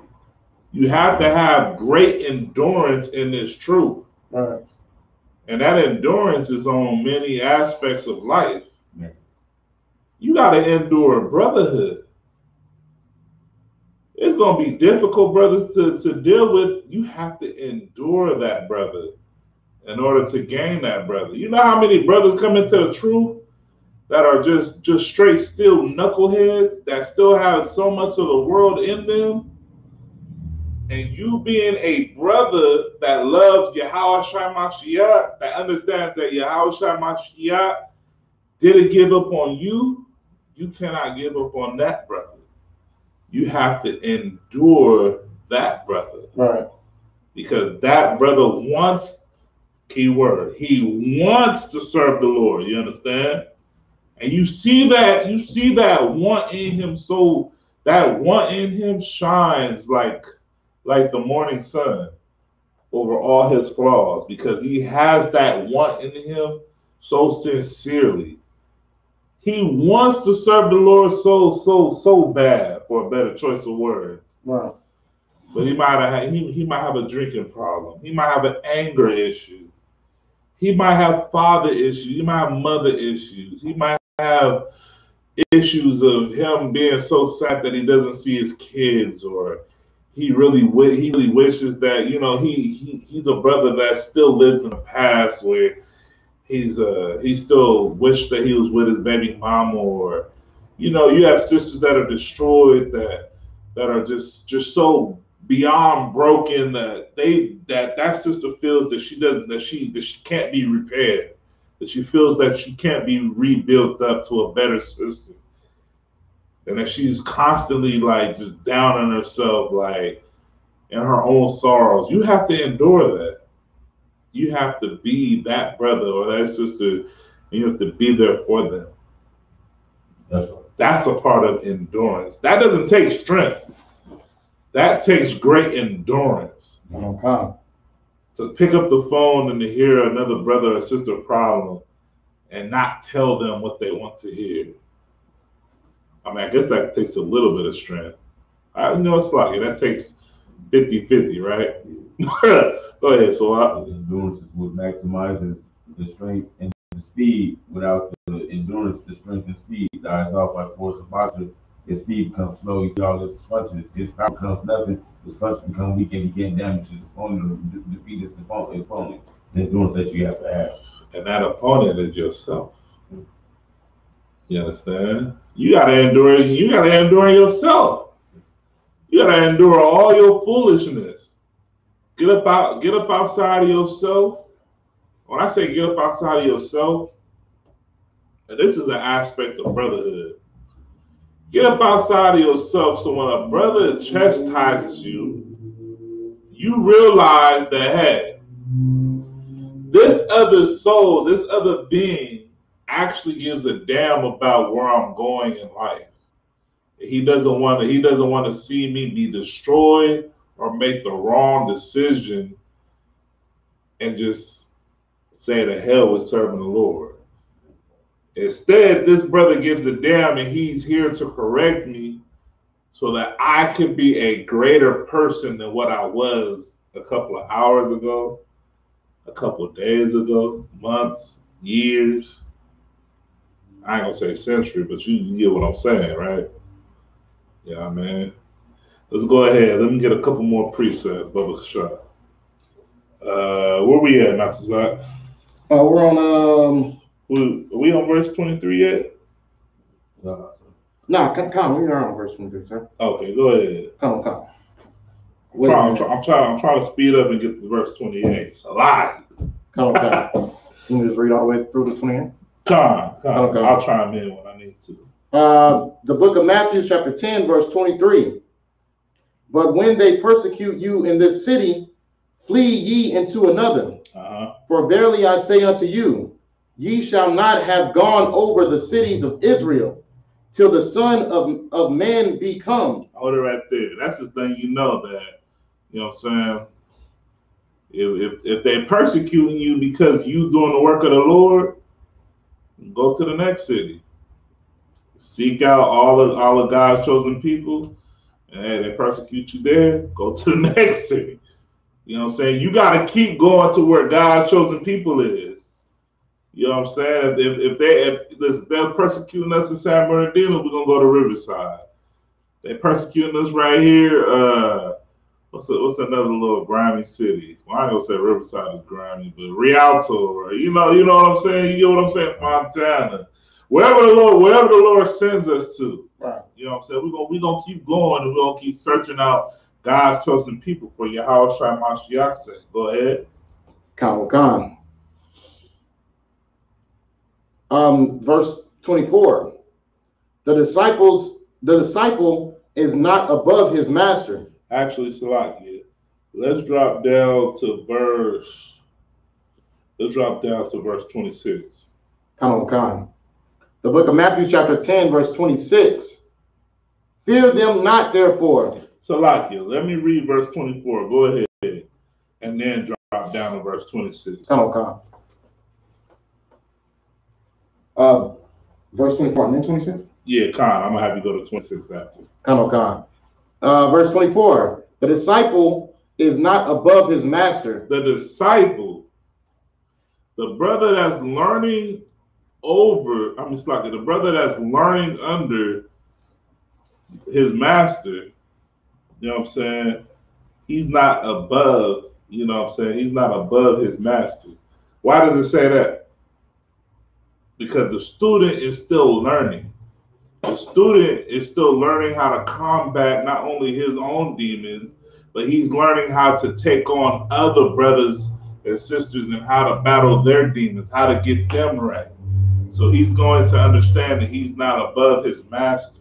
You have to have great endurance in this truth. Right. And that endurance is on many aspects of life. You got to endure brotherhood. It's going to be difficult, brothers, to deal with. You have to endure that brother in order to gain that brother. You know how many brothers come into the truth that are just straight still knuckleheads that still have so much of the world in them? And you being a brother that loves Yahawashi Mashiach, that understands that Yahawashi Mashiach didn't give up on you, you cannot give up on that brother. You have to endure that brother. Right. Because that brother wants, keyword, he wants to serve the Lord. You understand? And you see that want in him, so that want in him shines like the morning sun over all his flaws, because he has that want in him so sincerely. He wants to serve the Lord so bad, for a better choice of words. Wow. But he might have a drinking problem. He might have an anger issue. He might have father issues. He might have mother issues. He might have issues of him being so sad that he doesn't see his kids, or he really wishes that, you know, he's a brother that still lives in the past where he still wished that he was with his baby mama, or, you know, you have sisters that are destroyed, that are just so beyond broken that sister feels that she can't be repaired, that she feels that she can't be rebuilt up to a better sister, and that she's constantly like just down on herself, like, and her own sorrows. You have to endure that. You have to be that brother or that sister, and you have to be there for them. That's right. That's a part of endurance. That doesn't take strength. That takes great endurance. Okay. To pick up the phone and to hear another brother or sister problem and not tell them what they want to hear. I mean, I guess that takes a little bit of strength. It's like that takes 50-50, right? Go ahead, so endurance is what maximizes the strength and the speed. Without the endurance, the strength and speed dies off like force of boxer. His speed becomes slow. You see all his punches. His power becomes nothing. His punches become weak and he can't damage his opponent or defeat his opponent. It's endurance that you have to have. And that opponent is yourself. You understand? You gotta endure. You gotta endure yourself. You gotta endure all your foolishness. Get up outside of yourself. When I say get up outside of yourself, and this is an aspect of brotherhood. Get up outside of yourself so when a brother chastises you, you realize that, hey, this other soul, this other being actually gives a damn about where I'm going in life. He doesn't want to see me be destroyed or make the wrong decision and just say to hell with serving the Lord. Instead, this brother gives a damn and he's here to correct me so that I can be a greater person than what I was a couple of hours ago, a couple of days ago, months, years. I ain't gonna say century, but you get what I'm saying, right? Yeah, man. Let's go ahead. Let me get a couple more precepts, Bubba Shah. Where we at, Matazak? We're on Are we on verse 23 yet? No, come. We are on verse 23, sir. Okay, go ahead. Come. I'm trying to speed up and get to verse 28. It's a lot. Come. Can you just read all the way through to 28? Come. Okay. I'll chime in when I need to. The book of Matthew, chapter 10, verse 23. But when they persecute you in this city, flee ye into another. For verily I say unto you, ye shall not have gone over the cities of Israel till the Son of Man be come. Hold it right there. That's the thing, you know that, you know what I'm saying? If they're persecuting you because you doing the work of the Lord, go to the next city. Seek out all of God's chosen people, and hey, they persecute you there, go to the next city. You know what I'm saying? You got to keep going to where God's chosen people is. You know what I'm saying? If they're persecuting us in San Bernardino, we're going to go to Riverside. They're persecuting us right here. What's another little grimy city? Well, I ain't going to say Riverside is grimy, but Rialto, or, you know what I'm saying? You get what I'm saying? Montana. Wherever the Lord sends us to. Right. You know what I'm saying? We're gonna keep going and we're gonna keep searching out God's chosen people for Yahweh Shai Mashiach. Go ahead. Come. Verse 24. The disciple is not above his master. Actually, Salakia, let's drop down to verse 26. Come. The book of Matthew, chapter 10, verse 26. Fear them not, therefore. Salakia, let me read verse 24. Go ahead. And then drop down to verse 26. Come. Verse 24 and then 26? Yeah, Khan. I'm going to have you go to 26 after. Come. Verse 24. The disciple is not above his master. The disciple, the brother that's learning the brother that's learning under his master, you know what I'm saying? He's not above, you know what I'm saying? He's not above his master. Why does it say that? Because the student is still learning. The student is still learning how to combat not only his own demons, but he's learning how to take on other brothers and sisters and how to battle their demons, how to get them right. So he's going to understand that he's not above his master.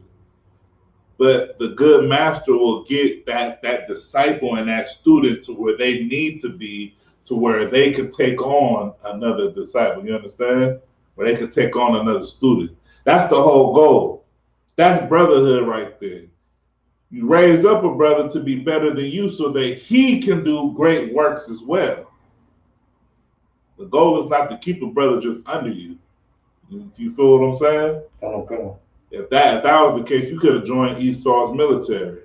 but the good master will get that disciple and that student to where they need to be, to where they can take on another disciple. You understand? Where they can take on another student. That's the whole goal. That's brotherhood right there. You raise up a brother to be better than you so that he can do great works as well. The goal is not to keep a brother just under you. You feel what I'm saying? Okay. If that was the case, you could have joined Esau's military.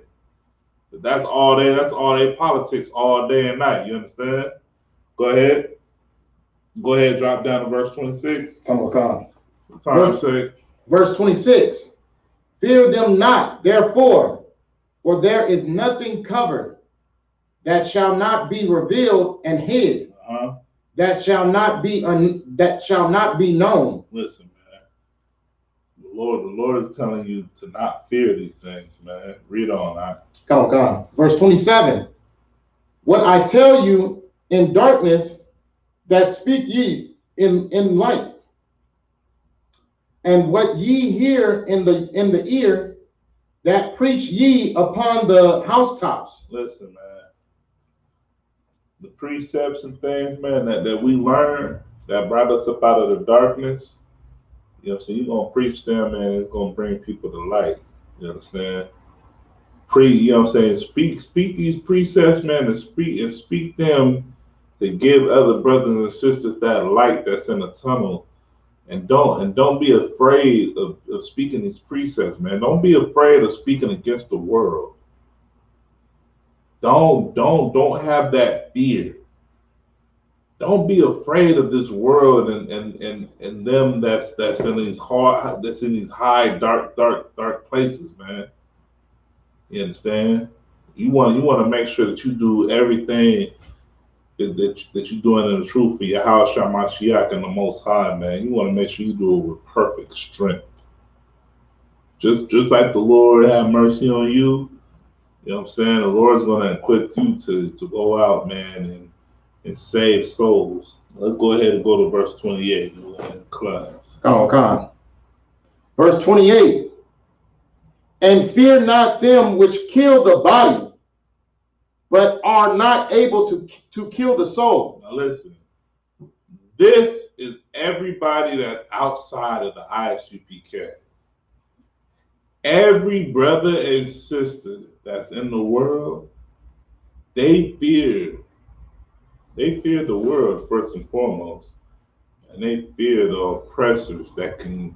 But that's all they politics all day and night. You understand? Go ahead. Go ahead, drop down to verse 26. Come on. Verse 26. Fear them not, therefore, for there is nothing covered that shall not be revealed, and hid that shall not be known. Listen, man. The Lord is telling you to not fear these things, man. Read on. Come on. Verse 27. What I tell you in darkness, that speak ye in light, and what ye hear in the ear, that preach ye upon the housetops. Listen, man. The precepts and things, man, that we learn, that brought us up out of the darkness, you know what I'm saying? You're going to preach them, man. It's going to bring people to light. You understand? You know what I'm saying? Speak these precepts, man, and speak them to give other brothers and sisters that light that's in the tunnel. And don't be afraid of speaking these precepts, man. Don't be afraid of speaking against the world. Don't have that fear. Don't be afraid of this world and them that's in these high dark places, man. You understand? You want to make sure that you do everything that you're doing in the truth for your house, Shamashiach, and the Most High, man. You want to make sure you do it with perfect strength. Just like the Lord have mercy on you, you know what I'm saying? The Lord's going to equip you to go out, man, and save souls. Let's go ahead and go to verse 28 in class. Come on. Verse 28. And fear not them which kill the body, but are not able to kill the soul. Now listen, this is everybody that's outside of the ISUPK. Every brother and sister that's in the world, they fear the world first and foremost, and they fear the oppressors that can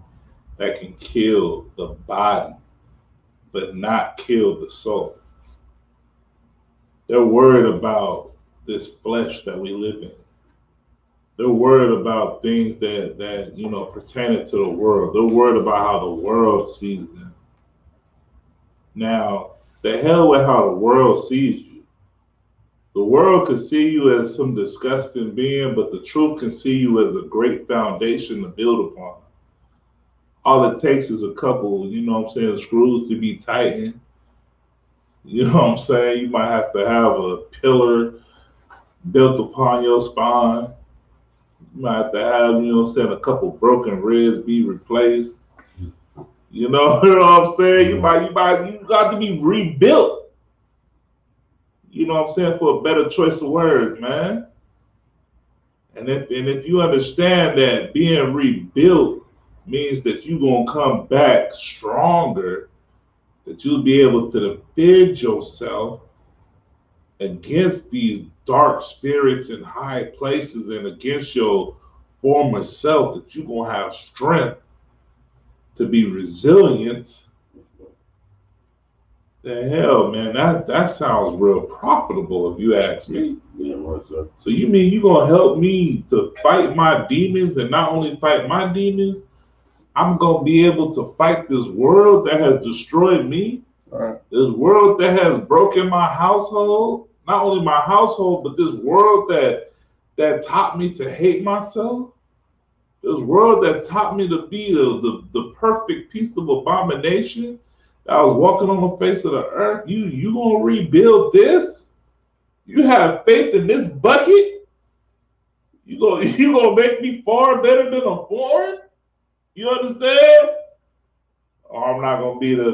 kill the body, but not kill the soul. They're worried about this flesh that we live in. They're worried about things that you know pertaining to the world. They're worried about how the world sees them. Now, the hell with how the world sees you. The world can see you as some disgusting being, but the truth can see you as a great foundation to build upon. All it takes is a couple, you know what I'm saying, screws to be tightened. You know what I'm saying? You might have to have a pillar built upon your spine. You might have to have, you know what I'm saying, a couple broken ribs be replaced. You know what I'm saying? You got to be rebuilt. You know what I'm saying? For a better choice of words, man. And if you understand that being rebuilt means that you're gonna come back stronger, that you'll be able to defend yourself against these dark spirits in high places and against your former self, that you're gonna have strength to be resilient. The hell, man, that sounds real profitable if you ask me. Yeah, right, sir. So you mean you gonna help me to fight my demons, and not only fight my demons, I'm gonna be able to fight this world that has destroyed me, this world that has broken my household, not only my household, but this world that taught me to hate myself. This world that taught me to be the perfect piece of abomination that I was walking on the face of the earth. You gonna rebuild this? You have faith in this bucket? You gonna make me far better than a foreign? You understand? or I'm not gonna be the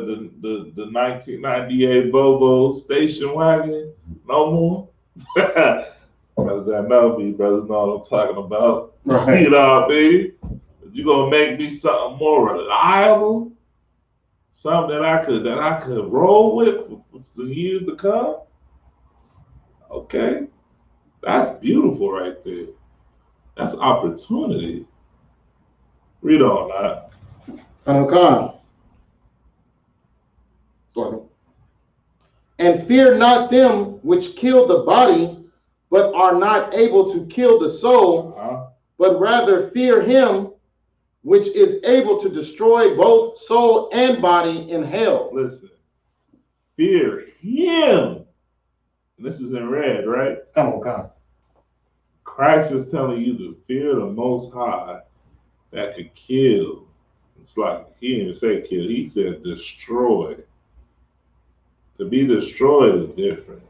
1998 Volvo station wagon no more. Brothers that know me, brothers know what I'm talking about. Right. You know what I mean? You gonna make me something more reliable, something that I could roll with for some years to come. Okay, that's beautiful right there. That's opportunity. Read on that. And fear not them which kill the body, but are not able to kill the soul, but rather fear him which is able to destroy both soul and body in hell. Listen, fear him. This is in red, right? Come. Christ is telling you to fear the Most High that could kill. It's like he didn't even say kill, he said destroy. To be destroyed is different.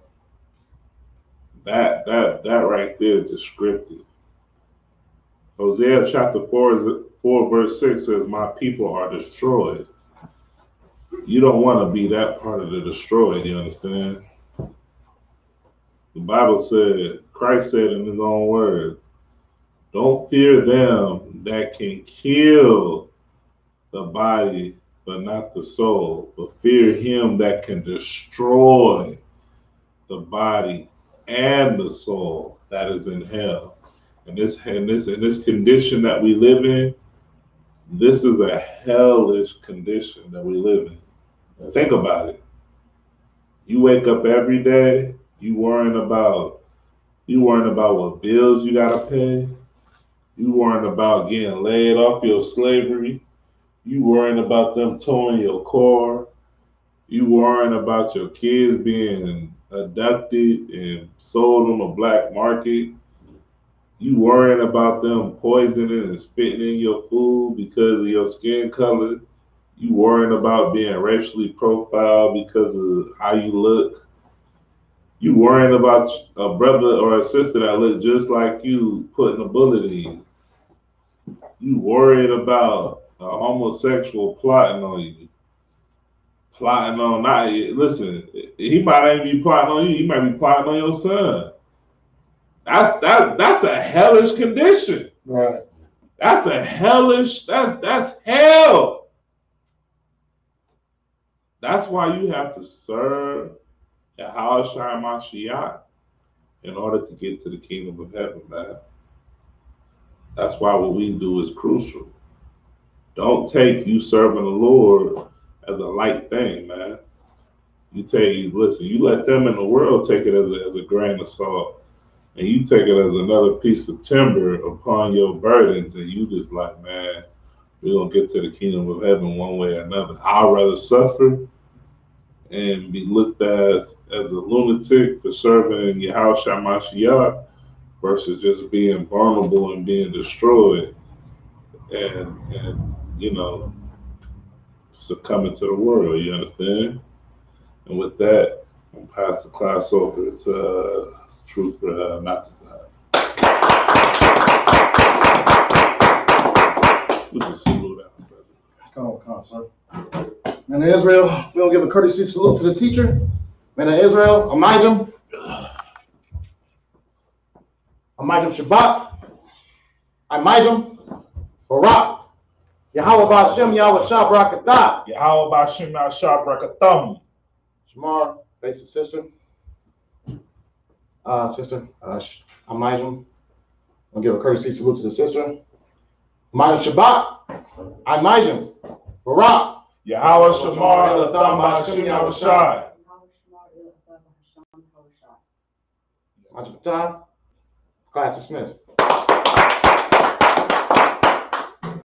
That right there is descriptive. Hosea chapter 4 verse 6 says, my people are destroyed. You don't want to be that part of the destroyed, you understand? The Bible said, Christ said in his own words, don't fear them that can kill the body, but not the soul, but fear him that can destroy the body and the soul that is in hell. In this condition that we live in, this is a hellish condition that we live in. Think about it. You wake up every day, you worrying about what bills you gotta pay. You worrying about getting laid off your slavery. You worrying about them towing your car. You worrying about your kids being abducted and sold on the black market. You worrying about them poisoning and spitting in your food because of your skin color. You worrying about being racially profiled because of how you look. You worrying about a brother or a sister that look just like you putting a bullet in you. You worried about a homosexual plotting on you. Plotting on, not, listen, he might not even be plotting on you, he might be plotting on your son. That's a hellish condition. Right. That's a hellish, that's hell. That's why you have to serve Yahweh Shai Mashiach in order to get to the kingdom of heaven, man. That's why what we do is crucial. Don't take you serving the Lord as a light thing, man. Listen, you let them in the world take it as a grain of salt, and you take it as another piece of timber upon your burdens, and you just like, man, we're going to get to the kingdom of heaven one way or another. I'd rather suffer and be looked at as a lunatic for serving Yahweh Shai Mashiach versus just being vulnerable and being destroyed and succumbing to the world, you understand? And with that, I'm going to pass the class over to Truth Natazai. We just salute out, brother. Come, sir. Man of Israel, we don't give a courtesy salute to the teacher. Man of Israel, Amijam. Amijam Shabbat. Amijam Barak. Yahweh Ba'Shem Yahweh Shah Barakatah. Yahweh Ba'Shem Yahweh Shah Barakatham. Shamar, face the sister. Sister, Amijam. I'll give a courtesy salute to the sister. Amijam Shabbat. Amijam Barak. Yahweh Shamar Latham Ba'Shem Yahweh Shai. Class dismissed.